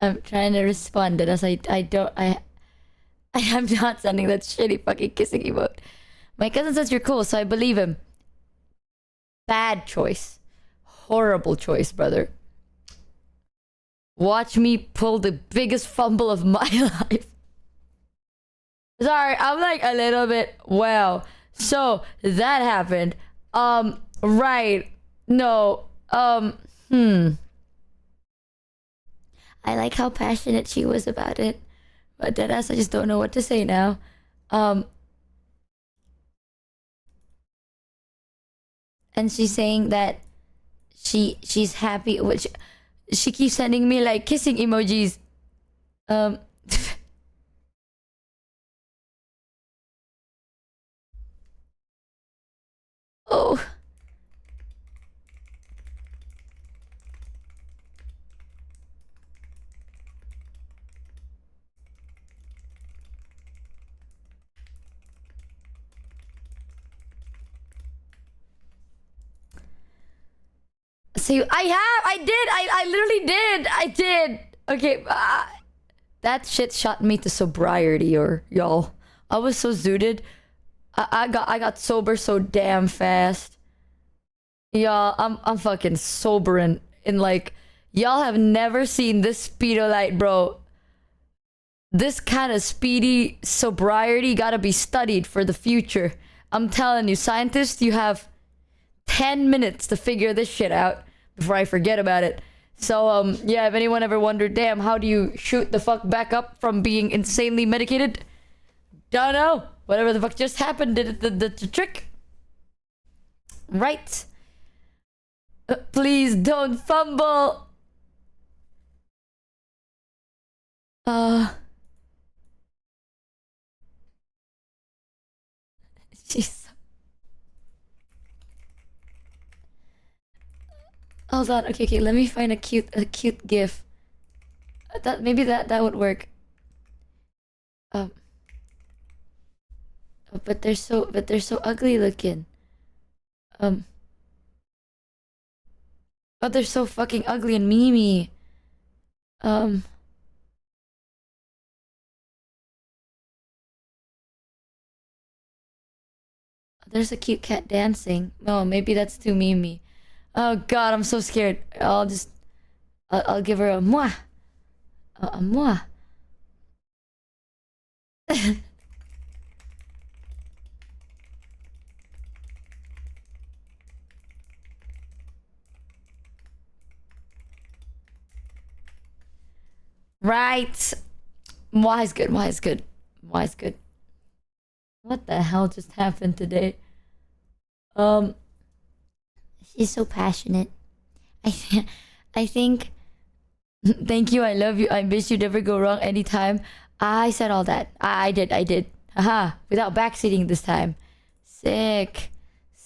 I'm trying to respond to this. I am not sending that shitty fucking kissing emote. My cousin says you're cool, so I believe him. Bad choice. Horrible choice, brother. Watch me pull the biggest fumble of my life. Sorry, I'm like a little bit. Wow. So that happened. Right. No. I like how passionate she was about it. But deadass, I just don't know what to say now. And she's saying that she's happy, which she keeps sending me like kissing emojis. So I literally did. I did. Okay, that shit shot me to sobriety, or y'all. I was so zooted. I got sober so damn fast. Y'all, I'm fucking sobering in like, y'all have never seen this speedo light, bro. This kind of speedy sobriety gotta be studied for the future. I'm telling you, scientists, you have 10 minutes to figure this shit out before I forget about it. So, yeah, if anyone ever wondered, damn, how do you shoot the fuck back up from being insanely medicated? Don't know. Whatever the fuck just happened did the trick. Right. Please don't fumble. Jeez. Hold on. Okay. Let me find a cute gif. Maybe that would work. Oh, but they're so ugly looking. Oh, they're so fucking ugly and memey. There's a cute cat dancing. Oh, maybe that's too memey. Oh god, I'm so scared. I'll give her a mwah. A mwah. Right. Mwah is good. Mwah is good. Mwah is good. What the hell just happened today? She's so passionate. I think. Thank you. I love you. I wish you'd never go wrong anytime. I said all that. I did. Haha. Without backseating this time. Sick.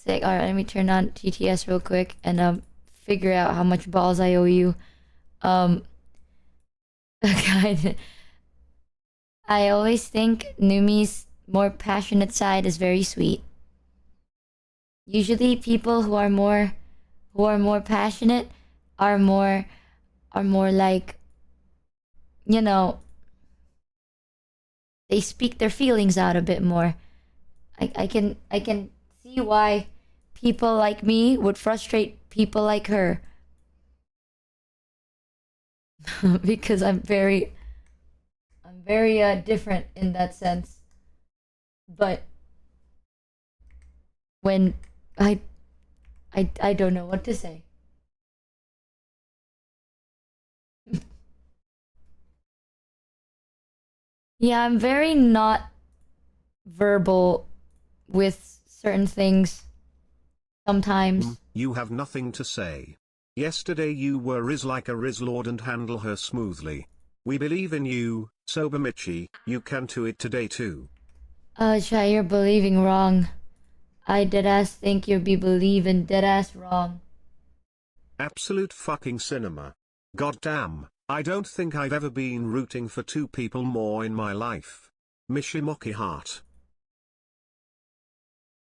All right. Let me turn on TTS real quick and figure out how much balls I owe you. God. I always think Numi's more passionate side is very sweet. Usually people who are more passionate are more like, you know, they speak their feelings out a bit more. I can see why people like me would frustrate people like her. Because I'm very different in that sense. But when I don't know what to say. Yeah, I'm very not verbal with certain things sometimes. You have nothing to say. Yesterday you were Riz like a Riz Lord and handle her smoothly. We believe in you, Sober Michi, you can do it today too. Chai, you're believing wrong. I deadass think you be believing deadass wrong. Absolute fucking cinema. Goddamn, I don't think I've ever been rooting for two people more in my life. Michi Mochi heart.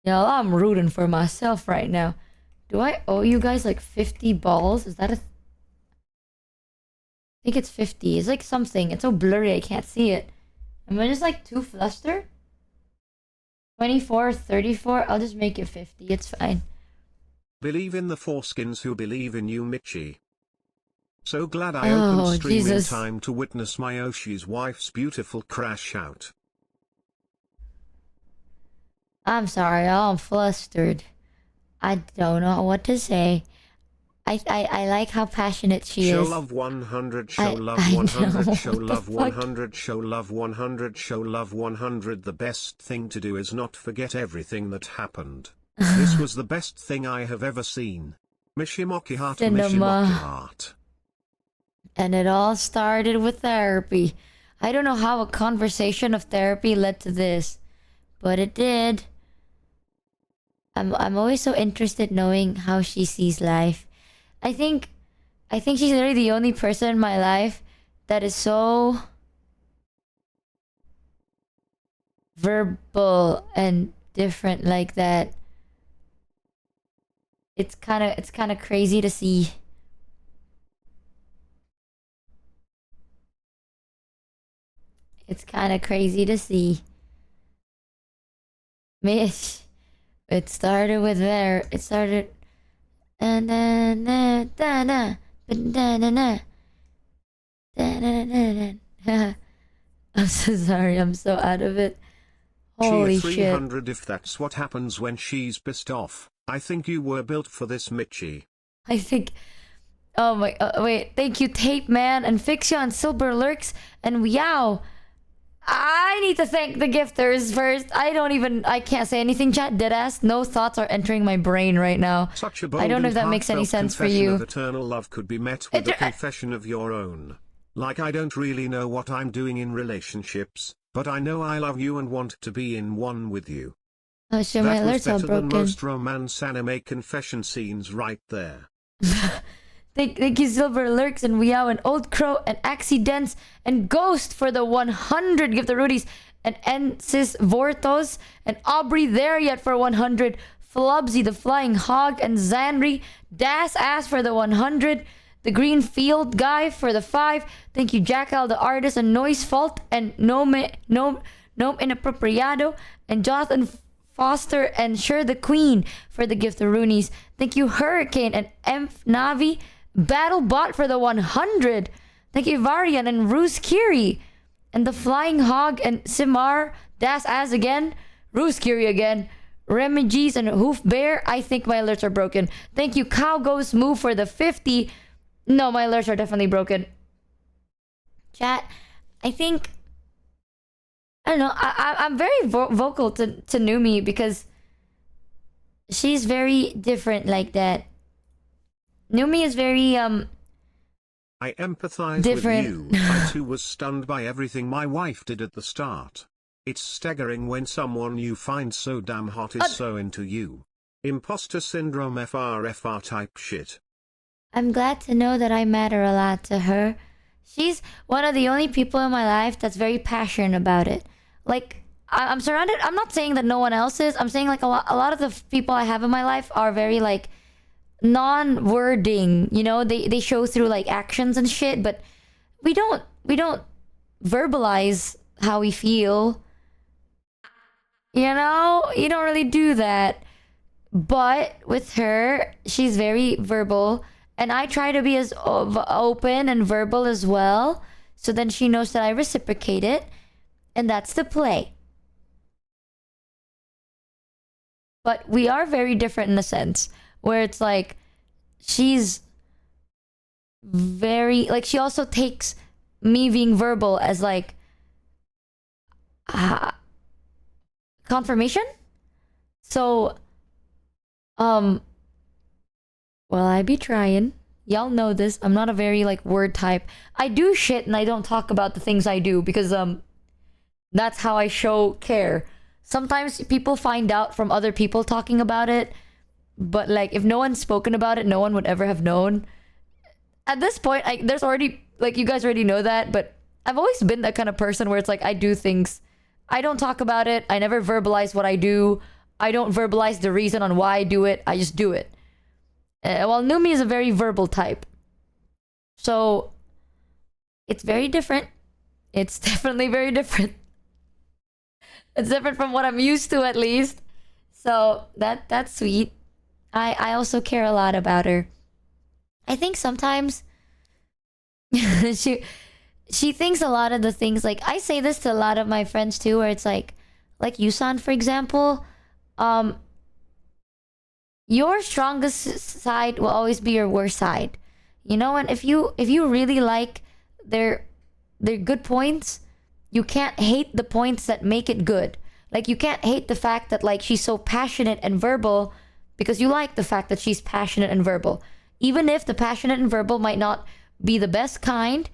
Yeah, I'm rooting for myself right now. Do I owe you guys like 50 balls? Is that I think it's 50. It's like something. It's so blurry I can't see it. Am I just like too flustered? 24, 34? I'll just make it 50. It's fine. Believe in the foreskins who believe in you, Michi. So glad I opened stream in time to witness my Oshi's wife's beautiful crash out. I'm sorry, I'm flustered. I don't know what to say. I like how passionate she Show is. love 100, show love 100, show love 100, show love 100, show love 100. The best thing to do is not forget everything that happened. This was the best thing I have ever seen. Michi Mochi heart, Michi Mochi heart. And it all started with therapy. I don't know how a conversation of therapy led to this, but it did. I'm always so interested knowing how she sees life. I think she's literally the only person in my life that is so verbal and different like that. it's kind of crazy to see. It's kind of crazy to see. Mitch, it started with there. It started. I'm so sorry. I'm so out of it. Holy Cheer shit. 300 if that's what happens when she's pissed off. I think you were built for this, Michi. I think. Oh my. Wait. Thank you, Tape Man and Fixion, Silver Lurks, and Meow. I need to thank the gifters first. I can't say anything, chat. Deadass. No thoughts are entering my brain right now. Such a bold I don't know if and that makes any heartfelt sense for confession you. of eternal love could be met with a confession of your own. Like, I don't really know what I'm doing in relationships, but I know I love you and want to be in one with you. Oh shit, my That was alerts are better than broken. most romance anime confession scenes right there. Thank you, Silver Lurks and Meow and Old Crow and Accidents and Ghost for the 100 gift the Rudies and Ensis Vortos and Aubrey there yet for 100. Flubsy the Flying Hog and Zanri. Das Ass for the 100. The Green Field Guy for the 5. Thank you, Jackal the Artist and Noise Fault and Nome Inapropriado and Jonathan Foster and Sure the Queen for the gift the Roonies. Thank you, Hurricane and Emph Navi. Battlebot for the 100. Thank you, Varian and Roos Kiri. And the Flying Hog and Simar. Das As again. Roos Kiri again. Remiges and Hoof Bear. I think my alerts are broken. Thank you, Cow Ghost Move for the 50. No, my alerts are definitely broken. Chat, I think... I don't know. I'm very vocal to Numi because she's very different like that. Numi is very I empathize different. with you. I too was stunned by everything my wife did at the start. It's staggering when someone you find so damn hot is so into you. Imposter syndrome FR type shit. I'm glad to know that I matter a lot to her. She's one of the only people in my life that's very passionate about it. Like, I'm surrounded... I'm not saying that no one else is. I'm saying, like, a lot of the people I have in my life are very, like, non-wording. You know? They show through, like, actions and shit, but we don't verbalize how we feel. You know? You don't really do that. But with her, she's very verbal. And I try to be as open and verbal as well. So then she knows that I reciprocate it. And that's the play. But we are very different in a sense. Where it's like, she's very... Like, she also takes me being verbal as like... confirmation? So... Well, I be trying. Y'all know this. I'm not a very, like, word type. I do shit and I don't talk about the things I do because, that's how I show care. Sometimes people find out from other people talking about it, but, like, if no one's spoken about it, no one would ever have known. At this point, there's already, like, you guys already know that, but I've always been that kind of person where it's like, I do things. I don't talk about it. I never verbalize what I do. I don't verbalize the reason on why I do it. I just do it. Well, Numi is a very verbal type. So, it's very different. It's definitely very different. It's different from what I'm used to, at least. So, that's sweet. I also care a lot about her. I think sometimes she thinks a lot of the things, like, I say this to a lot of my friends too, where it's like Yusan, for example, your strongest side will always be your worst side. You know, and if you really like their good points, you can't hate the points that make it good. Like, you can't hate the fact that, like, she's so passionate and verbal because you like the fact that she's passionate and verbal. Even if the passionate and verbal might not be the best kind,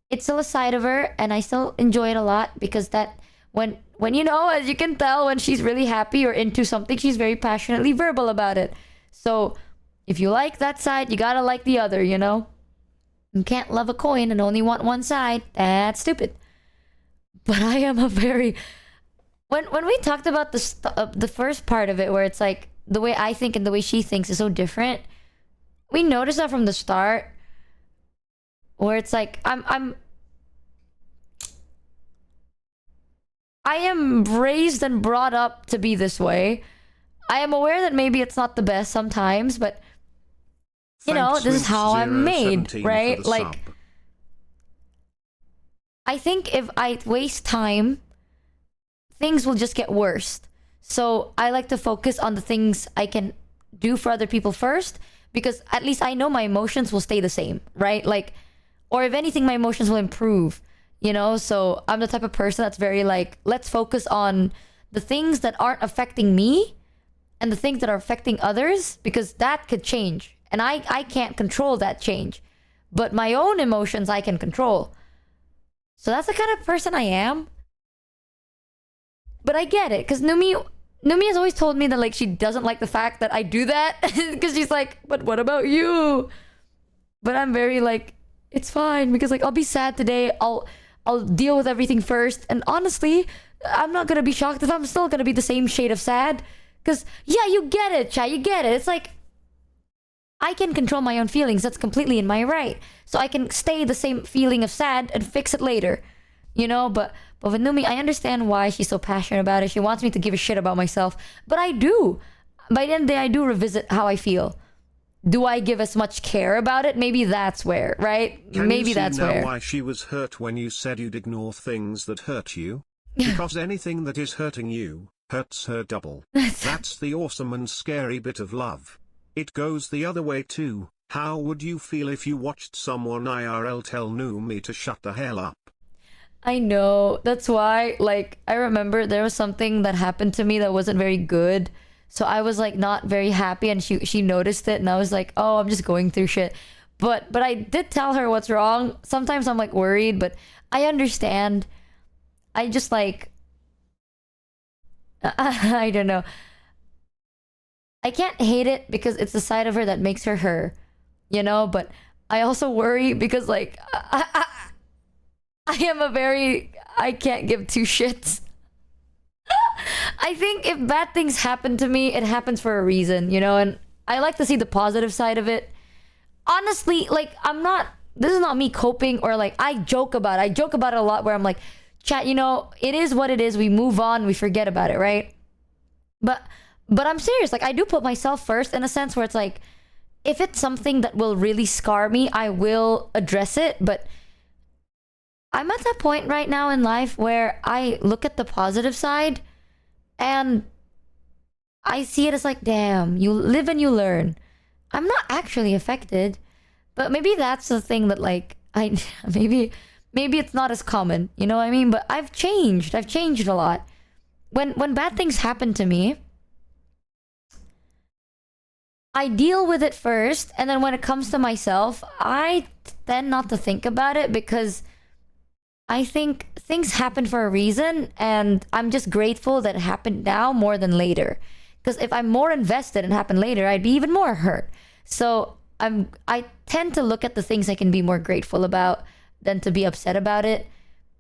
it's still a side of her, and I still enjoy it a lot because that when you know, as you can tell, when she's really happy or into something, she's very passionately verbal about it. So if you like that side, you gotta like the other, you know? You can't love a coin and only want one side. That's stupid. But I am a very... When we talked about the first part of it, where it's like the way I think and the way she thinks is so different. We noticed that from the start, where it's like I am raised and brought up to be this way. I am aware that maybe it's not the best sometimes, but you know, this is how I'm made, right? Like, I think if I waste time, things will just get worse. So I like to focus on the things I can do for other people first, because at least I know my emotions will stay the same, right? Like, or if anything, my emotions will improve, you know? So I'm the type of person that's very like, let's focus on the things that aren't affecting me and the things that are affecting others, because that could change. And I can't control that change. But my own emotions I can control. So that's the kind of person I am. But I get it, because Numi has always told me that like she doesn't like the fact that I do that, because she's like, but what about you? But I'm very like, it's fine, because like I'll be sad today. I'll deal with everything first. And honestly, I'm not gonna be shocked if I'm still gonna be the same shade of sad. Because yeah, you get it, Chai, you get it. It's like, I can control my own feelings. That's completely in my right. So I can stay the same feeling of sad and fix it later. You know, but with Numi, I understand why she's so passionate about it. She wants me to give a shit about myself. But I do. By the end of the day, I do revisit how I feel. Do I give as much care about it? Maybe that's where, right? Maybe that's where. Can you see now why she was hurt when you said you'd ignore things that hurt you? Because anything that is hurting you hurts her double. That's the awesome and scary bit of love. It goes the other way too. How would you feel if you watched someone IRL tell Numi to shut the hell up? I know. That's why, like, I remember there was something that happened to me that wasn't very good. So I was like not very happy, and she noticed it, and I was like, oh, I'm just going through shit. But I did tell her what's wrong. Sometimes I'm like worried, but I understand. I just like I don't know. I can't hate it because it's the side of her that makes her her, you know? But I also worry because like I am I can't give two shits. I think if bad things happen to me, it happens for a reason, you know? And I like to see the positive side of it. Honestly, like this is not me coping, or like I joke about it. I joke about it a lot where I'm like, chat, you know, it is what it is. We move on, we forget about it, right? But I'm serious. Like, I do put myself first in a sense where it's like, if it's something that will really scar me, I will address it. But I'm at that point right now in life where I look at the positive side and I see it as like, damn, you live and you learn. I'm not actually affected, but maybe that's the thing that like, maybe it's not as common, you know what I mean? But I've changed a lot. When bad things happen to me, I deal with it first, and then when it comes to myself, I tend not to think about it because I think things happen for a reason, and I'm just grateful that it happened now more than later. Because if I'm more invested and happened later, I'd be even more hurt. So I tend to look at the things I can be more grateful about than to be upset about it.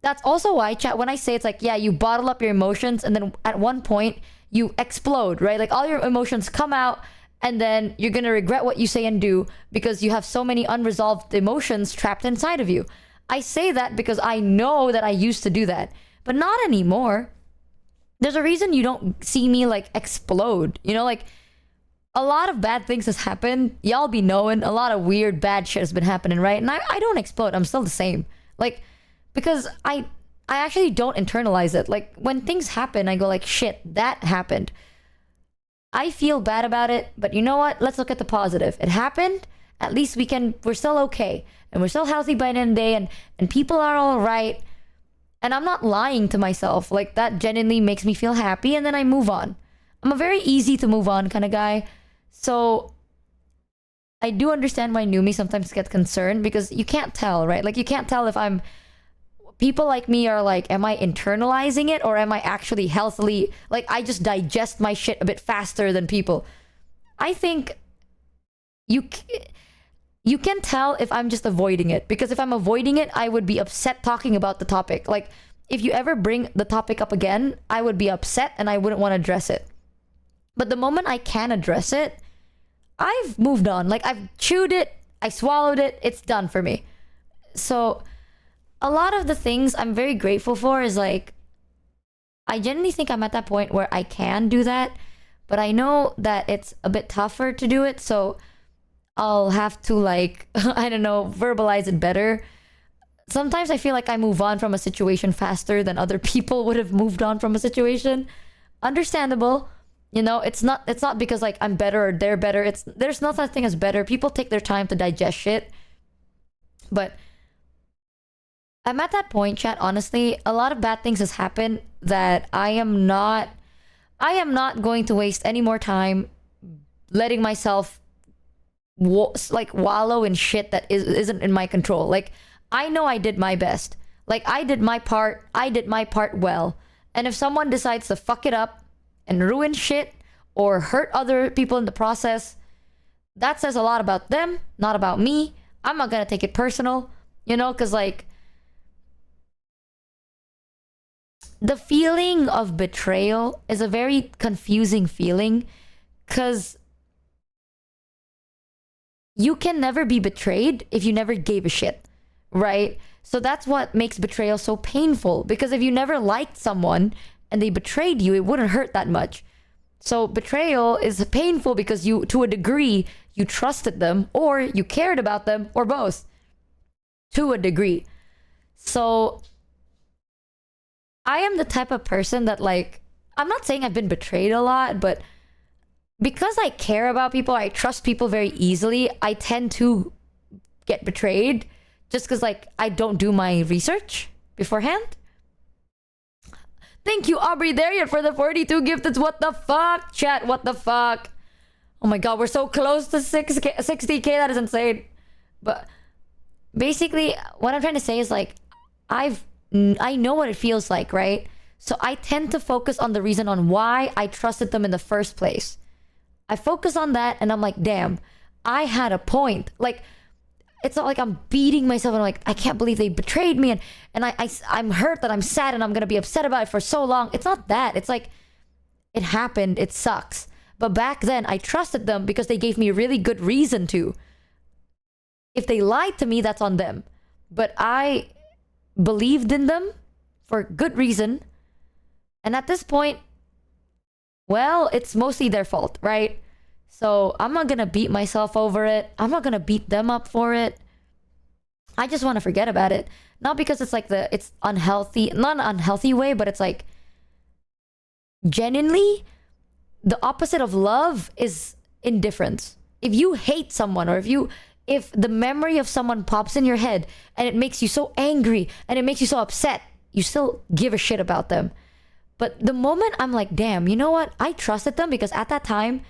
That's also why, chat, when I say it's like, yeah, you bottle up your emotions and then at one point you explode, right? Like all your emotions come out, and then you're gonna regret what you say and do because you have so many unresolved emotions trapped inside of you. I say that because I know that I used to do that, but not anymore. There's a reason you don't see me like explode, you know, like a lot of bad things has happened. Y'all be knowing a lot of weird bad shit has been happening, right? And I don't explode. I'm still the same. Like, because I actually don't internalize it. Like when things happen, I go like, shit, that happened. I feel bad about it, but you know what? Let's look at the positive. It happened. At least we're still okay. And we're still healthy by the end of the day, and people are all right. And I'm not lying to myself. Like that genuinely makes me feel happy, and then I move on. I'm a very easy to move on kind of guy. So I do understand why Numi sometimes gets concerned because you can't tell, right? Like you can't tell if people like me are like, am I internalizing it or am I actually healthily, like I just digest my shit a bit faster than people. I think you can tell if I'm just avoiding it, because if I'm avoiding it, I would be upset talking about the topic. Like if you ever bring the topic up again, I would be upset and I wouldn't want to address it. But the moment I can address it, I've moved on. Like, I've chewed it, I swallowed it, it's done for me. So a lot of the things I'm very grateful for is like, I genuinely think I'm at that point where I can do that, but I know that it's a bit tougher to do it. So I'll have to like, I don't know, verbalize it better. Sometimes I feel like I move on from a situation faster than other people would have moved on from a situation. Understandable. You know, it's not because like I'm better or they're better. There's no such thing as better. People take their time to digest shit. But I'm at that point, chat, honestly, a lot of bad things has happened that I am not going to waste any more time letting myself wallow in shit that isn't in my control. Like, I know I did my best. Like, I did my part well. And if someone decides to fuck it up and ruin shit or hurt other people in the process, that says a lot about them, not about me. I'm not gonna take it personal, you know, because like, the feeling of betrayal is a very confusing feeling, because you can never be betrayed if you never gave a shit, right? So that's what makes betrayal so painful, because if you never liked someone and they betrayed you, it wouldn't hurt that much. So betrayal is painful because you, to a degree, you trusted them or you cared about them or both to a degree. So I am the type of person that, like, I'm not saying I've been betrayed a lot, but because I care about people, I trust people very easily, I tend to get betrayed just because, like, I don't do my research beforehand. Thank you, Aubrey Darian, for the 42 gifted. What the fuck, chat? What the fuck? Oh my god, we're so close to 60K. That is insane. But basically, what I'm trying to say is, like, I know what it feels like, right? So I tend to focus on the reason on why I trusted them in the first place. I focus on that and I'm like, damn, I had a point. Like, it's not like I'm beating myself and I'm like, I can't believe they betrayed me, and I'm hurt that I'm sad and I'm gonna be upset about it for so long. It's not that. It's like, it happened, it sucks. But back then I trusted them because they gave me a really good reason to. If they lied to me, that's on them. But I believed in them for good reason. And at this point, well, it's mostly their fault, right? So I'm not gonna beat myself over it. I'm not gonna beat them up for it. I just want to forget about it. Not because it's like it's unhealthy, not an unhealthy way, but it's like, genuinely, the opposite of love is indifference. If you hate someone, or if the memory of someone pops in your head and it makes you so angry and it makes you so upset, you still give a shit about them. But the moment I'm like, damn, you know what? I trusted them because at that time,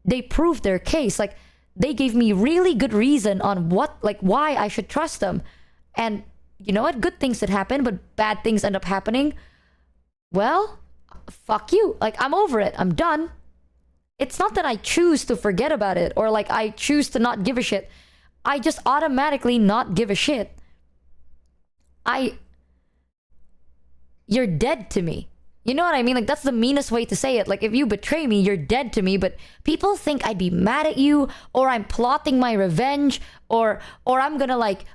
they proved their case. Like, they gave me really good reason on why I should trust them. And you know what? Good things did happen, but bad things end up happening. Well, fuck you. Like, I'm over it. I'm done. It's not that I choose to forget about it or like I choose to not give a shit. I just automatically not give a shit. You're dead to me. You know what I mean? Like, that's the meanest way to say it. Like, if you betray me, you're dead to me. But people think I'd be mad at you, or I'm plotting my revenge, or I'm gonna like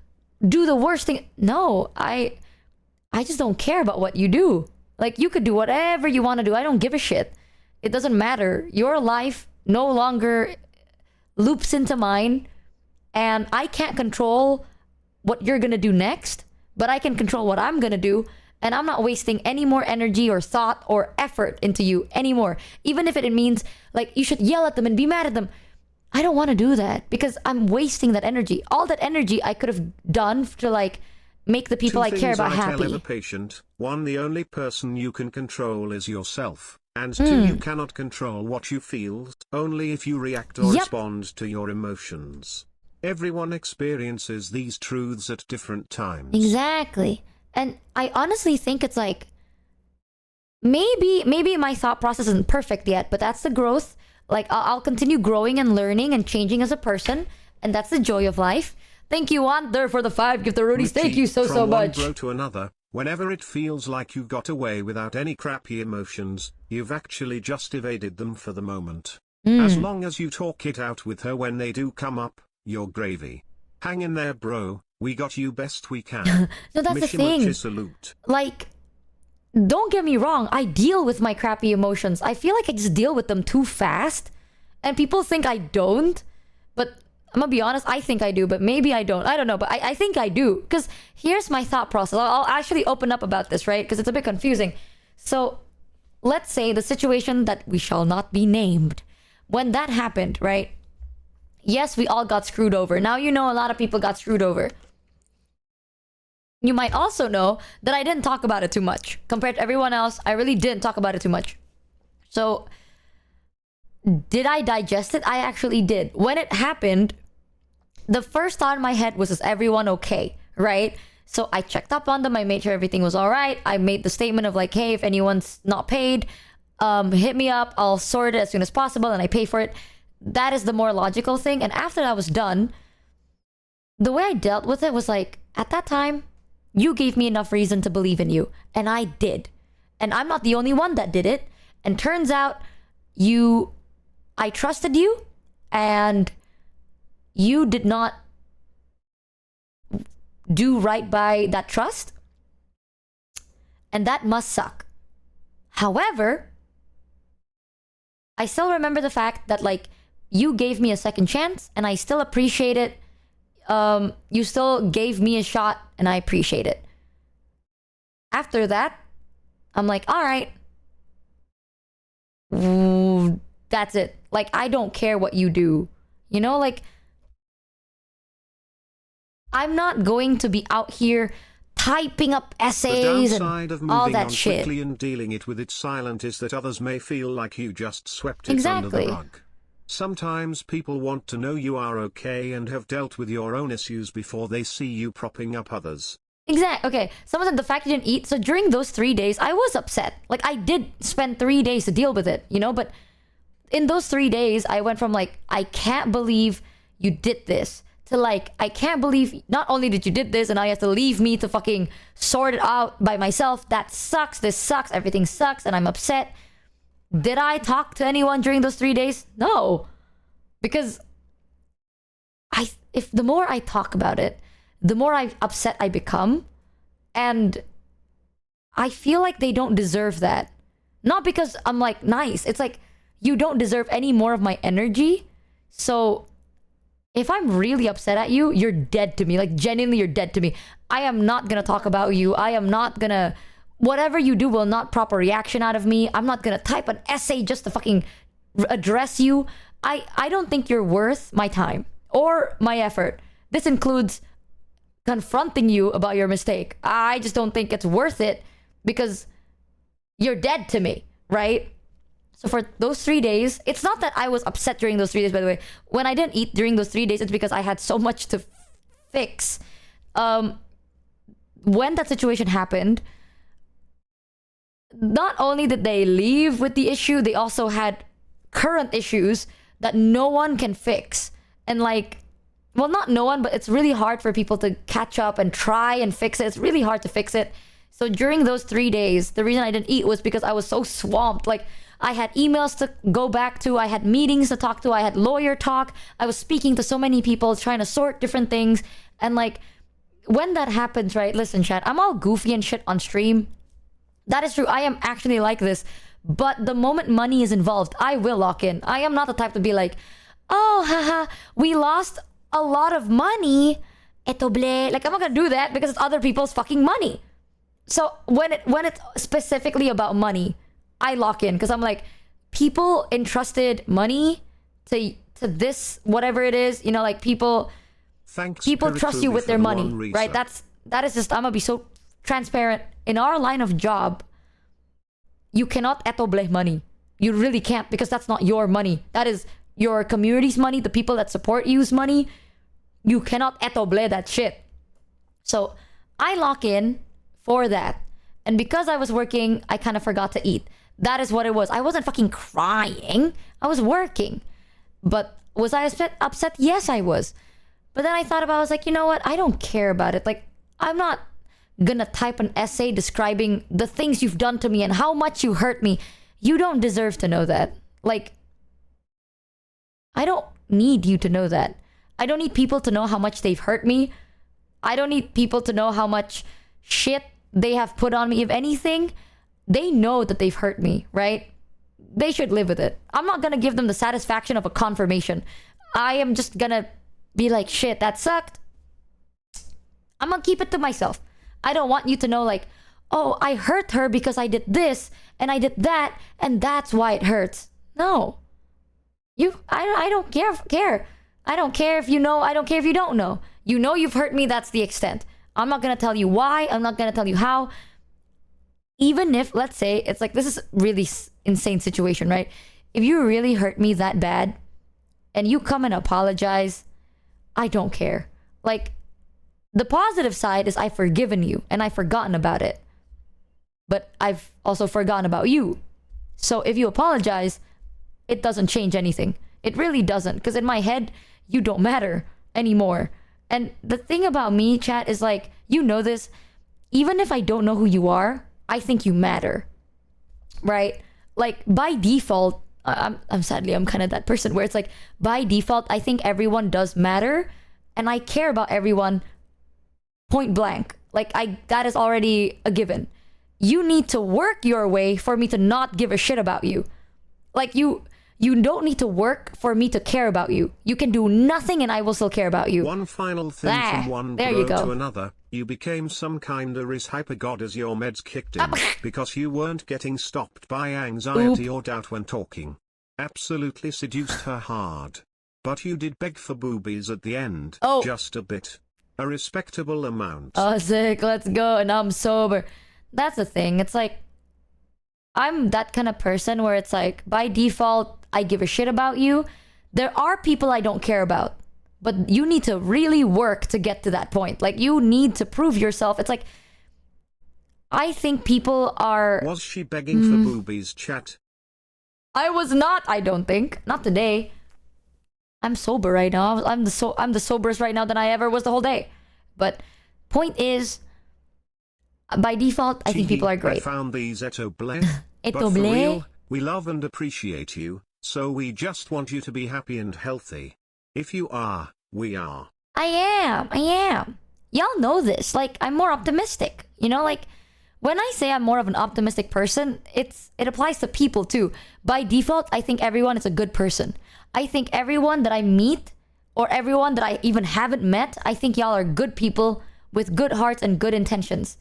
do the worst thing. No, I just don't care about what you do. Like, you could do whatever you want to do. I don't give a shit. It doesn't matter. Your life no longer loops into mine, and I can't control what you're gonna do next, but I can control what I'm gonna do. And I'm not wasting any more energy or thought or effort into you anymore. Even if it means, like, you should yell at them and be mad at them. I don't want to do that because I'm wasting that energy. All that energy I could have done to, like, make the people I care about happy. Tell every patient: 1, the only person you can control is yourself. And 2, you cannot control what you feel, only if you react or respond to your emotions. Everyone experiences these truths at different times. Exactly. And I honestly think it's like, maybe my thought process isn't perfect yet, but that's the growth. Like, I'll continue growing and learning and changing as a person, and that's the joy of life. Thank you, Wander, for the 5 gift Rudies. Thank you so much. From one bro to another, whenever it feels like you got away without any crappy emotions, You've actually just evaded them for the moment. Mm. As long as you talk it out with her when they do come up, you're gravy. Hang in there, bro. We got you best we can. No, that's the Michi thing. Mochi salute. Like, don't get me wrong. I deal with my crappy emotions. I feel like I just deal with them too fast. And people think I don't. But I'm gonna be honest, I think I do. But maybe I don't. I don't know. But I think I do. Because here's my thought process. I'll actually open up about this, right? Because it's a bit confusing. So, let's say the situation that we shall not be named. When that happened, right? Yes, we all got screwed over. Now you know a lot of people got screwed over. You might also know that I didn't talk about it too much. Compared to everyone else, I really didn't talk about it too much. So, did I digest it? I actually did. When it happened, the first thought in my head was, is everyone okay? Right? So I checked up on them. I made sure everything was all right. I made the statement of like, hey, if anyone's not paid, hit me up. I'll sort it as soon as possible and I pay for it. That is the more logical thing. And after that was done, the way I dealt with it was like, at that time, you gave me enough reason to believe in you. And I did. And I'm not the only one that did it. And turns out I trusted you and you did not do right by that trust. And that must suck. However, I still remember the fact that like you gave me a second chance and I still appreciate it. You still gave me a shot and I appreciate it. After that, I'm like, all right, that's it. Like, I don't care what you do. You know, like, I'm not going to be out here typing up essays The downside of and all moving that on shit. quickly and dealing it with it silent is that others may feel like you just swept it under Exactly. the rug. Sometimes people want to know you are okay and have dealt with your own issues before they see you propping up others. Exactly. Okay. Someone said the fact you didn't eat. So during those 3 days, I was upset. Like, I did spend 3 days to deal with it, you know? But in those 3 days, I went from like, I can't believe you did this, to like, I can't believe not only did you did this and now you have to leave me to fucking sort it out by myself. That sucks. This sucks. Everything sucks. And I'm upset. Did I talk to anyone during those 3 days? No. Because if the more I talk about it, the more upset I become. And I feel like they don't deserve that. Not because I'm like nice. It's like, you don't deserve any more of my energy. So if I'm really upset at you, you're dead to me. Like, genuinely, you're dead to me. I am not gonna talk about you. I am not gonna... Whatever you do will not prop a reaction out of me. I'm not gonna type an essay just to fucking address you. I don't think you're worth my time or my effort. This includes confronting you about your mistake. I just don't think it's worth it because you're dead to me, right? So for those 3 days, it's not that I was upset during those 3 days, by the way. When I didn't eat during those 3 days, it's because I had so much to fix. When that situation happened, not only did they leave with the issue, they also had current issues that no one can fix. And like, well, not no one, but it's really hard for people to catch up and try and fix it. It's really hard to fix it. So during those 3 days, the reason I didn't eat was because I was so swamped. Like, I had emails to go back to, I had meetings to talk to, I had lawyer talk, I was speaking to so many people, trying to sort different things. And like, when that happens, right, listen, chat, I'm all goofy and shit on stream. That is true. I am actually like this. But the moment money is involved, I will lock in. I am not the type to be like, oh, haha, we lost a lot of money. Eto ble. Like, I'm not gonna do that because it's other people's fucking money. So when it's specifically about money, I lock in because I'm like, people entrusted money to this, whatever it is, you know, like people trust you with their money, right? That is just, I'm gonna be so transparent. In our line of job, you cannot etoble money. You really can't, because that's not your money. That is your community's money, the people that support you's money. You cannot etoble that shit. So I lock in for that. And because I was working, I kind of forgot to eat. That is what it was. I wasn't fucking crying. I was working. But was I upset? Yes, I was. But then I thought about it, I was like, you know what? I don't care about it. Like, I'm not gonna type an essay describing the things you've done to me and how much you hurt me. You don't deserve to know that. Like, I don't need you to know that. I don't need people to know how much they've hurt me. I don't need people to know how much shit they have put on me. If anything, they know that they've hurt me, right? They should live with it. I'm not gonna give them the satisfaction of a confirmation. I am just gonna be like, shit, that sucked. I'm gonna keep it to myself. I don't want you to know, like, oh, I hurt her because I did this and I did that and that's why it hurts. No. I don't care. I don't care if you know, I don't care if you don't know. You know you've hurt me, that's the extent. I'm not gonna tell you why, I'm not gonna tell you how. Even if, let's say, it's like, this is really insane situation, right? If you really hurt me that bad and you come and apologize, I don't care. Like, the positive side is I've forgiven you and I've forgotten about it. But I've also forgotten about you. So if you apologize, it doesn't change anything. It really doesn't. Because in my head, you don't matter anymore. And the thing about me, chat, is like, you know this, even if I don't know who you are, I think you matter. Right? Like, by default, I'm kind of that person where it's like, by default, I think everyone does matter. And I care about everyone point blank. Like, that is already a given. You need to work your way for me to not give a shit about you. Like, you don't need to work for me to care about you. You can do nothing and I will still care about you. One final thing from one there bro you go. to another. You became some kinda is hyper god as your meds kicked in because you weren't getting stopped by anxiety or doubt when talking. Absolutely seduced her hard. But you did beg for boobies at the end. Oh. Just a bit. A respectable amount. Oh, sick. Let's go. And I'm sober. That's the thing. It's like, I'm that kind of person where it's like, by default, I give a shit about you. There are people I don't care about, but you need to really work to get to that point. Like, you need to prove yourself. It's like, I think people are... Was she begging for boobies, chat? I was not, I don't think. Not today. I'm sober right now. I'm the soberest right now than I ever was the whole day. But point is, by default, I think people are great. I found these eto bleh. Eto But for bleh? real, we love and appreciate you, so we just want you to be happy and healthy. If you are, we are. I am. Y'all know this. Like, I'm more optimistic. You know, like, when I say I'm more of an optimistic person, it applies to people too. By default, I think everyone is a good person. I think everyone that I meet, or everyone that I even haven't met, I think y'all are good people with good hearts and good intentions.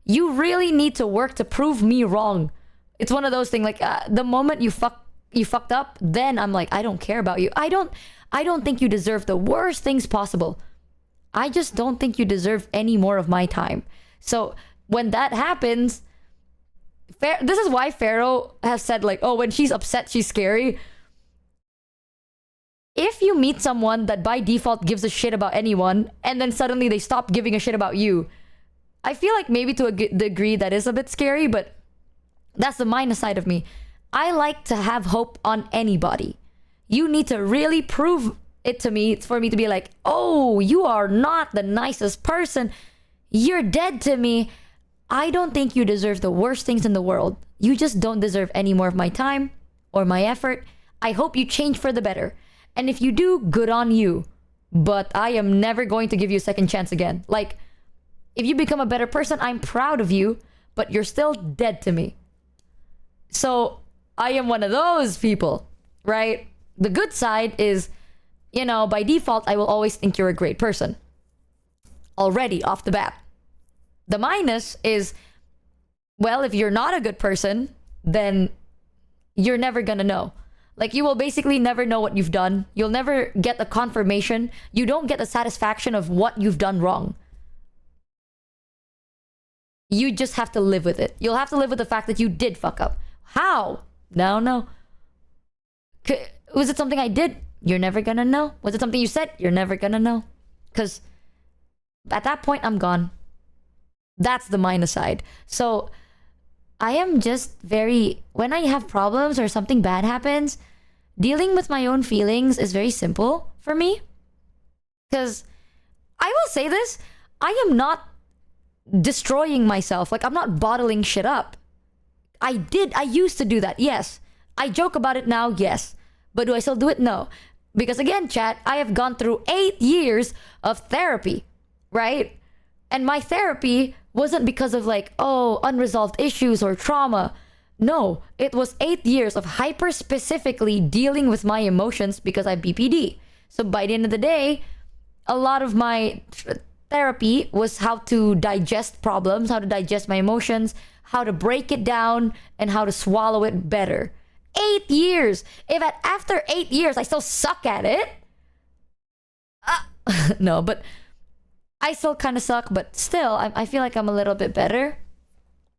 You really need to work to prove me wrong. It's one of those things, like, the moment you fucked up, then I'm like, I don't care about you. I don't think you deserve the worst things possible. I just don't think you deserve any more of my time. So when that happens, this is why Pharaoh has said, like, oh, when she's upset, she's scary. If you meet someone that by default gives a shit about anyone, and then suddenly they stop giving a shit about you, I feel like maybe to a degree that is a bit scary, but that's the minus side of me. I like to have hope on anybody. You need to really prove it to me for me to be like, oh, you are not the nicest person. You're dead to me. I don't think you deserve the worst things in the world. You just don't deserve any more of my time or my effort. I hope you change for the better. And if you do, good on you. But I am never going to give you a second chance again. Like, if you become a better person, I'm proud of you, but you're still dead to me. So I am one of those people, right? The good side is, you know, by default, I will always think you're a great person. Already off the bat. The minus is, well, if you're not a good person, then you're never gonna know. Like, you will basically never know what you've done. You'll never get the confirmation. You don't get the satisfaction of what you've done wrong. You just have to live with it. You'll have to live with the fact that you did fuck up. How? No. Was it something I did? You're never gonna know. Was it something you said? You're never gonna know. Because at that point, I'm gone. That's the minus side. So I am just when I have problems or something bad happens, dealing with my own feelings is very simple for me. Because I will say this, I am not destroying myself. Like, I'm not bottling shit up. I used to do that, yes. I joke about it now, yes. But do I still do it? No. Because again, chat, I have gone through 8 years of therapy, right? And my therapy wasn't because of like, oh, unresolved issues or trauma. No, it was 8 years of hyper specifically dealing with my emotions because I have BPD. So by the end of the day, a lot of my therapy was how to digest problems, how to digest my emotions, how to break it down, and how to swallow it better. 8 years. If after 8 years I still suck at it, no, but I still kind of suck, but still, I feel like I'm a little bit better.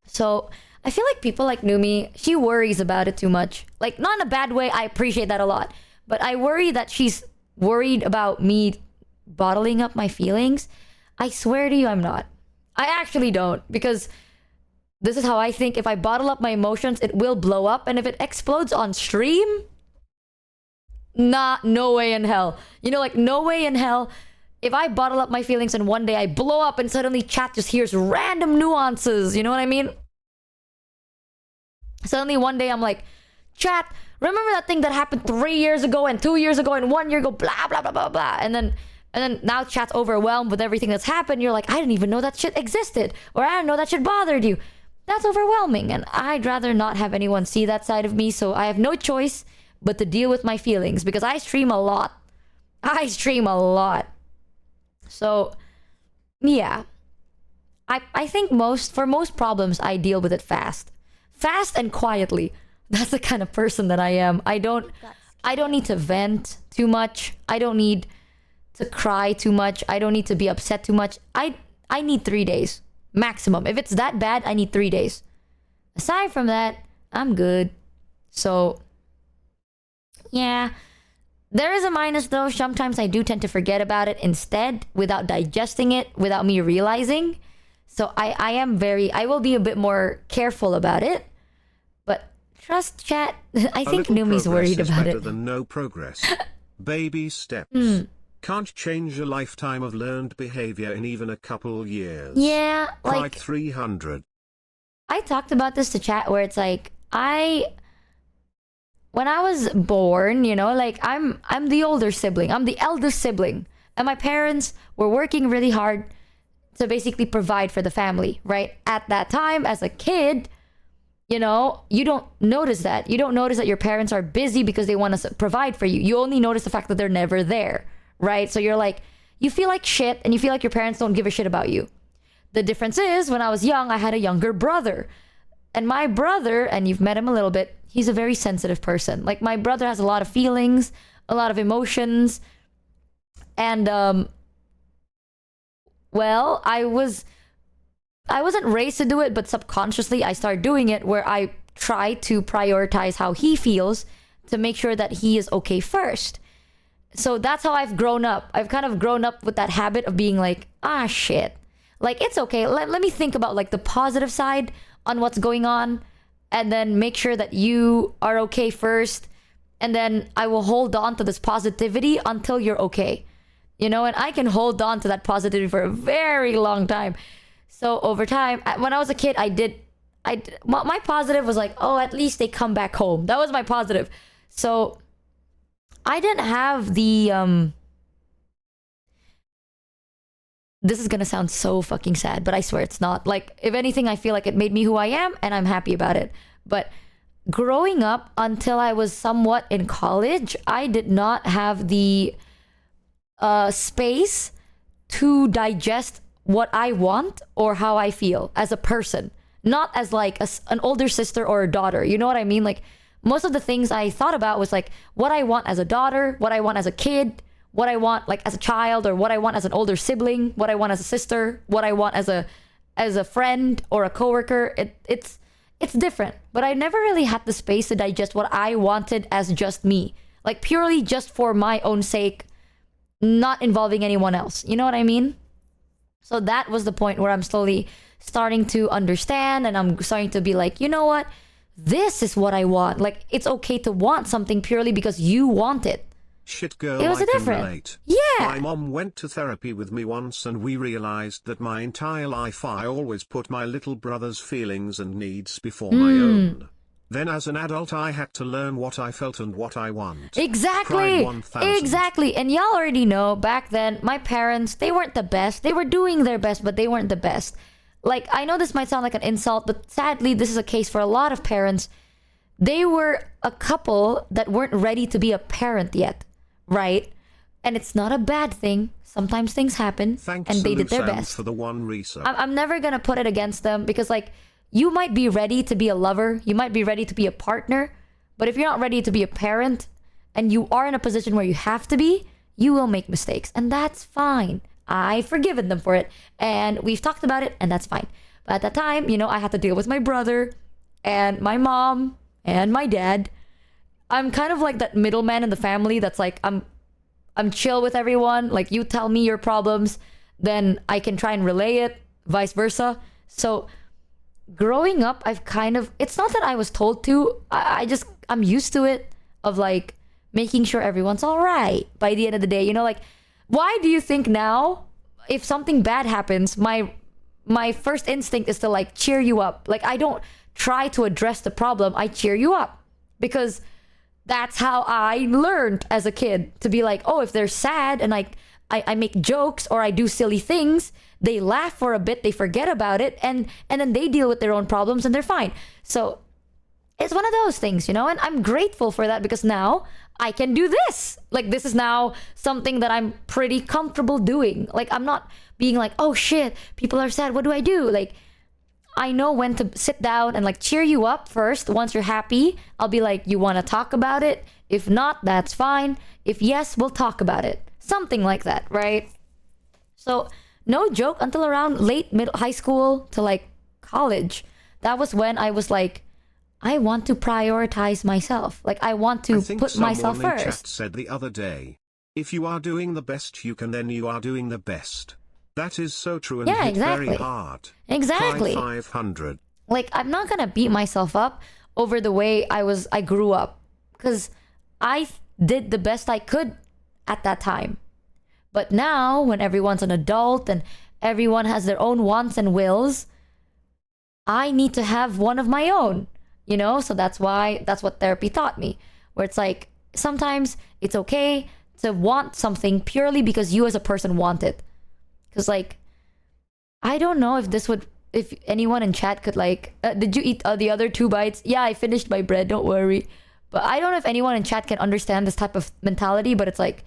So I feel like people like Numi, she worries about it too much. Like, not in a bad way, I appreciate that a lot. But I worry that she's worried about me bottling up my feelings. I swear to you, I'm not. I actually don't, because this is how I think. If I bottle up my emotions, it will blow up. And if it explodes on stream, no way in hell. You know, like, no way in hell. If I bottle up my feelings and one day I blow up and suddenly chat just hears random nuances, you know what I mean? Suddenly one day I'm like, chat, remember that thing that happened 3 years ago and 2 years ago and 1 year ago, blah, blah, blah, blah, blah. And then now chat's overwhelmed with everything that's happened. You're like, I didn't even know that shit existed. Or I didn't know that shit bothered you. That's overwhelming. And I'd rather not have anyone see that side of me. So I have no choice but to deal with my feelings because I stream a lot. So, yeah. I think for most problems, I deal with it fast. Fast and quietly. That's the kind of person that I am. I don't need to vent too much. I don't need to cry too much. I don't need to be upset too much. I need 3 days maximum. If it's that bad, I need 3 days. Aside from that, I'm good. So, yeah. There is a minus though. Sometimes I do tend to forget about it instead without digesting it, without me realizing. So I will be a bit more careful about it. But trust chat, I think Numi's worried about better it. Than no progress. Baby steps. Can't change a lifetime of learned behavior in even a couple years. Yeah, Pride like 300. I talked about this to chat where it's like when I was born, you know, like I'm the older sibling. I'm the eldest sibling. And my parents were working really hard to basically provide for the family, right? At that time, as a kid, you know, you don't notice that. You don't notice that your parents are busy because they want to provide for you. You only notice the fact that they're never there, right? So you're like, you feel like shit and you feel like your parents don't give a shit about you. The difference is when I was young, I had a younger brother. And my brother, and you've met him a little bit, he's a very sensitive person. Like, my brother has a lot of feelings, a lot of emotions. And, well, I wasn't raised to do it, but subconsciously I started doing it where I try to prioritize how he feels to make sure that he is okay first. So that's how I've grown up. I've kind of grown up with that habit of being like, shit. Like, it's okay. Let me think about like the positive side on what's going on and then make sure that you are okay first. And then I will hold on to this positivity until you're okay. You know, and I can hold on to that positivity for a very long time. So over time, when I was a kid, my positive was like, oh, at least they come back home. That was my positive. So I didn't have the, this is gonna sound so fucking sad, but I swear it's not. Like, if anything, I feel like it made me who I am and I'm happy about it. But growing up until I was somewhat in college, I did not have the space to digest what I want or how I feel as a person, not as like an older sister or a daughter. You know what I mean? Like, most of the things I thought about was like what I want as a daughter, what I want as a kid, what I want like as a child, or what I want as an older sibling, what I want as a sister, what I want as a friend or a coworker. It's different, but I never really had the space to digest what I wanted as just me, like purely just for my own sake, not involving anyone else. You know what I mean? So that was the point where I'm slowly starting to understand, and I'm starting to be like, you know what? This is what I want. Like, it's okay to want something purely because you want it. Shit girl, It was I a can different. relate. Yeah. My mom went to therapy with me once and we realized that my entire life I always put my little brother's feelings and needs before my own. Then as an adult I had to learn what I felt and what I want. Exactly. Pride 1000. Exactly. And y'all already know back then, my parents, they weren't the best. They were doing their best, but they weren't the best. Like, I know this might sound like an insult, but sadly, this is a case for a lot of parents. They were a couple that weren't ready to be a parent yet, right? And it's not a bad thing. Sometimes things happen, Thanks and they did their Sam best. for the one resub. I'm never gonna put it against them because, like, you might be ready to be a lover, you might be ready to be a partner, but if you're not ready to be a parent and you are in a position where you have to be, you will make mistakes, and that's fine. I've forgiven them for it, and we've talked about it, and that's fine. But at that time, you know, I had to deal with my brother and my mom and my dad. I'm kind of like that middleman in the family that's like, I'm chill with everyone. Like, you tell me your problems, then I can try and relay it, vice versa. So growing up, I've kind of, it's not that I was told to, I'm used to it, of like making sure everyone's all right by the end of the day. You know, like, why do you think now, if something bad happens, my first instinct is to like cheer you up? Like, I don't try to address the problem, I cheer you up, because that's how I learned as a kid to be like, oh, if they're sad and I make jokes or I do silly things, they laugh for a bit, they forget about it, and then they deal with their own problems and they're fine. So it's one of those things, you know, and I'm grateful for that because now I can do this. Like, this is now something that I'm pretty comfortable doing. Like, I'm not being like, oh shit, people are sad, what do I do? Like, I know when to sit down and like cheer you up first. Once you're happy, I'll be like, you want to talk about it? If not, that's fine. If yes, we'll talk about it. Something like that, right? So no joke, until around late high school to like college, that was when I was like, I want to prioritize myself. Like, I want to put myself someone in first. chat said the other day, if you are doing the best you can, then you are doing the best. That is so true and Yeah, hit exactly. very hard. Exactly. High 500. Like, I'm not gonna beat myself up over the way I grew up, because I did the best I could at that time. But now, when everyone's an adult and everyone has their own wants and wills, I need to have one of my own, you know? So that's what therapy taught me, where it's like, sometimes it's okay to want something purely because you as a person want it. Because, like, I don't know if anyone in chat could like, did you eat the other 2 bites? Yeah, I finished my bread, don't worry. But I don't know if anyone in chat can understand this type of mentality, but it's like,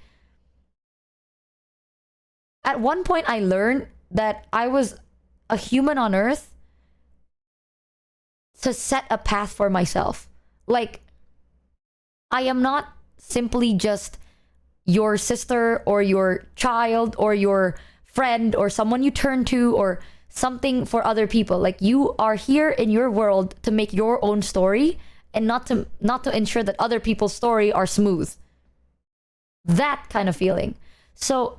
at one point I learned that I was a human on earth to set a path for myself. Like, I am not simply just your sister or your child or your friend or someone you turn to or something for other people. Like, you are here in your world to make your own story and not to ensure that other people's story are smooth. That kind of feeling. So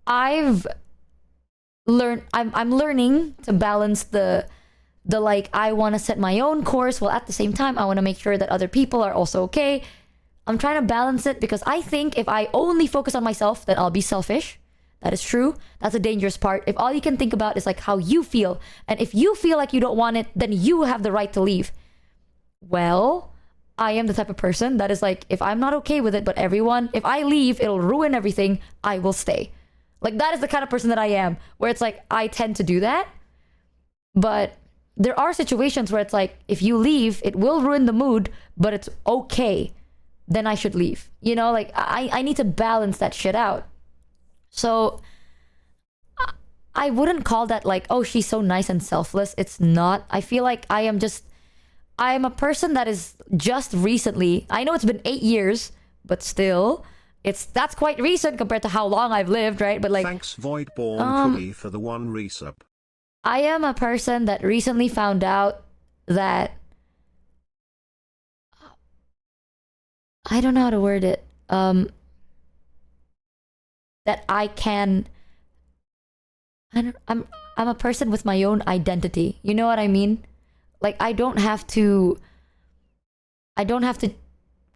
I'm learning to balance the like, I want to set my own course while at the same time I want to make sure that other people are also okay. I'm trying to balance it because I think if I only focus on myself, then I'll be selfish. That is true. That's a dangerous part. If all you can think about is like how you feel, and if you feel like you don't want it, then you have the right to leave. Well, I am the type of person that is like, if I'm not okay with it, but if I leave, it'll ruin everything, I will stay. Like, that is the kind of person that I am, where it's like, I tend to do that. But there are situations where it's like, if you leave, it will ruin the mood, but it's okay. Then I should leave. You know, like, I need to balance that shit out. So I wouldn't call that like, oh, she's so nice and selfless. It's not. I feel like I am a person that is just recently, I know it's been 8 years, but still, that's quite recent compared to how long I've lived, right? But like, thanks Voidborn Cookie for the 1 resub. I am a person that recently found out that, I don't know how to word it, that I'm a person with my own identity. You know what I mean? Like, I don't have to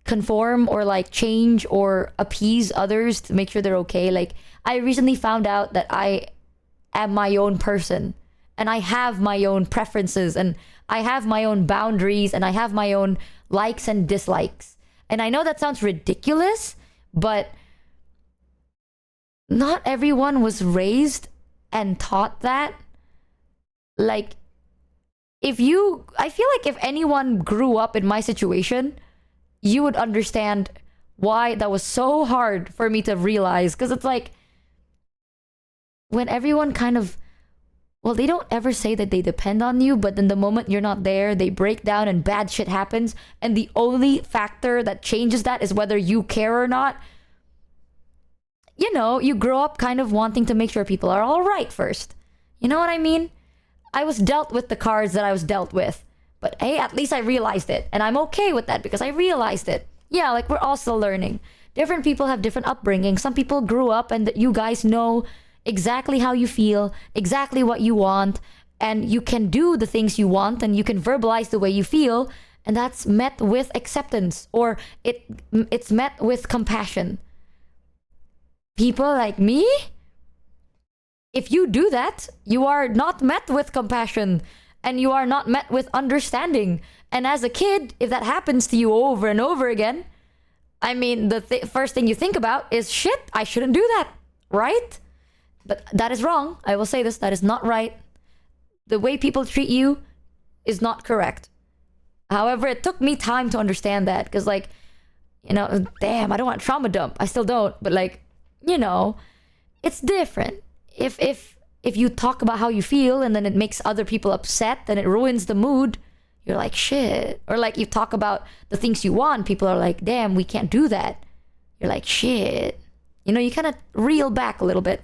conform or like change or appease others to make sure they're okay. Like, I recently found out that I am my own person and I have my own preferences and I have my own boundaries and I have my own likes and dislikes. And I know that sounds ridiculous, but not everyone was raised and taught that. Like, I feel like if anyone grew up in my situation, you would understand why that was so hard for me to realize. Because it's like, when everyone kind of, well, they don't ever say that they depend on you, but then the moment you're not there, they break down and bad shit happens. And the only factor that changes that is whether you care or not. You know, you grow up kind of wanting to make sure people are all right first. You know what I mean? I was dealt with the cards that I was dealt with. But hey, at least I realized it. And I'm okay with that because I realized it. Yeah, like, we're all still learning. Different people have different upbringing. Some people grew up and you guys know exactly how you feel, exactly what you want, and you can do the things you want and you can verbalize the way you feel, and that's met with acceptance, or it's met with compassion. People like me, if you do that, you are not met with compassion and you are not met with understanding. And as a kid, if that happens to you over and over again, I mean, the first thing you think about is, shit, I shouldn't do that, right? But that is wrong. I will say this, that is not right. The way people treat you is not correct. However, it took me time to understand that because, like, you know, damn, I don't want trauma dump. I still don't, but like, you know, it's different. If you talk about how you feel and then it makes other people upset and it ruins the mood, you're like, shit. Or like, you talk about the things you want, people are like, damn, we can't do that. You're like, shit. You know, you kind of reel back a little bit.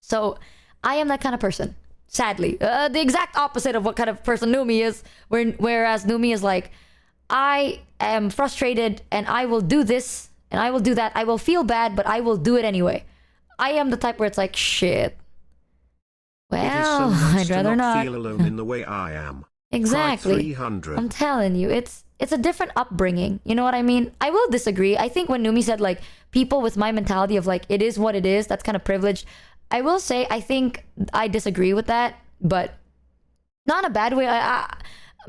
So I am that kind of person, sadly. The exact opposite of what kind of person Numi is, whereas Numi is like, I am frustrated and I will do this and I will do that. I will feel bad, but I will do it anyway. I am the type where it's like, shit. Well, nice I'd rather not feel alone in the way I am. Exactly. 300. I'm telling you, it's a different upbringing. You know what I mean? I will disagree. I think when Numi said like people with my mentality of like it is what it is, that's kind of privileged. I will say I think I disagree with that, but not in a bad way.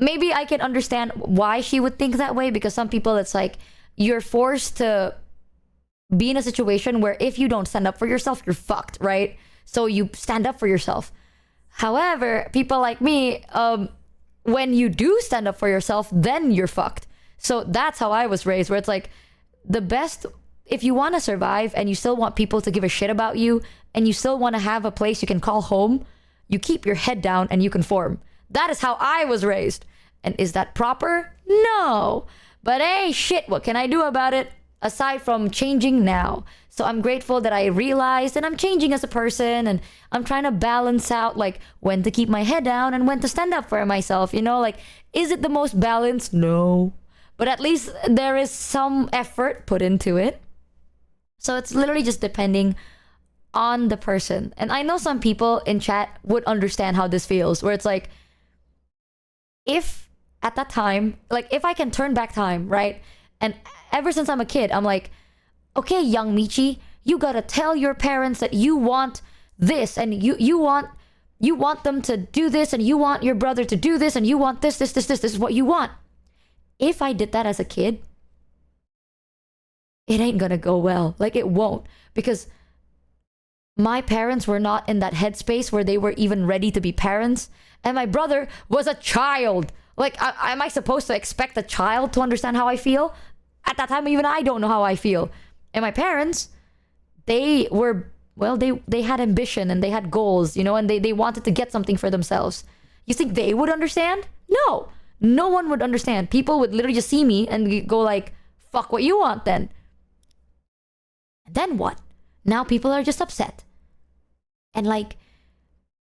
Maybe I can understand why she would think that way, because some people it's like you're forced to be in a situation where if you don't stand up for yourself, you're fucked, right? So you stand up for yourself. However, people like me, when you do stand up for yourself, then you're fucked. So that's how I was raised, where it's like the best, if you want to survive and you still want people to give a shit about you and you still want to have a place you can call home, you keep your head down and you conform. That is how I was raised. And is that proper? No. But hey, shit, what can I do about it? Aside from changing now. So I'm grateful that I realized and I'm changing as a person, and I'm trying to balance out like when to keep my head down and when to stand up for myself. You know, like, is it the most balanced? No. But at least there is some effort put into it. So it's literally just depending on the person. And I know some people in chat would understand how this feels, where it's like, if at that time, like if I can turn back time, right? And ever since I'm a kid, I'm like, okay, young Michi, you gotta tell your parents that you want this, and you want them to do this, and you want your brother to do this, and you want this is what you want. If I did that as a kid, it ain't gonna go well. Like, it won't, because my parents were not in that headspace where they were even ready to be parents, and my brother was a child. Like, am I supposed to expect a child to understand how I feel? At that time, even I don't know how I feel. And my parents, they were, well, they had ambition and they had goals, you know, and they wanted to get something for themselves. You think they would understand? No. No one would understand. People would literally just see me and go like, fuck what you want then. And then what? Now people are just upset. And like,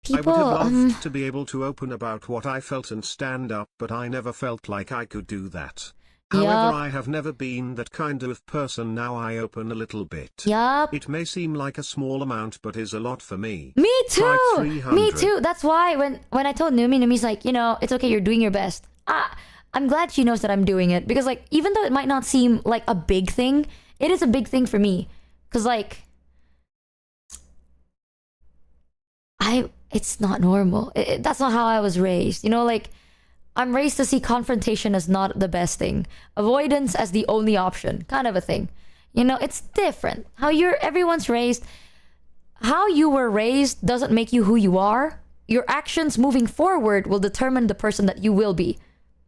people... I would have loved to be able to open about what I felt and stand up, but I never felt like I could do that. However, I have never been that kind of person. Now I open a little bit. Yup. It may seem like a small amount, but is a lot for me. Me too. Like Me too. That's why when I told Numi's like, you know, it's okay, you're doing your best. I'm glad she knows that I'm doing it, because like even though it might not seem like a big thing, it is a big thing for me. Cause like it's not normal. That's not how I was raised. You know, like I'm raised to see confrontation as not the best thing, avoidance as the only option, kind of a thing. You know, it's different. Everyone's raised. How you were raised doesn't make you who you are. Your actions moving forward will determine the person that you will be.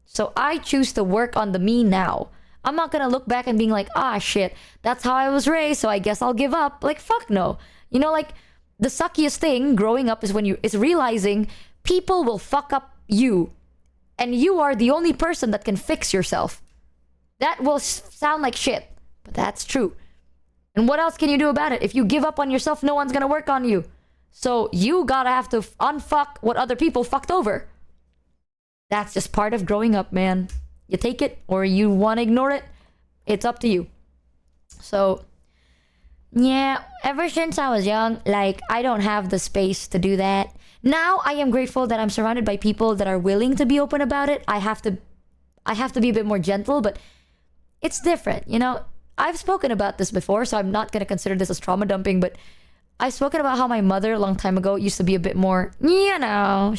So I choose to work on the me now. I'm not gonna look back and being like, ah, shit, that's how I was raised, so I guess I'll give up. Like, fuck no. You know, like, the suckiest thing growing up is realizing people will fuck up you. And you are the only person that can fix yourself. That will sound like shit, but that's true. And what else can you do about it? If you give up on yourself, no one's gonna work on you. So you gotta have to unfuck what other people fucked over. That's just part of growing up, man. You take it or you want to ignore it. It's up to you. So, yeah, ever since I was young, like, I don't have the space to do that. Now I am grateful that I'm surrounded by people that are willing to be open about it. I have to be a bit more gentle, but it's different, you know? I've spoken about this before, so I'm not going to consider this as trauma dumping, but I've spoken about how my mother a long time ago used to be a bit more, you know,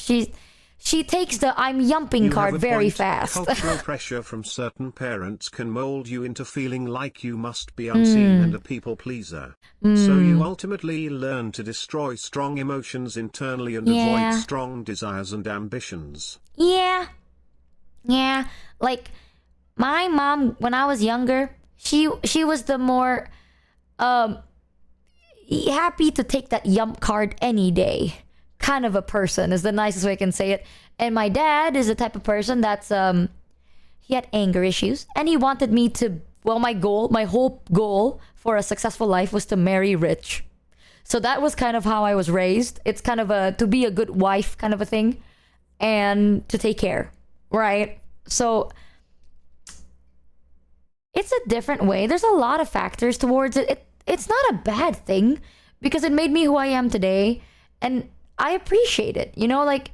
she takes the I'm yumping card very fast. Cultural pressure from certain parents can mold you into feeling like you must be unseen and a people pleaser. So you ultimately learn to destroy strong emotions internally and avoid strong desires and ambitions. Yeah. Like, my mom, when I was younger, she was the more happy to take that yump card any day kind of a person, is the nicest way I can say it. And my dad is the type of person that's he had anger issues, and he wanted me to, well, my whole goal for a successful life was to marry rich. So that was kind of how I was raised. It's kind of to be a good wife kind of a thing, and to take care, right? So it's a different way. There's a lot of factors towards it. It's not a bad thing, because it made me who I am today, and I appreciate it. You know, like,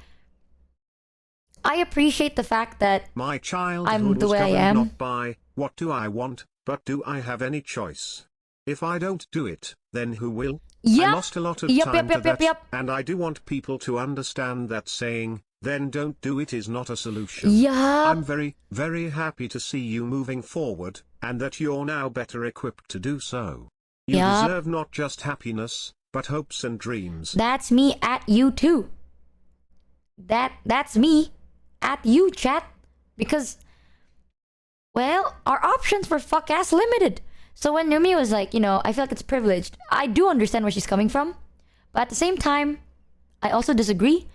I appreciate the fact that my childhood I'm the was way I governed am. not by what do I want, but do I have any choice? If I don't do it, then who will? Yep. I lost a lot of time to that, and I do want people to understand that saying, then don't do it, is not a solution. I'm very, very happy to see you moving forward, and that you're now better equipped to do so. You deserve not just happiness, but hopes and dreams. That's me at you too. That's me at you, chat. Because, well, our options were fuck ass limited. So when Numi was like, you know, I feel like it's privileged, I do understand where she's coming from. But at the same time, I also disagree.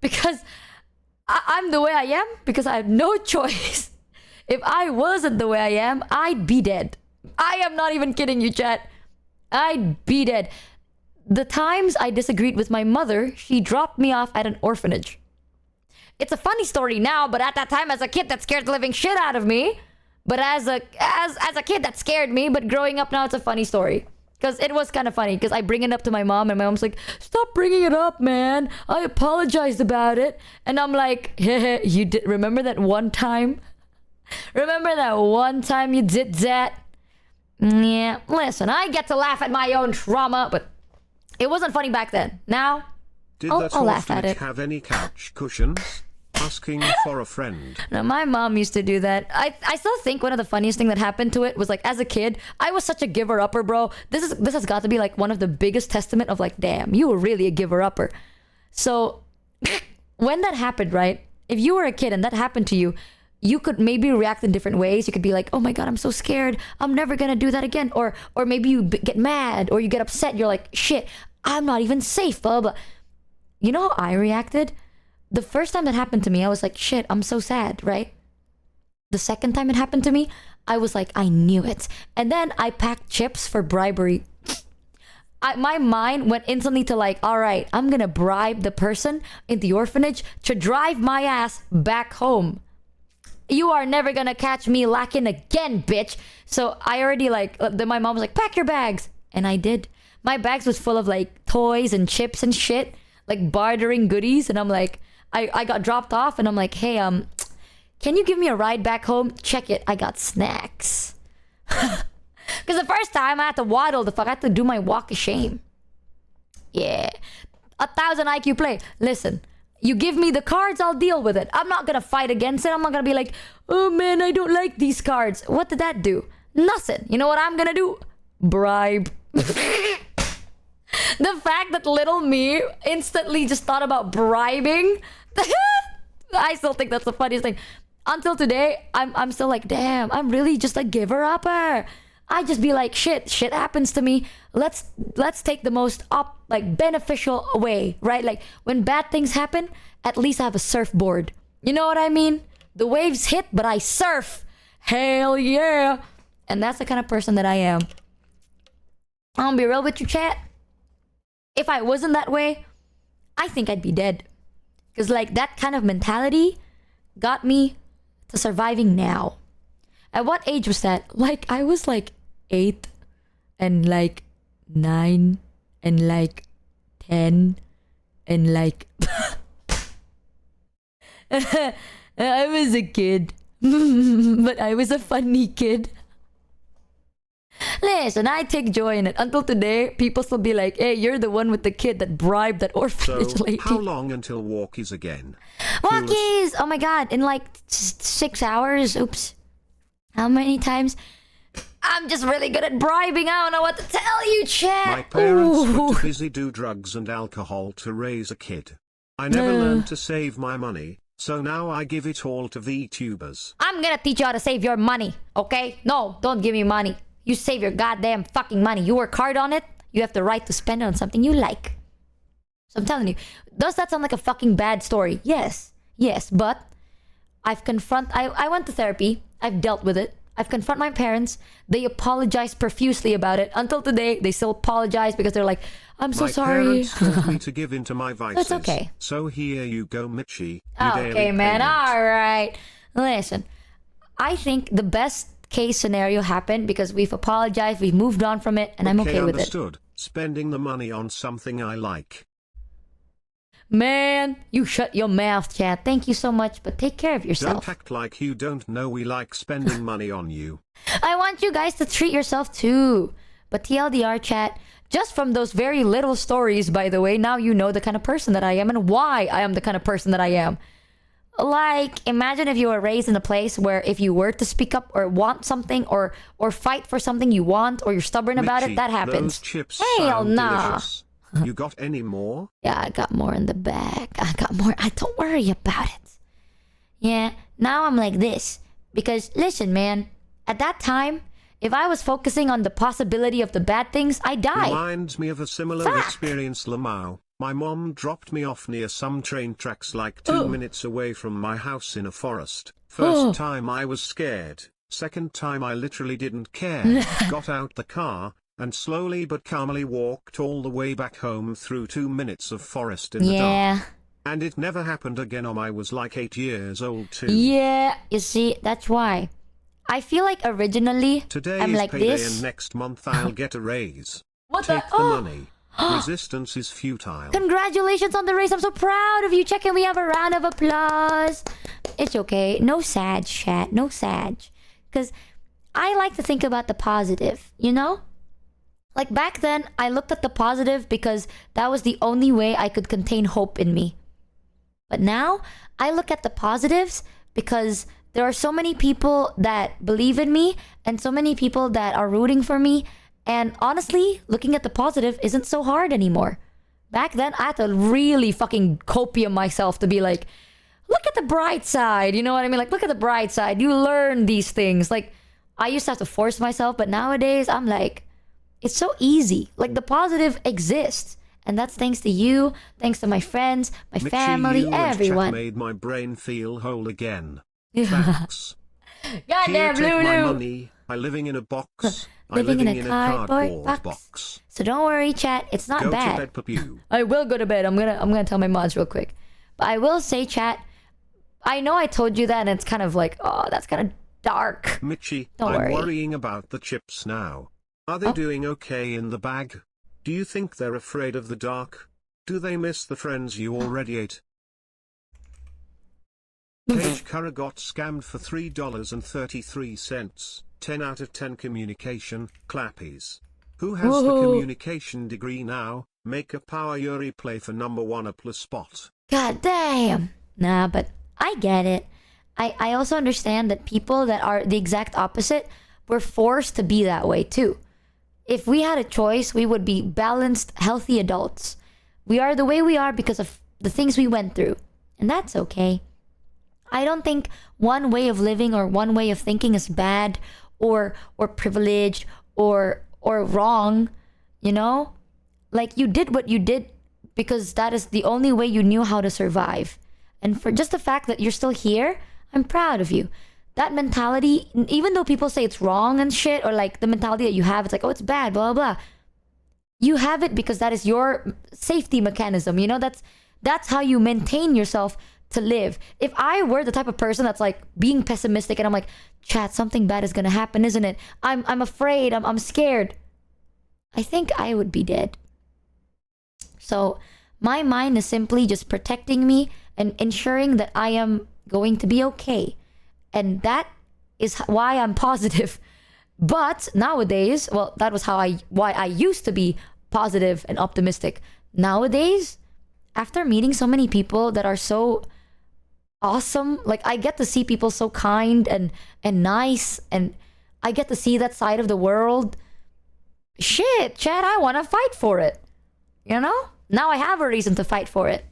Because I'm the way I am because I have no choice. If I wasn't the way I am, I'd be dead. I am not even kidding you, chat. I'd be dead. The times I disagreed with my mother, she dropped me off at an orphanage. It's a funny story now, but at that time, as a kid, that scared the living shit out of me. But as a kid, that scared me. But growing up now, it's a funny story. Because it was kind of funny. Because I bring it up to my mom, and my mom's like, stop bringing it up, man. I apologized about it. And I'm like, you did remember that one time? Remember that one time you did that? Yeah, listen, I get to laugh at my own trauma, but it wasn't funny back then. Now, I'll laugh at it. Have any couch cushions? Asking for a friend. Now, my mom used to do that. I still think one of the funniest thing that happened to it was, like, as a kid, I was such a giver-upper, bro. This has got to be like one of the biggest testament of, like, damn, you were really a giver-upper. So when that happened, right? If you were a kid and that happened to you, you could maybe react in different ways. You could be like, oh my God, I'm so scared. I'm never gonna do that again. Or maybe you get mad or you get upset. You're like, shit, I'm not even safe, blah, blah. You know how I reacted? The first time that happened to me, I was like, shit, I'm so sad, right? The second time it happened to me, I was like, I knew it. And then I packed chips for bribery. My mind went instantly to like, all right, I'm gonna bribe the person in the orphanage to drive my ass back home. You are never gonna catch me lacking again, bitch. So I already like, then my mom was like, pack your bags. And I did. My bags was full of like toys and chips and shit, like bartering goodies. And I'm like, I got dropped off and I'm like, hey, can can you give me a ride back home? Check it, I got snacks. Because the first time I had to waddle the fuck, I had to do my walk of shame. Yeah. 1,000 IQ play. Listen, you give me the cards, I'll deal with it. I'm not gonna fight against it. I'm not gonna be like, oh man, I don't like these cards. What did that do? Nothing. You know what I'm gonna do? Bribe. The fact that little me instantly just thought about bribing, I still think that's the funniest thing. Until today, I'm still like, damn, I'm really just a giver-upper. I just be like, shit happens to me. Let's take the most beneficial way, right? Like when bad things happen, at least I have a surfboard. You know what I mean? The waves hit, but I surf. Hell yeah. And that's the kind of person that I am. I'm gonna be real with you, chat. If I wasn't that way, I think I'd be dead. Because like that kind of mentality got me to surviving now. At what age was that? Like I was like 8 and like 9 and like 10 and like I was a kid. But I was a funny kid. Listen, I take joy in it. Until today, people still be like, hey, you're the one with the kid that bribed that orphanage So, lady. how long until walkies again? Walkies! Oh my god, in like 6 hours. Oops. How many times? I'm just really good at bribing. I don't know what to tell you, chat. My parents were Ooh. too busy do drugs and alcohol to raise a kid. I never learned to save my money, so now I give it all to VTubers. I'm gonna teach you how to save your money, okay? No, don't give me money. You save your goddamn fucking money. You work hard on it. You have the right to spend it on something you like. So I'm telling you, does that sound like a fucking bad story? Yes. Yes, but I went to therapy. I've dealt with it. I've confronted my parents. They apologized profusely about it. Until today, they still apologize because they're like, I'm so sorry. My parents told me to give in to my vices. It's okay. So here you go, Michi. Okay, man. All right. Listen, I think the best case scenario happened because we've apologized, we've moved on from it, and I'm okay with it. Understood. Spending the money on something I like. Man, you shut your mouth, chat. Thank you so much, but take care of yourself. Don't act like you don't know we like spending money on you. I want you guys to treat yourself too. But TLDR, chat, just from those very little stories, by the way, now you know the kind of person that I am and why I am the kind of person that I am. Like, imagine if you were raised in a place where if you were to speak up or want something or fight for something you want or you're stubborn about it, that happens. Those chips Hell sound nah. delicious. You got any more? Yeah, I got more in the bag. I got more. Don't worry about it. Yeah, now I'm like this. Because, listen, man, at that time, if I was focusing on the possibility of the bad things, I'd die. Reminds me of a similar experience, Lamau. My mom dropped me off near some train tracks like 2 minutes away from my house in a forest. First time I was scared. Second time I literally didn't care. Got out the car and slowly but calmly walked all the way back home through 2 minutes of forest in the dark. And it never happened again. I was like 8 years old too. Yeah, you see, that's why. I feel like originally Today I'm is like payday this. and next month I'll get a raise. What Take the? the money. Resistance is futile. Congratulations on the race. I'm so proud of you. Check in. We have a round of applause. It's okay. No sad, chat. No sad. Because I like to think about the positive, you know? Like back then, I looked at the positive because that was the only way I could contain hope in me. But now, I look at the positives because there are so many people that believe in me and so many people that are rooting for me. And honestly, looking at the positive isn't so hard anymore. Back then, I had to really fucking copium myself to be like, look at the bright side. You know what I mean? Like, look at the bright side. You learn these things. Like, I used to have to force myself, but nowadays, I'm like, it's so easy. Like, the positive exists. And that's thanks to you, thanks to my friends, my Michi, family, you and chat everyone. made my brain feel whole again. Thanks. Goddamn, Here, take my Lulu. money. I living in a box. Living in a cardboard box. So don't worry, chat. It's not Go bad. to bed, Papu. I will go to bed. I'm gonna tell my mods real quick. But I will say, chat, I know I told you that and it's kind of like, oh, that's kind of dark. Michi, Don't I'm worry. worrying about the chips now. Are they doing okay in the bag? Do you think they're afraid of the dark? Do they miss the friends you already ate? Cage Curra got scammed for $3.33. 10 out of 10 communication, clappies. Who has the Woohoo. communication degree now? Make a Power Yuri play for #1 a plus spot. God damn. Nah, but I get it. I also understand that people that are the exact opposite were forced to be that way too. If we had a choice, we would be balanced, healthy adults. We are the way we are because of the things we went through. And that's okay. I don't think one way of living or one way of thinking is bad or privileged or wrong, you know? Like, you did what you did because that is the only way you knew how to survive. And for just the fact that you're still here, I'm proud of you. That mentality, even though people say it's wrong and shit, or like the mentality that you have, it's like, oh, it's bad, blah, blah, blah. You have it because that is your safety mechanism. You know, that's how you maintain yourself to live. If I were the type of person that's like being pessimistic and I'm like, chat, something bad is gonna happen, isn't it? I'm afraid, I'm scared. I think I would be dead. So my mind is simply just protecting me and ensuring that I am going to be okay. And that is why I'm positive. But nowadays, well, that was why I used to be positive and optimistic. Nowadays, after meeting so many people that are so awesome, like I get to see people so kind and nice, and I get to see that side of the world. Shit, Chad, I want to fight for it. You know? Now I have a reason to fight for it.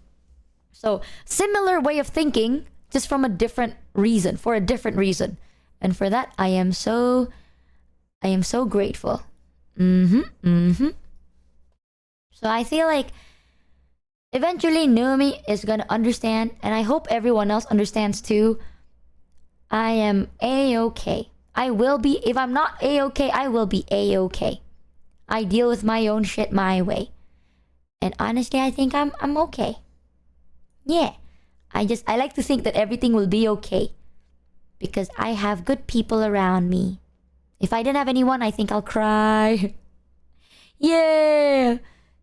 So, similar way of thinking, just from a different reason, for a different reason. And for that, I am so grateful. So I feel like eventually Numi is gonna understand, and I hope everyone else understands too. I am A-okay. I will be, if I'm not A-okay, I will be A-okay. I deal with my own shit my way. And honestly, I think I'm okay. Yeah. I like to think that everything will be okay. Because I have good people around me. If I didn't have anyone, I think I'll cry. Yeah.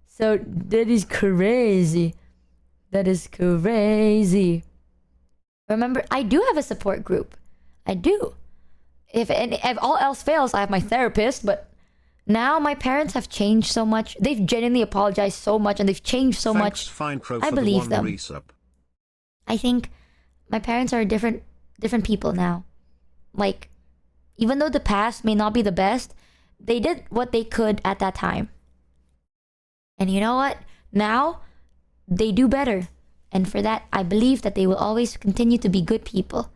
So that is crazy. That is crazy. Remember, I do have a support group. I do. If all else fails, I have my therapist, but now my parents have changed so much. They've genuinely apologized so much and they've changed so much. Fine Pro I for believe the them. resub. I think my parents are different people now. Like, even though the past may not be the best, they did what they could at that time. And you know what? Now, they do better. And for that, I believe that they will always continue to be good people.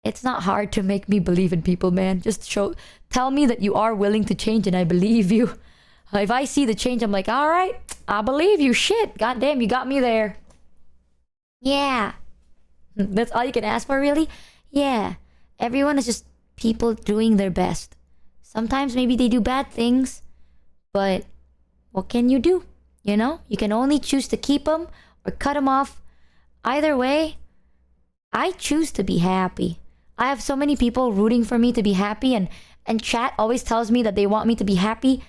It's not hard to make me believe in people, man. Just tell me that you are willing to change and I believe you. If I see the change, I'm like, all right, I believe you. Shit, goddamn, you got me there. Yeah. That's all you can ask for, really? Yeah. Everyone is just people doing their best. Sometimes maybe they do bad things, but what can you do? You know? You can only choose to keep them or cut them off. Either way, I choose to be happy. I have so many people rooting for me to be happy, and chat always tells me that they want me to be happy.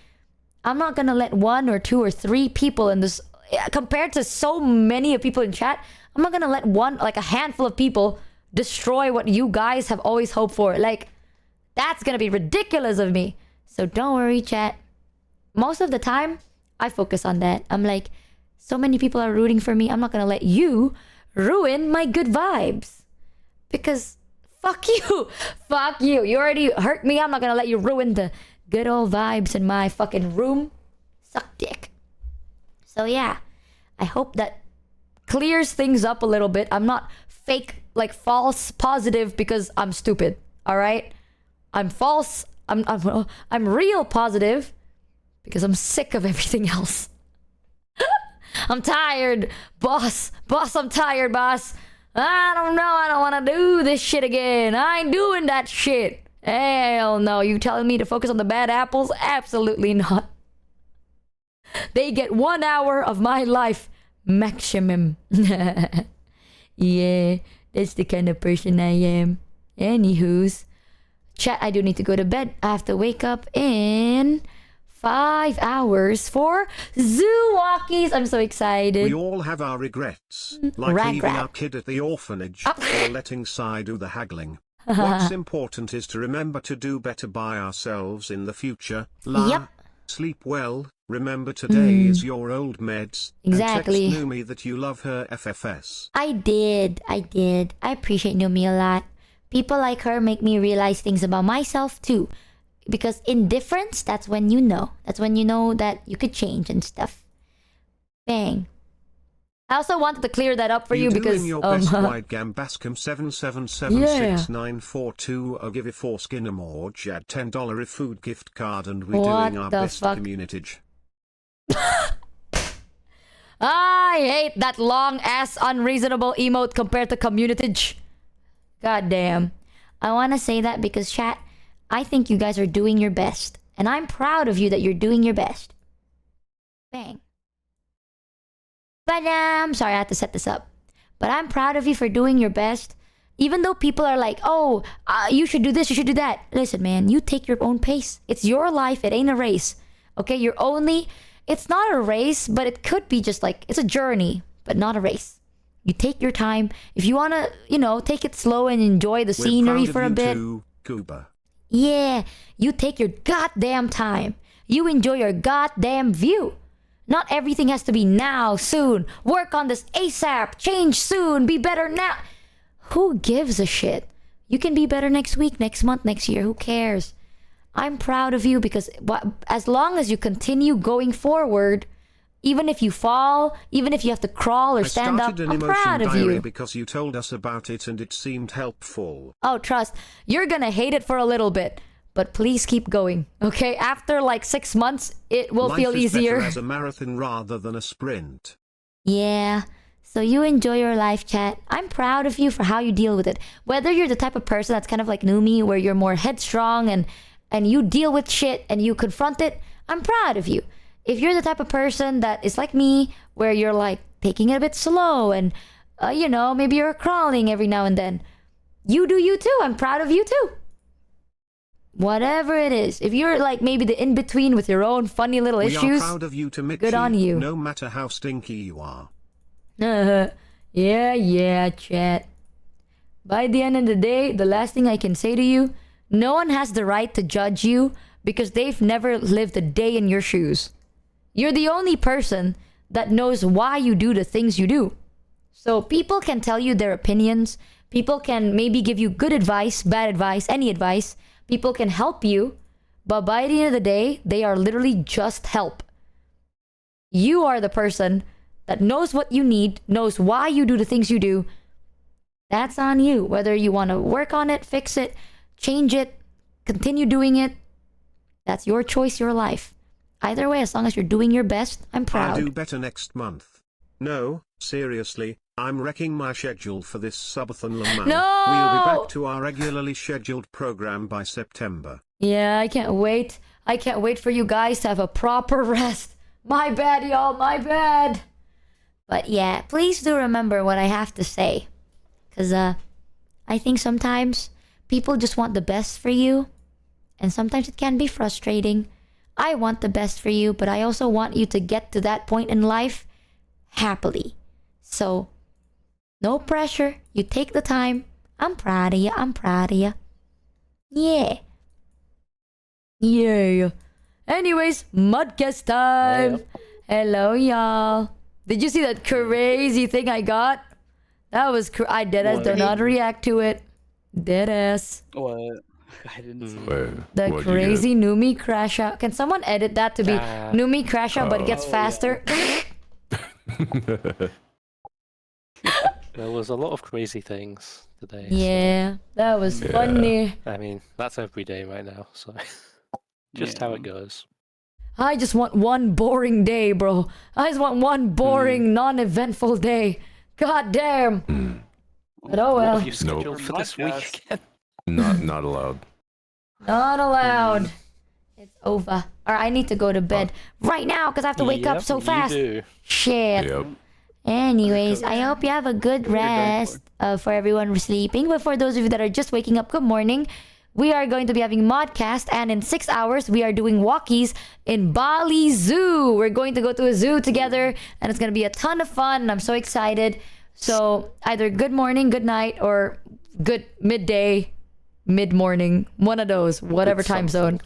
I'm not gonna let 1 or 2 or 3 people in this, compared to so many of people in chat, I'm not gonna let a handful of people destroy what you guys have always hoped for. Like, that's gonna be ridiculous of me. So don't worry, chat. Most of the time, I focus on that. I'm like, so many people are rooting for me. I'm not gonna let you ruin my good vibes. Because fuck you. Fuck you. You already hurt me. I'm not gonna let you ruin the good old vibes in my fucking room. Suck dick. So yeah, I hope that clears things up a little bit. I'm not fake, like false positive because I'm stupid. All right? I'm false. I'm real positive because I'm sick of everything else. I'm tired, boss. Boss, I'm tired, boss. I don't know. I don't want to do this shit again. I ain't doing that shit. Hell no. You telling me to focus on the bad apples? Absolutely not. They get 1 hour of my life maximum. Yeah, that's the kind of person I am. Anywho's. Chat, I do need to go to bed. I have to wake up in 5 hours for zoo walkies. I'm so excited. We all have our regrets, like Rag leaving rag. our kid at the orphanage or letting Sai do the haggling. What's important is to remember to do better by ourselves in the future. Yep. Sleep well, remember today is your old meds. Exactly. And text Numi that you love her FFS. I did. I appreciate Numi a lot. People like her make me realize things about myself too. Because indifference, that's when you know. That's when you know that you could change and stuff. Bang. I also wanted to clear that up for you because in your best wide Gambascum 7776942 give you 4 skin emoji at $10 food gift card and we're What doing our the best fuck? community. I hate that long ass unreasonable emote compared to community. God damn. I want to say that because chat, I think you guys are doing your best. And I'm proud of you that you're doing your best. Bang. But sorry I had to set this up. But I'm proud of you for doing your best. Even though people are like, oh, you should do this, you should do that. Listen, man, you take your own pace. It's your life. It ain't a race. Okay, it's not a race, but it could be just like, it's a journey, but not a race. You take your time. If you want to, take it slow and enjoy the scenery for a bit. Too, Cuba. Yeah, you take your goddamn time. You enjoy your goddamn view. Not everything has to be now, soon. Work on this ASAP. Change soon. Be better now. Who gives a shit? You can be better next week, next month, next year. Who cares? I'm proud of you because as long as you continue going forward, even if you fall, even if you have to crawl or stand up, I'm proud of you. Because you told us about it and it seemed helpful. Oh, trust. You're gonna hate it for a little bit. But please keep going, okay? After like 6 months, it will feel easier. Life is better as a marathon rather than a sprint. Yeah. So you enjoy your life, chat. I'm proud of you for how you deal with it. Whether you're the type of person that's kind of like Numi, where you're more headstrong and you deal with shit and you confront it, I'm proud of you. If you're the type of person that is like me, where you're like taking it a bit slow and, maybe you're crawling every now and then, you do you too. I'm proud of you too. Whatever it is, if you're like maybe the in-between with your own funny little issues, we are proud of you to Michi, good on you. No matter how stinky you are. Yeah, chat. By the end of the day, the last thing I can say to you, no one has the right to judge you because they've never lived a day in your shoes. You're the only person that knows why you do the things you do. So people can tell you their opinions. People can maybe give you good advice, bad advice, any advice. People can help you, but by the end of the day, they are literally just help. You are the person that knows what you need, knows why you do the things you do. That's on you. Whether you want to work on it, fix it, change it, continue doing it, that's your choice, your life. Either way, as long as you're doing your best, I'm proud. I'll do better next month. No, seriously, I'm wrecking my schedule for this subathon. No! We'll be back to our regularly scheduled program by September. Yeah, I can't wait. I can't wait for you guys to have a proper rest. My bad, y'all, my bad. But yeah, please do remember what I have to say. Because I think sometimes people just want the best for you. And sometimes it can be frustrating. I want the best for you, but I also want you to get to that point in life happily. So, no pressure. You take the time. I'm proud of you. I'm proud of you. Yeah. Yeah. Anyways, Mudcast time. Hey. Hello, y'all. Did you see that crazy thing I got? That was I deadass don't know how to react to it. Deadass. What? I didn't see the crazy Numi crash out. Can someone edit that to be Numi crash out, but it gets faster? There was a lot of crazy things today. Yeah, that was funny. I mean, that's every day right now, so just how it goes. I just want one boring day, bro. I just want one boring, non-eventful day. God damn. But oh well. What have you scheduled for this week again? Not allowed. Not allowed. It's over. Alright, I need to go to bed right now because I have to wake up so fast. You do. Shit. Yep. Anyways, I hope you have a good rest for everyone sleeping. But for those of you that are just waking up, good morning. we are going to be having Modcast, and in 6 hours, we are doing walkies in Bali Zoo. We're going to go to a zoo together, and it's going to be a ton of fun, and I'm so excited. So either good morning, good night, or good midday, mid-morning, one of those, whatever time zone.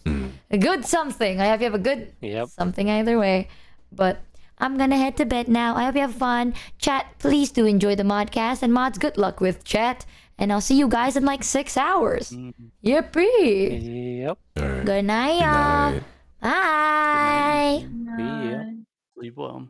A good something. I hope you have a good something either way. But I'm gonna head to bed now. I hope you have fun. Chat, please do enjoy the Modcast. And mods, good luck with chat. And I'll see you guys in like 6 hours. Yippee. Yep. Good night, y'all. Bye. Yeah. Sleep well.